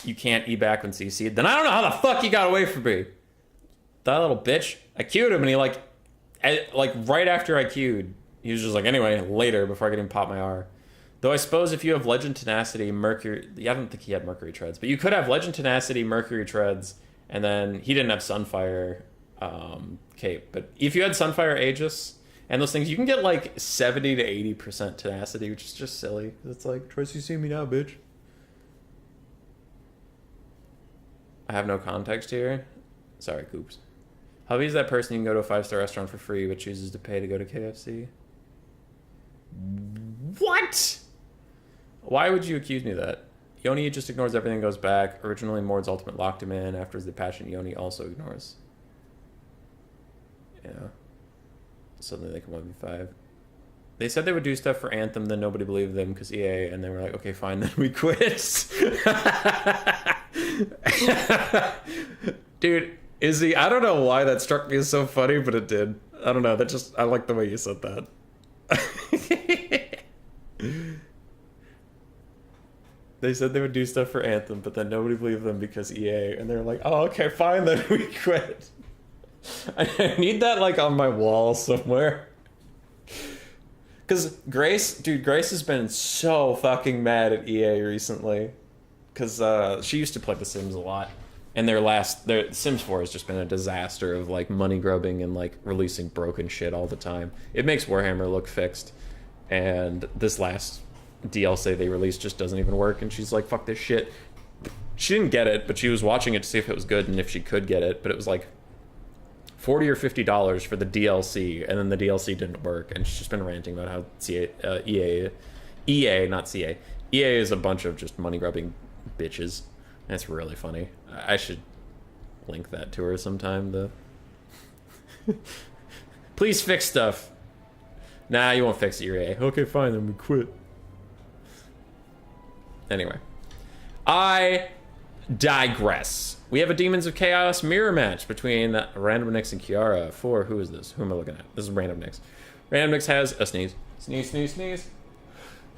You can't E back when CC'd. Then I don't know how the fuck he got away from me. That little bitch. I queued him and he like right after I queued, he was just like, anyway, later before I could even pop my R. Though I suppose if you have Legend Tenacity, Mercury... Yeah, I don't think he had Mercury Treads. But you could have Legend Tenacity, Mercury Treads, and then he didn't have Sunfire Cape. But if you had Sunfire Aegis and those things, you can get like 70 to 80% Tenacity, which is just silly. It's like, Trace, you see me now, bitch. I have no context here. Sorry, Coops. Hubby's that person you can go to a 5-star restaurant for free but chooses to pay to go to KFC. What? Why would you accuse me of that? Yoni just ignores everything and goes back. Originally, Mord's ultimate locked him in. Afterwards, the passion Yoni also ignores. Yeah. Suddenly they can 1v5. They said they would do stuff for Anthem, then nobody believed them because EA, and they were like, okay, fine, then we quit. Dude, Izzy, I don't know why that struck me as so funny, but it did. I don't know, I like the way you said that. They said they would do stuff for Anthem, but then nobody believed them because EA, and they were like, oh, okay, fine, then we quit. I need that, like, on my wall somewhere. Because Grace has been so fucking mad at EA recently. Because she used to play The Sims a lot. And their Sims 4 has just been a disaster of, like, money grubbing and, like, releasing broken shit all the time. It makes Warhammer look fixed. And this last DLC they released just doesn't even work. And she's like, fuck this shit. She didn't get it, but she was watching it to see if it was good and if she could get it. But it was like $40 or $50 for the DLC, and then the DLC didn't work, and she's just been ranting about how EA, not CA, EA is a bunch of just money-grubbing bitches. That's really funny. I should link that to her sometime, though. Please fix stuff. Nah, you won't fix it, you're EA. Okay, fine, then we quit. Anyway. I digress. We have a Demons of Chaos mirror match between Random Nix and Kiara for, who is this? Who am I looking at? This is Random Nix. Random Nix has a sneeze. Sneeze, sneeze, sneeze.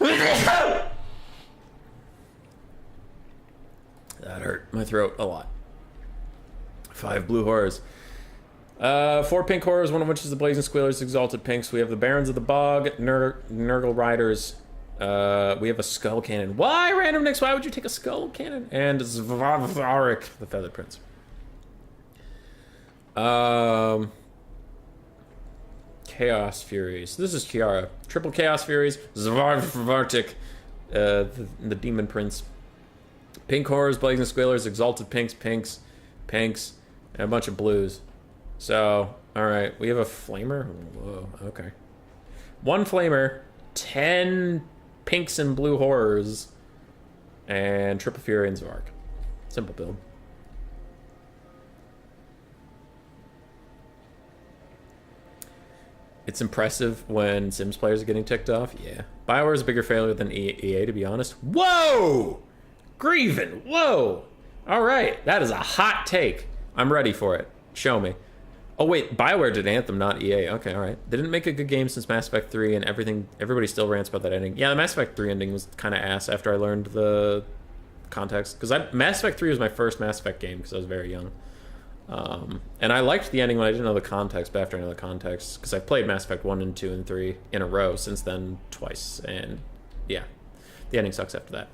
That hurt my throat a lot. 5 blue horrors. 4 pink horrors, one of which is the Blazing Squealers, Exalted Pinks. We have the Barons of the Bog, Nurgle Riders. We have a Skull Cannon. Why, Random Nix? Why would you take a Skull Cannon? And Zvavarik, the Feather Prince. Chaos Furies. This is Kiara. Triple Chaos Furies. Zvarvartik, the Demon Prince. Pink Horrors, Blazing Squealers, Exalted Pinks, Pinks, and a bunch of blues. So, alright. We have a Flamer. Whoa, okay. 1 Flamer, 10 Pinks and Blue Horrors, and Triple Fury and Zvark. Simple build. It's impressive when Sims players are getting ticked off. Yeah. BioWare is a bigger failure than EA, to be honest. Whoa! Grieven! Whoa! Alright, that is a hot take. I'm ready for it. Show me. Oh wait, BioWare did Anthem, not EA. Okay, alright. They didn't make a good game since Mass Effect 3, and everybody still rants about that ending. Yeah, the Mass Effect 3 ending was kind of ass after I learned the context. Because Mass Effect 3 was my first Mass Effect game, because I was very young. And I liked the ending when I didn't know the context, but after I know the context, because I've played Mass Effect 1 and 2 and 3 in a row since then twice, and yeah, the ending sucks after that.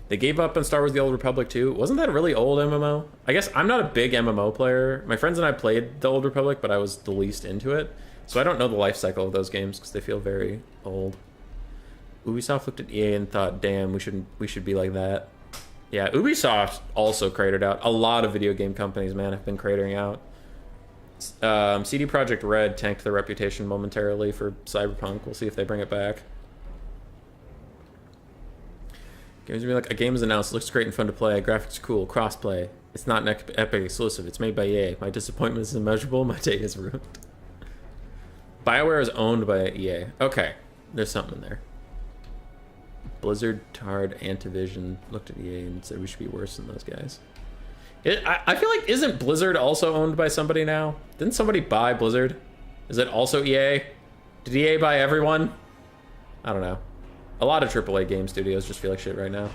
They gave up on Star Wars The Old Republic too. Wasn't that a really old MMO? I guess I'm not a big MMO player. My friends and I played The Old Republic, but I was the least into it. So I don't know the life cycle of those games because they feel very old. Ubisoft looked at EA and thought, damn, we should be like that. Yeah, Ubisoft also cratered out. A lot of video game companies, man, have been cratering out. CD Projekt Red tanked their reputation momentarily for Cyberpunk. We'll see if they bring it back. Games be like, a game is announced, looks great and fun to play, graphics are cool, crossplay. It's not an Epic exclusive, it's made by EA. My disappointment is immeasurable, my day is ruined. BioWare is owned by EA. Okay, there's something in there. Blizzard, Tard, Antivision looked at EA and said we should be worse than those guys. I feel like, isn't Blizzard also owned by somebody now? Didn't somebody buy Blizzard? Is it also EA? Did EA buy everyone? I don't know. A lot of AAA game studios just feel like shit right now.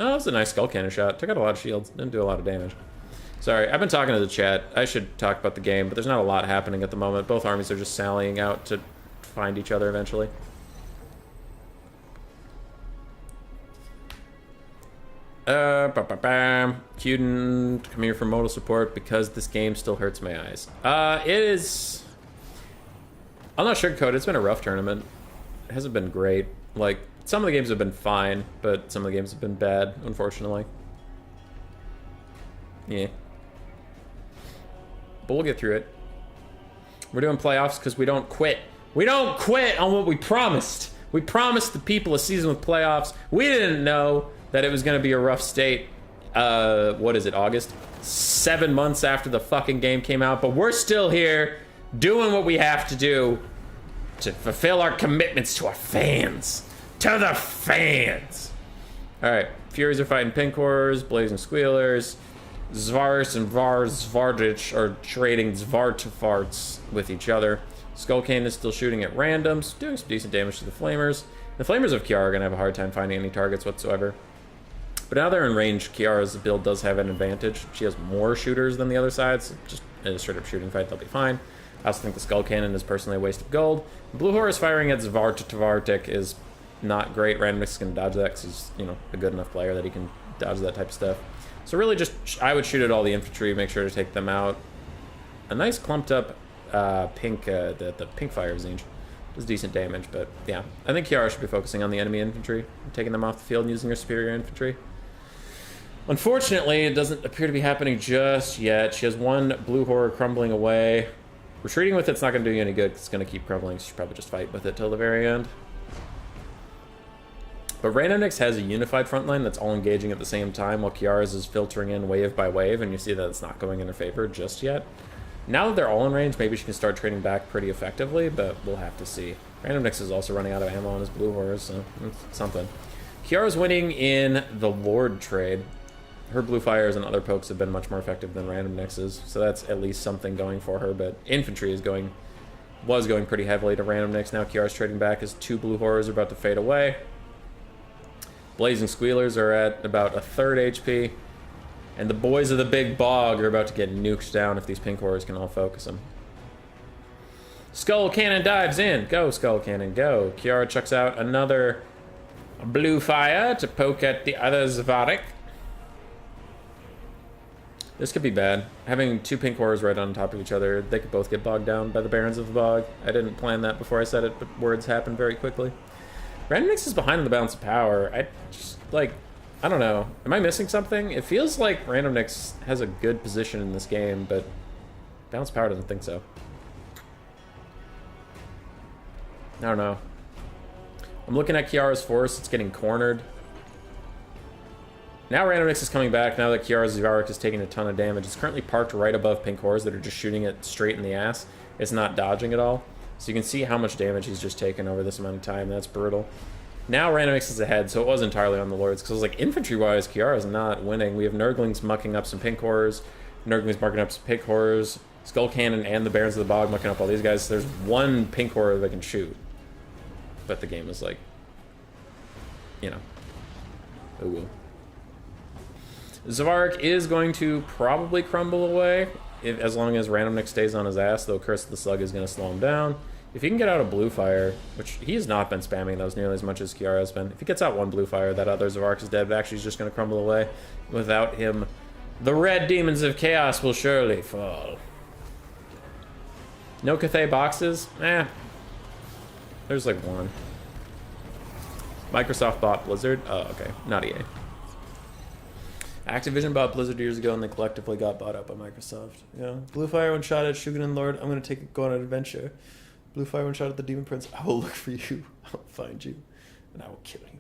Oh, that was a nice Skull Cannon shot. Took out a lot of shields. Didn't do a lot of damage. Sorry, I've been talking to the chat. I should talk about the game, but there's not a lot happening at the moment. Both armies are just sallying out to find each other eventually. Cuden, come here for modal support because this game still hurts my eyes. It is... I'm not sugarcoated. It's been a rough tournament. It hasn't been great. Like, some of the games have been fine, but some of the games have been bad, unfortunately. Yeah. But we'll get through it. We're doing playoffs because we don't quit. We don't quit on what we promised. We promised the people a season with playoffs. We didn't know that it was going to be a rough state. What is it, August? 7 months after the fucking game came out, but we're still here doing what we have to do to fulfill our commitments to our fans. To the fans! Alright, Furies are fighting Pinkors, Blazing Squealers. Zvars and Zvardich are trading Zvartafarts with each other. Skullcane is still shooting at randoms, doing some decent damage to the Flamers. The Flamers of Kiara are going to have a hard time finding any targets whatsoever. But now they're in range, Kiara's build does have an advantage. She has more shooters than the other side, so just in a straight-up shooting fight, they'll be fine. I also think the Skull Cannon is personally a waste of gold. Blue Horus firing at Zvartavartik is not great. Randomix is going to dodge that because he's, you know, a good enough player that he can dodge that type of stuff. So really just, I would shoot at all the infantry, make sure to take them out. A nice clumped up pink, the pink fire of Zinj does decent damage, but yeah. I think Kiara should be focusing on the enemy infantry, taking them off the field and using her superior infantry. Unfortunately, it doesn't appear to be happening just yet. She has one blue horror crumbling away. Retreating with it's not going to do you any good, 'cause it's going to keep crumbling, so you should probably just fight with it till the very end. But Randomix has a unified front line that's all engaging at the same time, while Kiara's is filtering in wave by wave, and you see that it's not going in her favor just yet. Now that they're all in range, maybe she can start trading back pretty effectively, but we'll have to see. Randomix is also running out of ammo on his blue horrors, so it's something. Kiara's winning in the Lord trade. Her blue fires and other pokes have been much more effective than Randomix's, so that's at least something going for her, but infantry is was going pretty heavily to Randomix. Now Kiara's trading back as two blue horrors are about to fade away. Blazing Squealers are at about a third HP, and the boys of the big bog are about to get nuked down if these pink horrors can all focus them. Skull Cannon dives in. Go, Skull Cannon, go. Kiara chucks out another blue fire to poke at the other Zvarik. This could be bad. Having two pink horrors right on top of each other, they could both get bogged down by the Barons of the Bog. I didn't plan that before I said it, but words happen very quickly. Randomix is behind on the balance of power. I just, like, I don't know. Am I missing something? It feels like Randomix has a good position in this game, but balance of power doesn't think so. I don't know. I'm looking at Kiara's force. It's getting cornered. Now Randomix is coming back, now that Kiara's Zvarik is taking a ton of damage. It's currently parked right above pink horrors that are just shooting it straight in the ass. It's not dodging at all. So you can see how much damage he's just taken over this amount of time. That's brutal. Now Randomix is ahead, so it was entirely on the Lords. Because I was like, infantry-wise, Kiara's not winning. We have Nurglings mucking up some pink horrors. Nurglings mucking up some pink horrors. Skull Cannon and the Barons of the Bog mucking up all these guys. There's one pink horror that can shoot. But the game is like, you know, ooh. Zvarik is going to probably crumble away as long as Randomix stays on his ass, though Curse of the Slug is going to slow him down. If he can get out a blue fire, which he's not been spamming those nearly as much as Kiara has been, if he gets out one blue fire, that other Zvarik is dead, but actually he's just going to crumble away. Without him, the red demons of chaos will surely fall. No Cathay boxes? There's like one. Microsoft bought Blizzard? Oh, okay. Not EA. Activision bought Blizzard years ago and they collectively got bought up by Microsoft. Yeah. Blue fire one shot at Shugenin Lord. I'm going to go on an adventure. Blue fire one shot at the Demon Prince. I will look for you. I will find you. And I will kill you.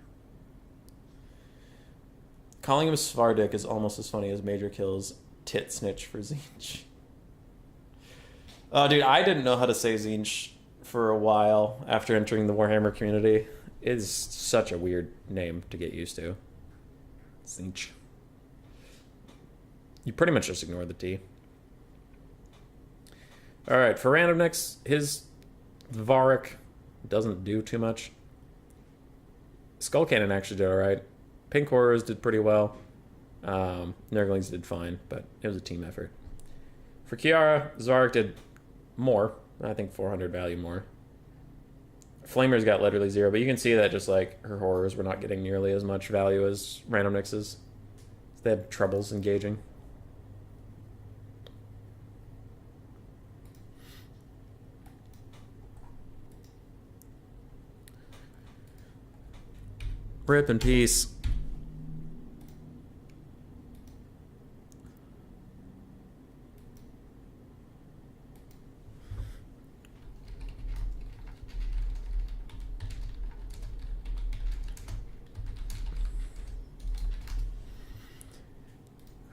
Calling him Svardik is almost as funny as Major Kill's tit snitch for Zinj. Oh, dude, I didn't know how to say Zinj for a while after entering the Warhammer community. It is such a weird name to get used to. Zinj. You pretty much just ignore the T. Alright, for Randomix, his Zvarik doesn't do too much. Skull Cannon actually did alright. Pink Horrors did pretty well. Nurglings did fine, but it was a team effort. For Kiara, Zvarik did more. I think 400 value more. Flamers got literally 0, but you can see that just like her horrors were not getting nearly as much value as Randomix's. They had troubles engaging. Rip in peace.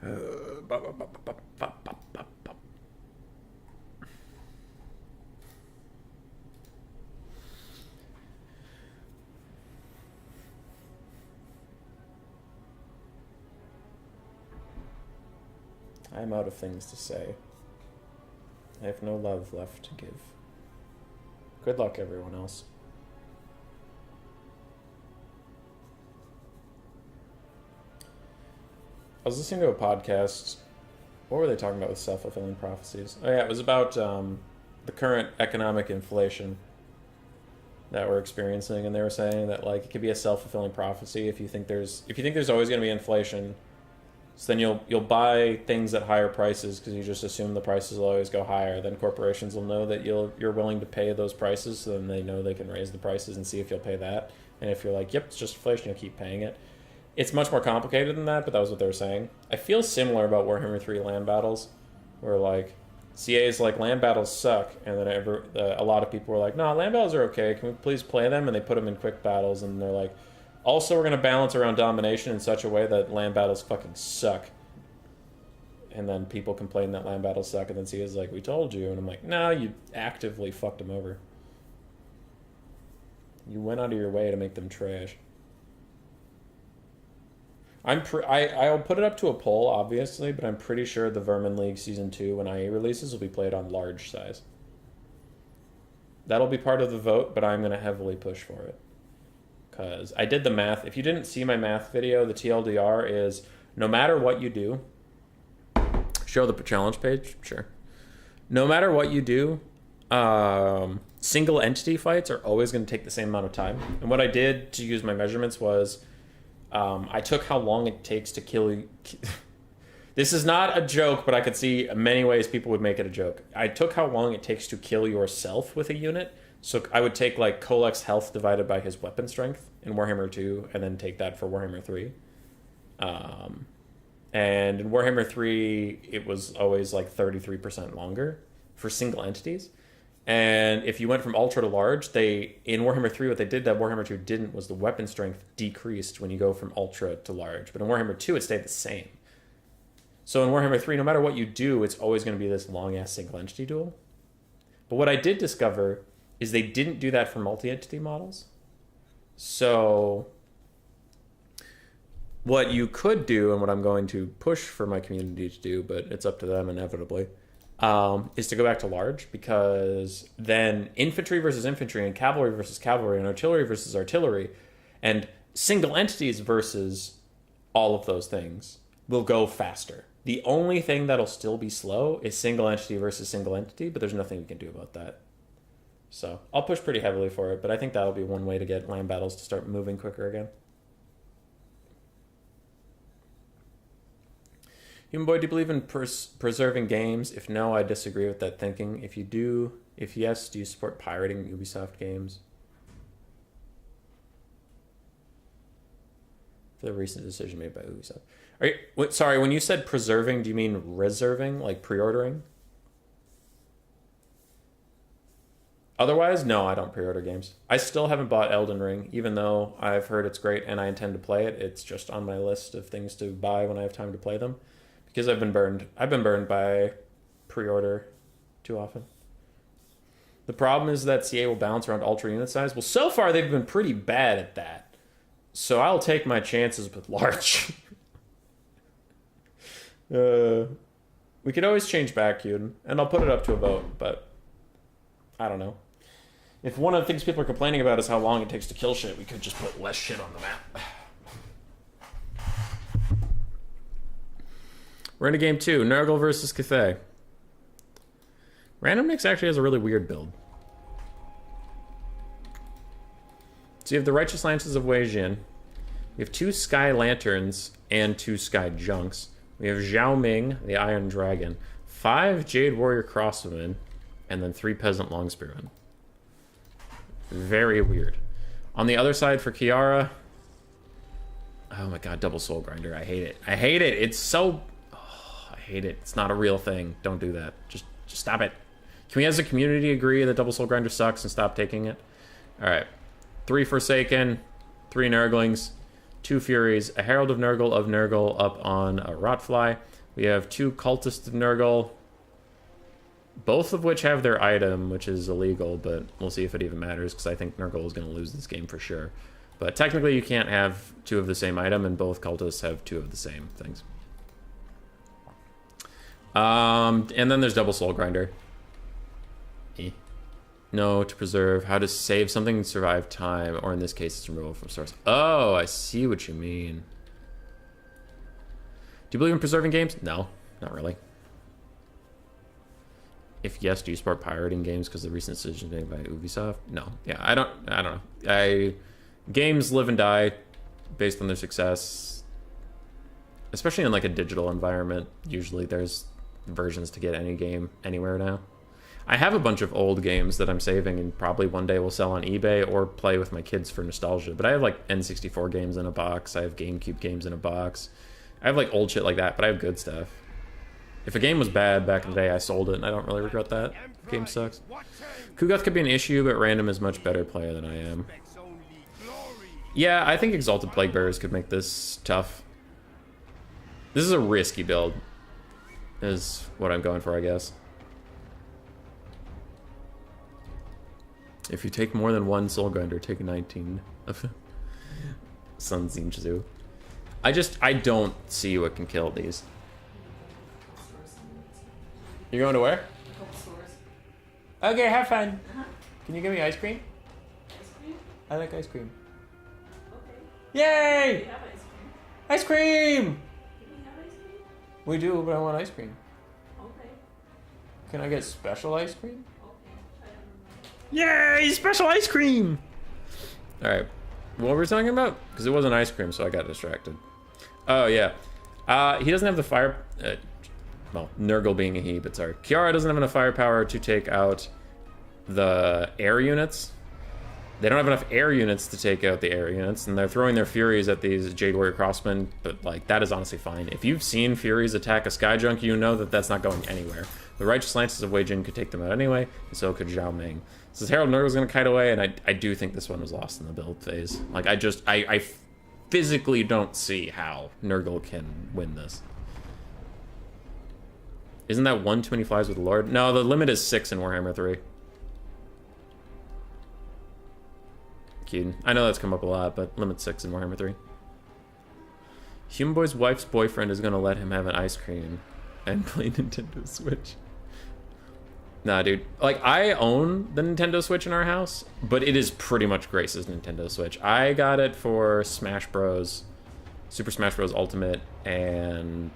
I'm out of things to say. I have no love left to give. Good luck, everyone else. I was listening to a podcast. What were they talking about with self-fulfilling prophecies? Oh yeah, it was about the current economic inflation that we're experiencing, and they were saying that like it could be a self-fulfilling prophecy if you think there's always going to be inflation. So then you'll buy things at higher prices because you just assume the prices will always go higher. Then corporations will know that you're willing to pay those prices, so then they know they can raise the prices and see if you'll pay that. And if you're like, yep, it's just inflation, you'll keep paying it. It's much more complicated than that, but that was what they were saying. I feel similar about Warhammer 3 land battles, where like CA's like land battles suck, and then a lot of people were like, no, land battles are okay. Can we please play them? And they put them in quick battles, and they're like, also, we're going to balance around domination in such a way that land battles fucking suck. And then people complain that land battles suck, and then CA's like, we told you. And I'm like, no, you actively fucked them over. You went out of your way to make them trash. I'll put it up to a poll, obviously, but I'm pretty sure the Vermin League Season 2, when IE releases, will be played on large size. That'll be part of the vote, but I'm going to heavily push for it. Because I did the math. If you didn't see my math video, the TLDR is no matter what you do, show the challenge page, sure. No matter what you do, single entity fights are always going to take the same amount of time. And what I did to use my measurements was I took how long it takes to kill you. This is not a joke, but I could see many ways people would make it a joke. I took how long it takes to kill yourself with a unit. So I would take like Kolek's health divided by his weapon strength in Warhammer 2 and then take that for Warhammer 3. And in Warhammer 3, it was always like 33% longer for single entities. And if you went from Ultra to Large, in Warhammer 3, what they did that Warhammer 2 didn't was the weapon strength decreased when you go from Ultra to Large. But in Warhammer 2, it stayed the same. So in Warhammer 3, no matter what you do, it's always going to be this long-ass single entity duel. But what I did discover is they didn't do that for multi-entity models. So what you could do, and what I'm going to push for my community to do, but it's up to them inevitably, is to go back to large, because then infantry versus infantry and cavalry versus cavalry and artillery versus artillery and single entities versus all of those things will go faster. The only thing that'll still be slow is single entity versus single entity, but there's nothing we can do about that. So I'll push pretty heavily for it, but I think that'll be one way to get land battles to start moving quicker again. Human Boy, do you believe in preserving games? If no, I disagree with that thinking. If yes, do you support pirating Ubisoft games? For the recent decision made by Ubisoft. Sorry, when you said preserving, do you mean reserving, like pre-ordering? Otherwise, no, I don't pre-order games. I still haven't bought Elden Ring, even though I've heard it's great and I intend to play it. It's just on my list of things to buy when I have time to play them. Because I've been burned. I've been burned by pre-order too often. The problem is that CA will bounce around ultra unit size. Well, so far they've been pretty bad at that. So I'll take my chances with large. We could always change back, Yuden, and I'll put it up to a vote, but I don't know. If one of the things people are complaining about is how long it takes to kill shit, we could just put less shit on the map. We're into game 2, Nurgle versus Cathay. Random Mix actually has a really weird build. So you have the Righteous Lances of Wei Jin. We have 2 Sky Lanterns and 2 Sky Junks. We have Zhao Ming, the Iron Dragon, 5 Jade Warrior Crossbowmen, and then 3 Peasant Longspearmen. Very weird. On the other side for Kiara, oh my god, Double Soul Grinder. I hate it. I hate it. It's so... Oh, I hate it. It's not a real thing. Don't do that. Just stop it. Can we as a community agree that Double Soul Grinder sucks and stop taking it? Alright. 3 Forsaken, 3 Nurglings, 2 Furies, a Herald of Nurgle up on a Rotfly. We have 2 Cultists of Nurgle, both of which have their item, which is illegal, but we'll see if it even matters, because I think Nurgle is going to lose this game for sure. But technically you can't have 2 of the same item, and both Cultists have 2 of the same things. And then there's Double Soul Grinder. No, to preserve. How to save something and survive time, or in this case, it's removal from source. Oh, I see what you mean. Do you believe in preserving games? No, not really. If yes, do you support pirating games because of the recent decision made by Ubisoft? No. Yeah, I don't know. Games live and die based on their success, especially in like a digital environment. Usually there's versions to get any game anywhere now. I have a bunch of old games that I'm saving and probably one day will sell on eBay or play with my kids for nostalgia. But I have like N64 games in a box. I have GameCube games in a box. I have like old shit like that, but I have good stuff. If a game was bad back in the day, I sold it, and I don't really regret that. Game sucks. Kugoth could be an issue, but Random is much better player than I am. Yeah, I think Exalted Plaguebearers could make this tough. This is a risky build, is what I'm going for, I guess. If you take more than 1 Soul Grinder, take 19 of Sun Zinzu. I don't see what can kill these. You're going to where? Okay, have fun. Can you give me ice cream? Ice cream? I like ice cream. Okay. Yay! We have ice cream. Ice cream! Do we have ice cream? We do, but I want ice cream. Okay. Can I get special ice cream? Okay. Yay! Special ice cream! Alright. What were we talking about? Because it wasn't ice cream, so I got distracted. Oh, yeah. He doesn't have the fire... well, Nurgle being a he, but sorry. Kiara doesn't have enough firepower to take out the air units. They don't have enough air units to take out the air units, and they're throwing their Furies at these Jade Warrior Crossmen, but, like, that is honestly fine. If you've seen Furies attack a Sky Junk, you know that that's not going anywhere. The Righteous Lances of Wei Jin could take them out anyway, and so could Zhao Ming. So this Herald Nurgle's going to kite away, and I do think this one was lost in the build phase. Like, I physically don't see how Nurgle can win this. Isn't that 1 too many flies with the Lord? No, the limit is 6 in Warhammer 3. Cute. I know that's come up a lot, but limit 6 in Warhammer 3. Human Boy's wife's boyfriend is going to let him have an ice cream and play Nintendo Switch. Nah, dude. Like, I own the Nintendo Switch in our house, but it is pretty much Grace's Nintendo Switch. I got it for Smash Bros. Super Smash Bros. Ultimate, and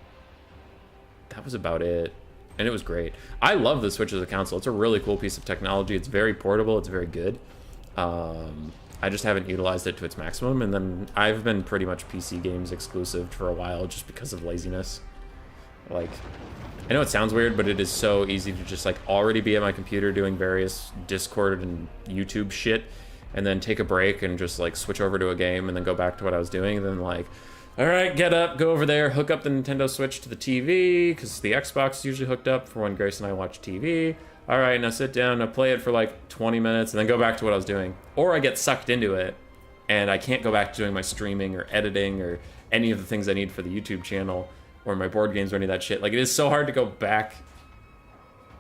that was about it. And it was great. I love the Switch as a console. It's a really cool piece of technology. It's very portable. It's very good. I just haven't utilized it to its maximum. And then I've been pretty much PC games exclusive for a while just because of laziness. Like, I know it sounds weird, but it is so easy to just like already be at my computer doing various Discord and YouTube shit, and then take a break and just like switch over to a game and then go back to what I was doing. And then like, all right, get up, go over there, hook up the Nintendo Switch to the TV, because the Xbox is usually hooked up for when Grace and I watch TV. All right, now sit down, now play it for like 20 minutes, and then go back to what I was doing. Or I get sucked into it, and I can't go back to doing my streaming or editing or any of the things I need for the YouTube channel or my board games or any of that shit. Like, it is so hard to go back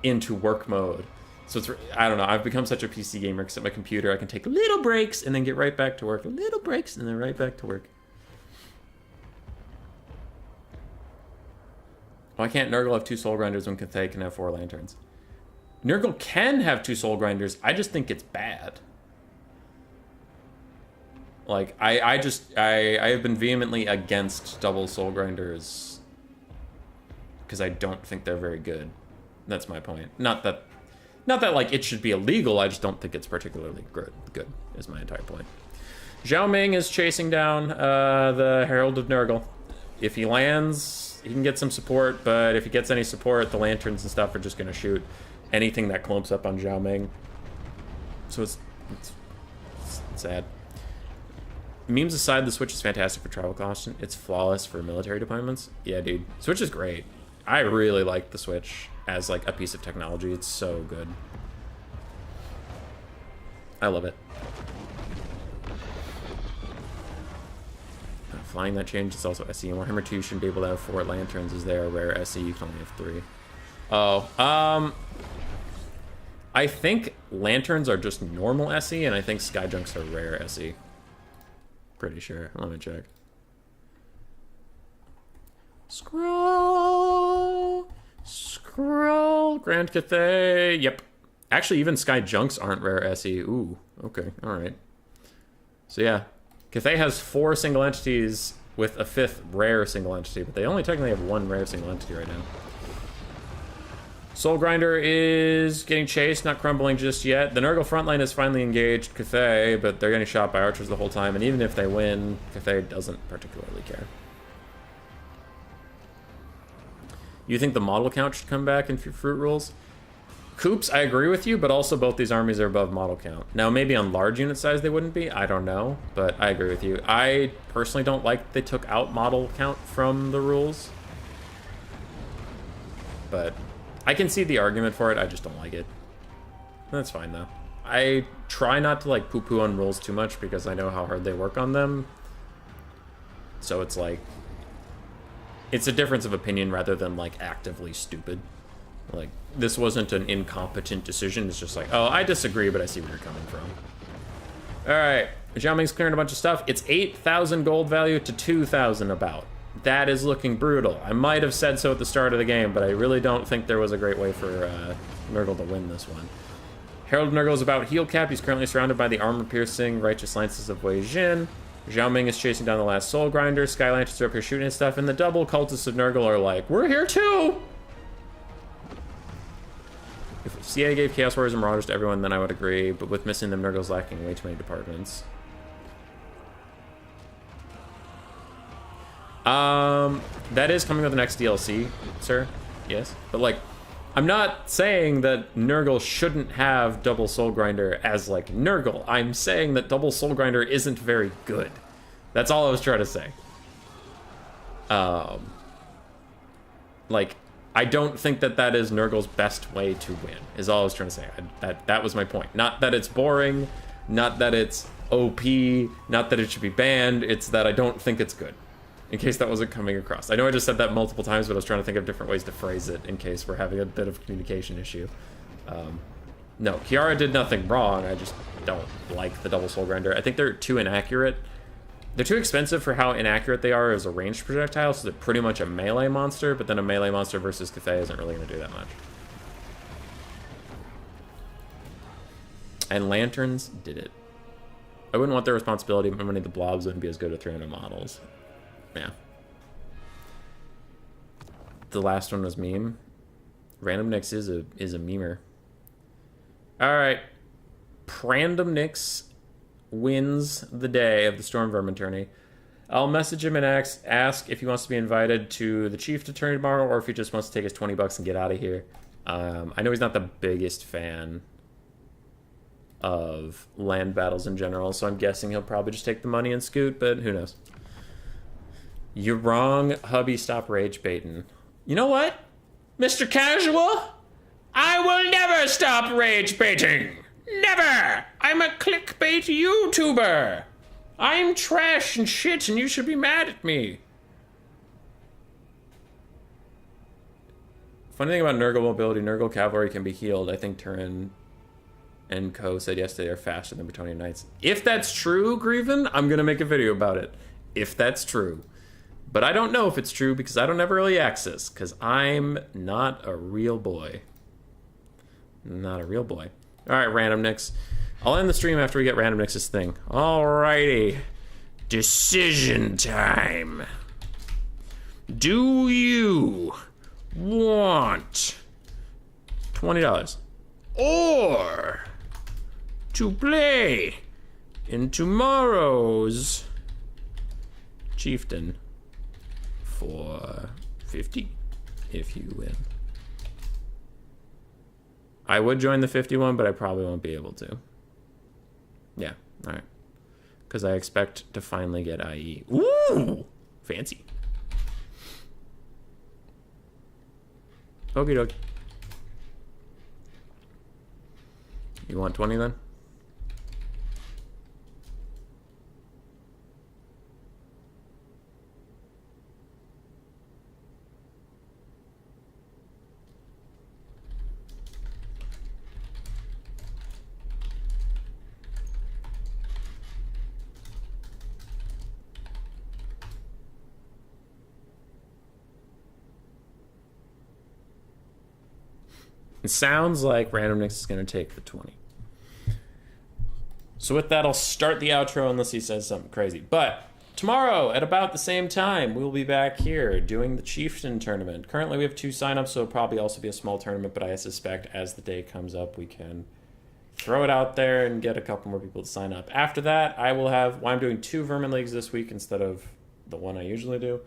into work mode. So it's, I don't know, I've become such a PC gamer, because at my computer I can take little breaks and then get right back to work. Little breaks and then right back to work. Why can't Nurgle have 2 Soul Grinders when Cathay can have 4 Lanterns? Nurgle can have 2 Soul Grinders, I just think it's bad. Like, I have been vehemently against double Soul Grinders because I don't think they're very good. That's my point. Not that like it should be illegal, I just don't think it's particularly good is my entire point. Zhao Ming is chasing down the Herald of Nurgle. If he lands, he can get some support, but if he gets any support, the lanterns and stuff are just going to shoot anything that clumps up on Zhao Ming. So it's sad. Memes aside, the Switch is fantastic for travel caution. It's flawless for military deployments. Yeah, dude. Switch is great. I really like the Switch as like a piece of technology. It's so good. I love it. declining that change. It's also SE. And Warhammer 2 shouldn't be able to have 4 lanterns. Is there a rare SE? You can only have 3. Oh, I think lanterns are just normal SE, and I think skyjunks are rare SE. Pretty sure. Let me check. Scroll. Grand Cathay. Yep. Actually, even skyjunks aren't rare SE. Ooh. Okay. All right. So yeah, Cathay has 4 single entities with a 5th rare single entity, but they only technically have 1 rare single entity right now. Soul Grinder is getting chased, not crumbling just yet. The Nurgle frontline is finally engaged Cathay, but they're getting shot by archers the whole time, and even if they win, Cathay doesn't particularly care. You think the model count should come back in fruit rules? Coops, I agree with you, but also both these armies are above model count. Now, maybe on large unit size they wouldn't be, I don't know, but I agree with you. I personally don't like they took out model count from the rules, but I can see the argument for it, I just don't like it. That's fine, though. I try not to, like, poo-poo on rules too much because I know how hard they work on them. So it's like, it's a difference of opinion rather than, like, actively stupid. Like, this wasn't an incompetent decision, it's just like, oh, I disagree, but I see where you're coming from. Alright, Zhao Ming's clearing a bunch of stuff. It's 8,000 gold value to 2,000 about. That is looking brutal. I might have said so at the start of the game, but I really don't think there was a great way for Nurgle to win this one. Herald Nurgle is about heal cap. He's currently surrounded by the armor-piercing Righteous Lances of Wei Jin. Zhao Ming is chasing down the last Soul Grinder. Sky Lanterns are up here shooting and stuff, and the double cultists of Nurgle are like, we're here too! If CA gave Chaos Warriors and Marauders to everyone, then I would agree, but with missing them, Nurgle's lacking way too many departments. That is coming with the next DLC, sir. Yes. But, like, I'm not saying that Nurgle shouldn't have Double Soul Grinder as, like, Nurgle. I'm saying that Double Soul Grinder isn't very good. That's all I was trying to say. Like, I don't think that that is Nurgle's best way to win, is all I was trying to say. That was my point. Not that it's boring, not that it's OP, not that it should be banned, it's that I don't think it's good. In case that wasn't coming across. I know I just said that multiple times, but I was trying to think of different ways to phrase it in case we're having a bit of a communication issue. No, Kiara did nothing wrong. I just don't like the Double Soul Grinder. I think they're too inaccurate. They're too expensive for how inaccurate they are as a ranged projectile, so they're pretty much a melee monster, but then a melee monster versus Cathay isn't really going to do that much. And Lanterns did it. I wouldn't want their responsibility, but many of the blobs wouldn't be as good at 300 models. Yeah. The last one was meme. Random Nix is a memer. Alright. Random Nix wins the day of the Stormvermin tourney. I'll message him and ask if he wants to be invited to the Chief tourney tomorrow or if he just wants to take his 20 bucks and get out of here. I know he's not the biggest fan of land battles in general, so I'm guessing he'll probably just take the money and scoot, but who knows. You're wrong, hubby, stop rage baiting. You know what, Mr. Casual? I will never stop rage baiting. Never! I'm a clickbait YouTuber. I'm trash and shit and you should be mad at me. Funny thing about Nurgle mobility, Nurgle cavalry can be healed. I think Turin and Co said yesterday are faster than Bretonnian Knights. If that's true, Grieven, I'm gonna make a video about it. If that's true. But I don't know if it's true because I don't have early access, because I'm not a real boy. Not a real boy. Alright, Random Nix. I'll end the stream after we get Random Nix's thing. Alrighty. Decision time. Do you want $20 or to play in tomorrow's Chieftain for 50 if you win? I would join the 51, but I probably won't be able to. Yeah, alright. Because I expect to finally get IE. Ooh! Fancy. Okie dokie. You want 20 then? It sounds like Random Nicks is going to take the 20. So with that, I'll start the outro unless he says something crazy. But tomorrow, at about the same time, we'll be back here doing the Chieftain Tournament. Currently, we have 2 signups, so it'll probably also be a small tournament, but I suspect as the day comes up, we can throw it out there and get a couple more people to sign up. After that, I will have... Well, I'm doing 2 Vermin Leagues this week instead of the one I usually do.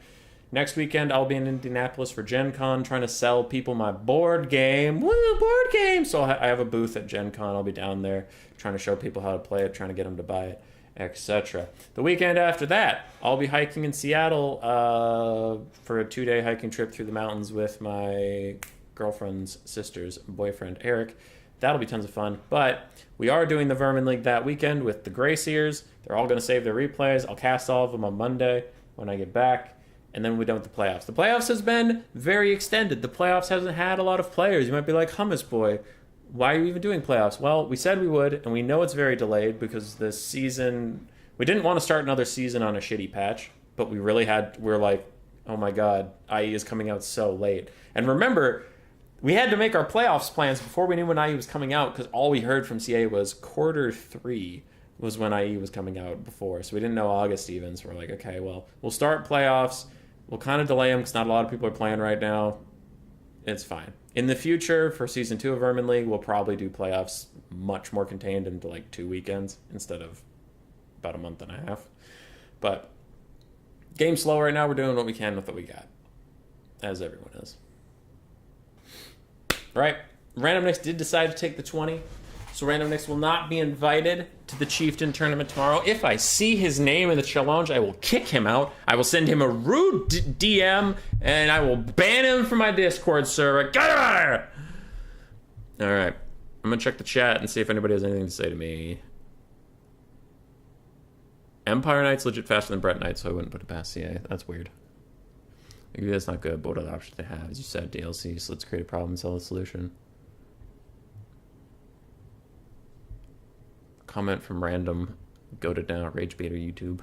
Next weekend, I'll be in Indianapolis for Gen Con, trying to sell people my board game. Woo, board game! So I have a booth at Gen Con. I'll be down there trying to show people how to play it, trying to get them to buy it, etc. The weekend after that, I'll be hiking in Seattle for a 2-day hiking trip through the mountains with my girlfriend's sister's boyfriend, Eric. That'll be tons of fun. But we are doing the Vermin League that weekend with the Gray Seers. They're all going to save their replays. I'll cast all of them on Monday when I get back. And then we're done with the playoffs. The playoffs has been very extended. The playoffs hasn't had a lot of players. You might be like, Hummus Boy, why are you even doing playoffs? Well, we said we would, and we know it's very delayed because this season... We didn't want to start another season on a shitty patch, but we're like, oh my god, IE is coming out so late. And remember, we had to make our playoffs plans before we knew when IE was coming out because all we heard from CA was Q3 was when IE was coming out before. So we didn't know August even. So we're like, okay, well, we'll start playoffs. We'll kind of delay them because not a lot of people are playing right now. It's fine. In the future, for Season 2 of Vermin League, we'll probably do playoffs much more contained into like 2 weekends instead of about a month and a half. But game's slow right now. We're doing what we can with what we got, as everyone is. All right. Random Nicks did decide to take the 20. So Random Nicks will not be invited to the Chieftain Tournament tomorrow. If I see his name in the challenge, I will kick him out. I will send him a rude DM, and I will ban him from my Discord server. Get out of here! All right. I'm going to check the chat and see if anybody has anything to say to me. Empire Knight's legit faster than Brett Knight, so I wouldn't put it past CA. That's weird. Maybe that's not good, but what other options they have? As you said, DLC, so let's create a problem and sell a solution. Comment from random goated down rage baiter YouTube.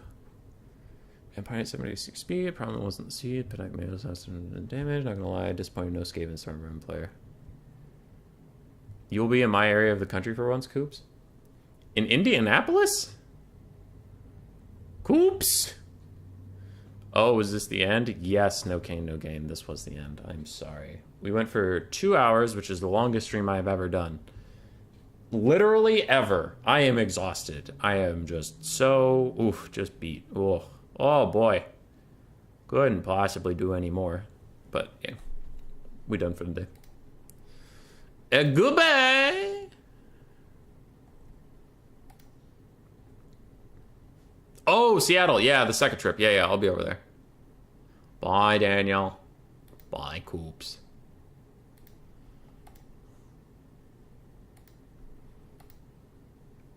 Empire Knight 76 speed, problem wasn't the seed, but I made us less than damage. Not gonna lie, disappointed no Skaven Stormvermin player. You'll be in my area of the country for once, Coops? In Indianapolis? Coops! Oh, is this the end? Yes, no cane, no game. This was the end. I'm sorry. We went for 2 hours, which is the longest stream I've ever done. Literally ever. I am exhausted. I am just so... Oof, just beat. Oh boy. Couldn't possibly do any more. But, yeah. We done for the day. Goodbye! Oh, Seattle. Yeah, the second trip. Yeah, I'll be over there. Bye, Daniel. Bye, Coops.